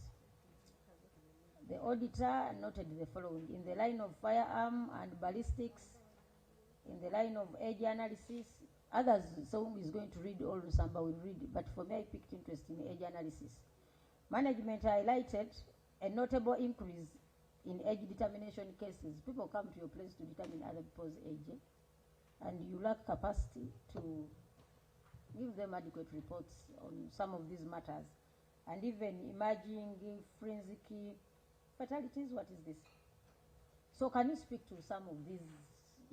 The auditor noted the following: in the line of firearm and ballistics, in the line of age analysis. Others, some is going to read all, Samba will read, but for me I picked interest in age analysis. Management highlighted a notable increase in age determination cases. People come to your place to determine other people's age, and you lack capacity to give them adequate reports on some of these matters. And even emerging forensic fatalities, what is this? So can you speak to some of these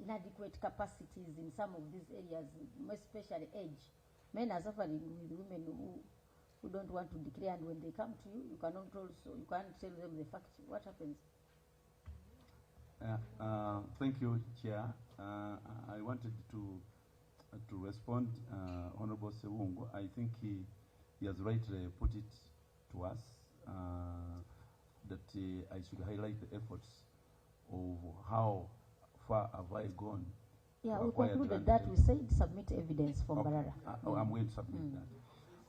inadequate capacities in some of these areas, especially age? Men are suffering with women who don't want to declare, and when they come to you, you can't tell them the facts. What happens? Thank you, Chair. I wanted to respond, Honorable Sewungu. I think he has rightly put it to us that I should highlight the efforts of how far have I gone. Yeah, we concluded that. We said submit evidence from Barara. I'm going to submit that.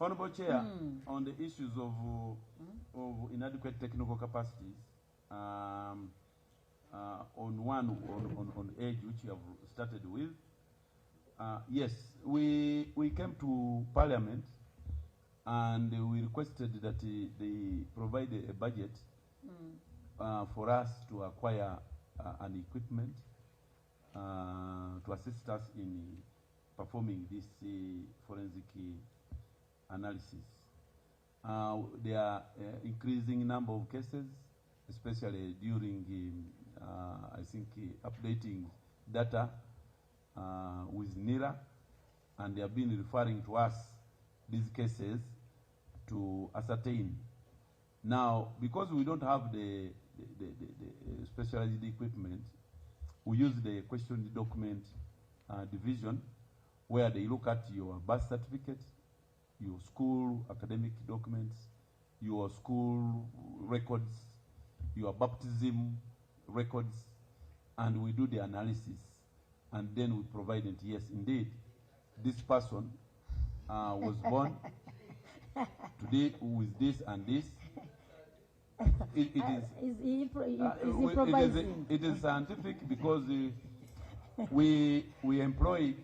Honorable Chair, on the issues of inadequate technical capacities, on age, which you have started with, yes, we came to Parliament and we requested that they provide a budget for us to acquire an equipment to assist us in performing this forensic analysis. There are increasing number of cases, especially during, I think, updating data with NIRA, and they have been referring to us these cases to ascertain. Now, because we don't have the specialized equipment, we use the question document division, where they look at your birth certificate, your school academic documents, your school records, your baptism records, and we do the analysis. And then we provide it. Yes, indeed, this person was born today with this and this. It is scientific, because we employ.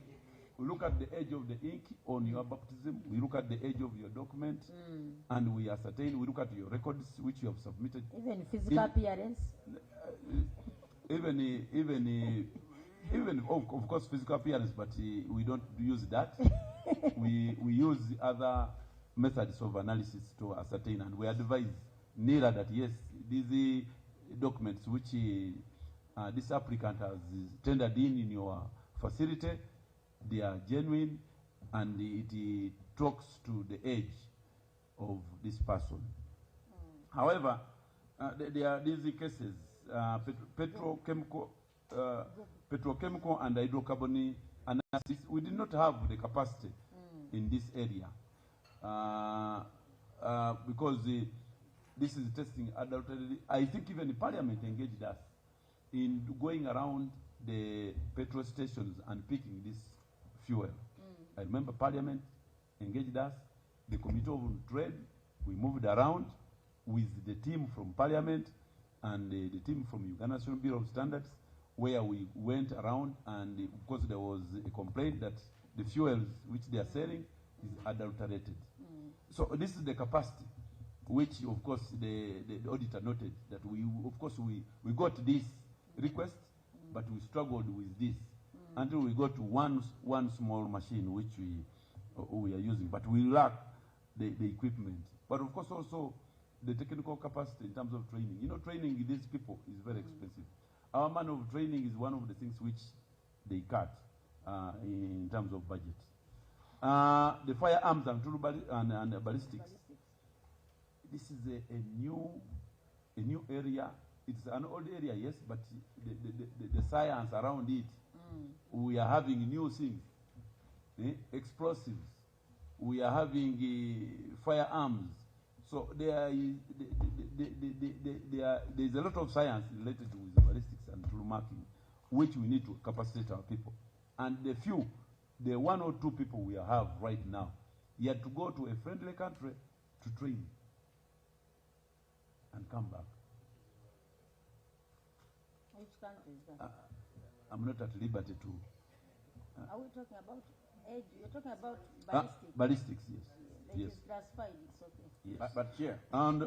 We look at the age of the ink on your baptism. We look at the age of your document, and we ascertain. We look at your records which you have submitted. Even physical appearance. Even even of course physical appearance, but we don't use that. we use other methods of analysis to ascertain, and we advise NERA that yes, these documents which this applicant has tendered in your facility, they are genuine, and it talks to the age of this person. However, there are these cases, petrochemical and hydrocarbon analysis. We did not have the capacity in this area because this is testing adulterated. I think even the Parliament engaged us in going around the petrol stations and picking this fuel. I remember Parliament engaged us, the Committee of Trade. We moved around with the team from Parliament and the team from Uganda National Bureau of Standards, where we went around, and of course there was a complaint that the fuels which they are selling is adulterated. So this is the capacity which of course the auditor noted that we got this request, but we struggled with this until we got to one small machine which we are using, but we lack the equipment. But of course also the technical capacity in terms of training. You know, training these people is very expensive. Our man of training is one of the things which they cut in terms of budget. The firearms and ballistics. This is a new area. It's an old area, yes, but the science around it, we are having new things, explosives. We are having firearms. So there is a lot of science related with ballistics and tool marking, which we need to capacitate our people. And the one or two people we have right now, you have to go to a friendly country to train and come back. Which country is that? I'm not at liberty to. Are we talking about age? You're talking about ballistics? Ballistics, yes. It yes. is classified, it's okay. Yes. But Chair, on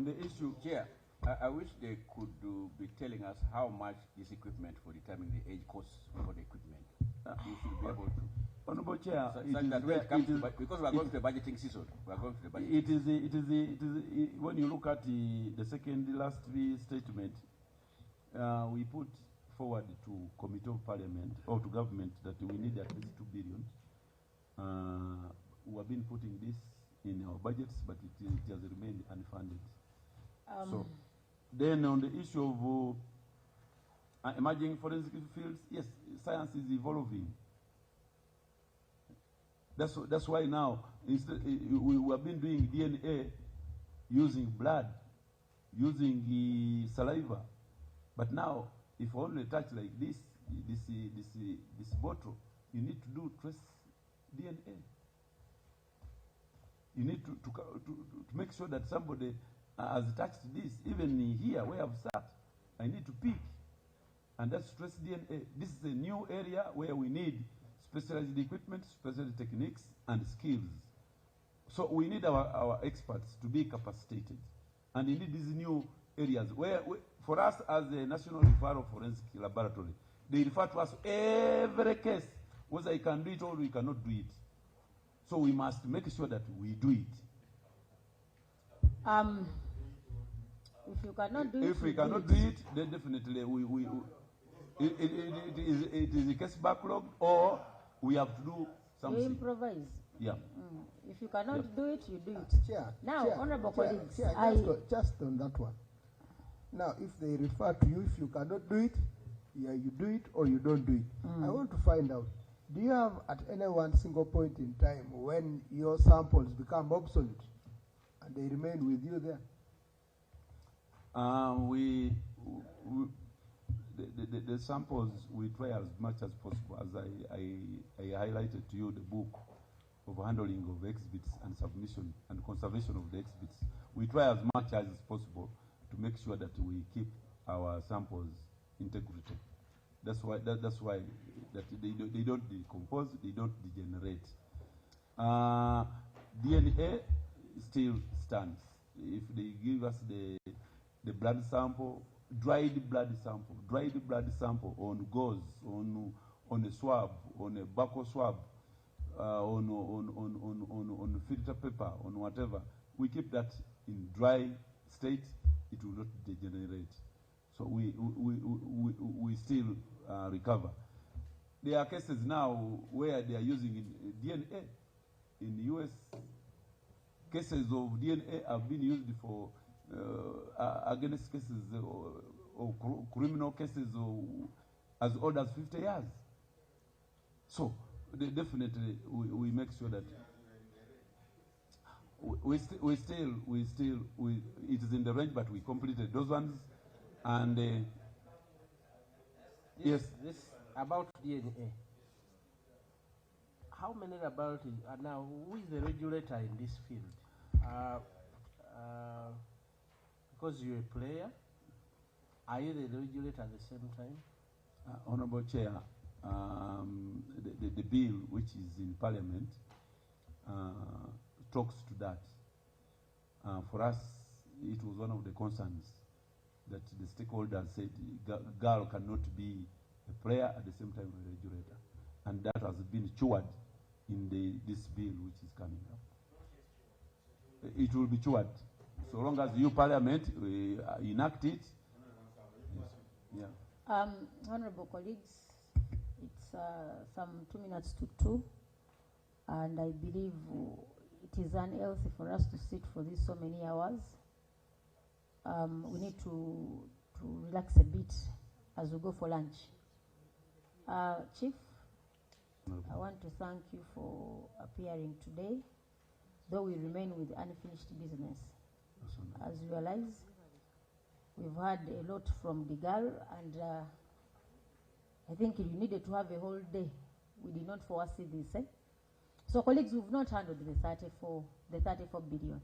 the issue, Chair, I wish they could be telling us how much this equipment for determining the age costs for the equipment. You should be able to. Honorable Chair, because we are going to the budgeting season. We are going to the budgeting. When you look at the second last statement, we put forward to Committee of Parliament or to government that we need at least 2 billion. We have been putting this in our budgets, but it has remained unfunded. So, then on the issue of emerging forensic fields, yes, science is evolving. That's why now we have been doing DNA using blood, using saliva, but now if only touch like this bottle, you need to do trace DNA. You need to make sure that somebody has touched this. Even here where I've sat, I need to pick, and that's trace DNA. This is a new area where we need specialized equipment, specialized techniques, and skills. So we need our experts to be capacitated, and indeed these new areas where for us as a National Referral Forensic Laboratory, they refer to us every case, whether you can do it or we cannot do it. So we must make sure that we do it. If you cannot do it, if we cannot do it, then definitely it is a case backlog, or we have to do something. You improvise. Yeah. If you cannot do it, you do it. Now, honorable colleagues, just on that one. Now, if they refer to you, if you cannot do it, yeah, you do it or you don't do it. I want to find out, do you have at any one single point in time when your samples become obsolete and they remain with you there? The samples we try as much as possible, as I highlighted to you the book of handling of exhibits and submission and conservation of the exhibits. We try as much as possible to make sure that we keep our samples integrity. That's why that they don't decompose, they don't degenerate. DNA still stands. If they give us the blood sample dried blood sample on gauze, on a swab, on a buccal swab, on filter paper, on whatever. We keep that in dry state, it will not degenerate. So we still recover. There are cases now where they are using DNA. In the US, cases of DNA have been used for against cases or criminal cases as old as 50 years. So definitely we make sure that we still it is in the range, but we completed those ones, and yes. This about DNA. How many laboratories are now? Who is the regulator in this field? Because you're a player, are you the regulator at the same time? Honorable Chair, the bill which is in Parliament talks to that. For us, it was one of the concerns that the stakeholders said GAL cannot be a player at the same time a regulator, and that has been chewed in this bill which is coming up. It will be chewed. So long as you Parliament enact it. Yes. Yeah. Honorable colleagues, it's some 2 minutes to 2, and I believe it is unhealthy for us to sit for this so many hours. We need to relax a bit as we go for lunch. Chief, I want to thank you for appearing today, though we remain with unfinished business. As you realize, we've heard a lot from the girl, and I think you needed to have a whole day. We did not foresee this. So, colleagues, we've not handled the 34 billion.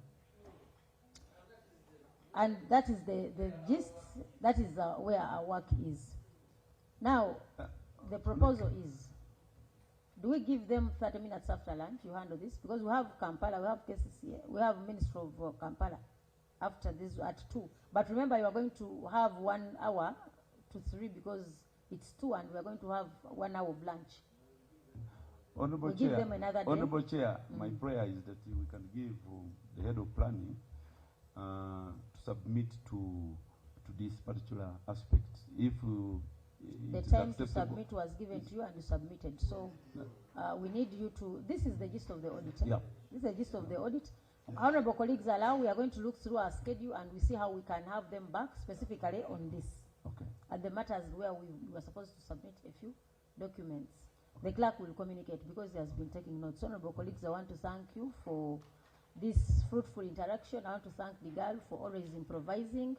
And that is the gist, that is where our work is. Now, the proposal is, do we give them 30 minutes after lunch? You handle this? Because we have Kampala, we have cases here, we have Minister of Kampala after this at 2. But remember, you are going to have 1 hour to 3 because it's 2, and we are going to have 1 hour of lunch. Honorable we'll Chair, give them another day. Honorable Chair, my prayer is that we can give the head of planning to submit to this particular aspect. If the time to submit was given to you and you submitted. So we need you to, this is the gist of the audit. Yeah. This is the gist of the audit. Honorable colleagues, allow, we are going to look through our schedule and we see how we can have them back specifically on this. Okay. At the matters where we were supposed to submit a few documents. The clerk will communicate because he has been taking notes. Honorable colleagues, I want to thank you for this fruitful interaction. I want to thank the girl for always improvising.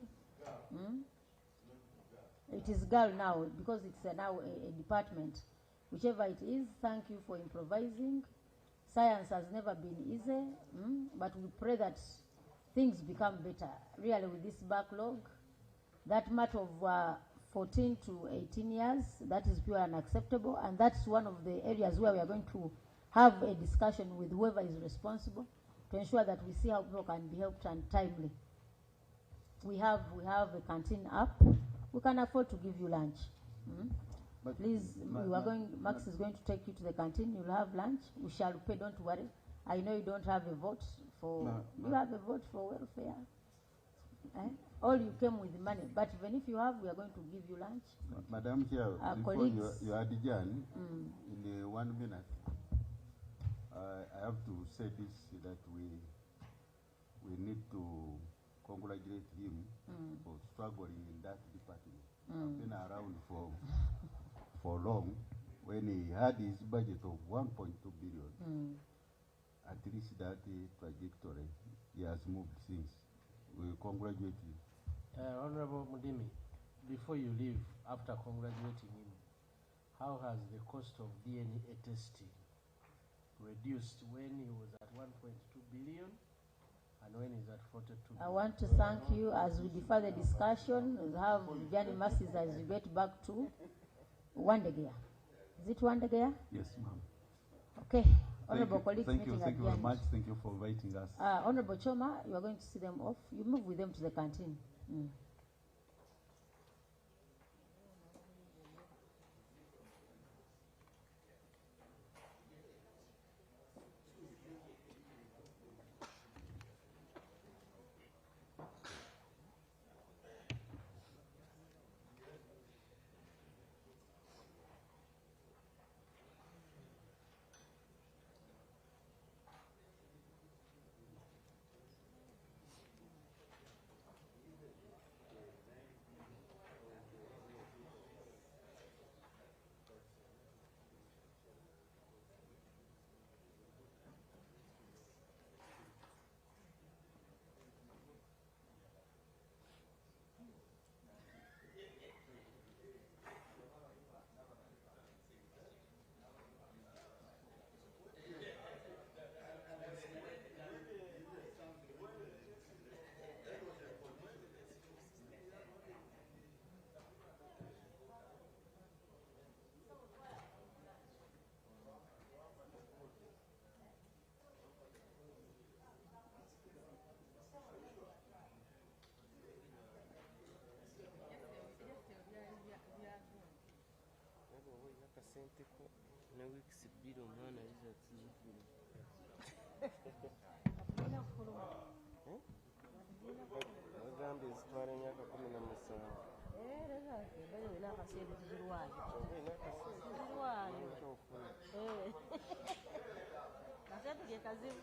It is girl now because it's now a department. Whichever it is, thank you for improvising. Science has never been easy, but we pray that things become better. Really, with this backlog, that matter of 14 to 18 years, that is pure unacceptable, and that's one of the areas where we are going to have a discussion with whoever is responsible to ensure that we see how people can be helped and timely. We have a canteen up. We can afford to give you lunch. But please, Max is going to take you to the canteen. You'll have lunch. We shall pay, don't worry. I know you don't have a vote for, you have a vote for welfare. All you came with money, but even if you have, we are going to give you lunch. Madam Chair, before you adjourn, in the 1 minute, I have to say this, that we need to congratulate him for struggling in that department. I've been around for long. When he had his budget of 1.2 billion, at least that trajectory, he has moved since. We congratulate you. Honorable Mudimi, before you leave, after congratulating him, how has the cost of DNA testing reduced when he was at 1.2 billion and when he's at 42 billion? I want to thank you as we defer the discussion. We'll have Johnny Masses as you get back to Wandegear. Is it Wandegear? Yes, ma'am. Okay. Honorable colleagues, thank you very much. Thank you for inviting us. Honorable Choma, you are going to see them off. You move with them to the canteen. sente ko ne weeks bbiri omwana liza tizifuna bagambye zitwala emyaka 17 n'akaseera tuzirwayo tuzirwayo kasente ge kazibu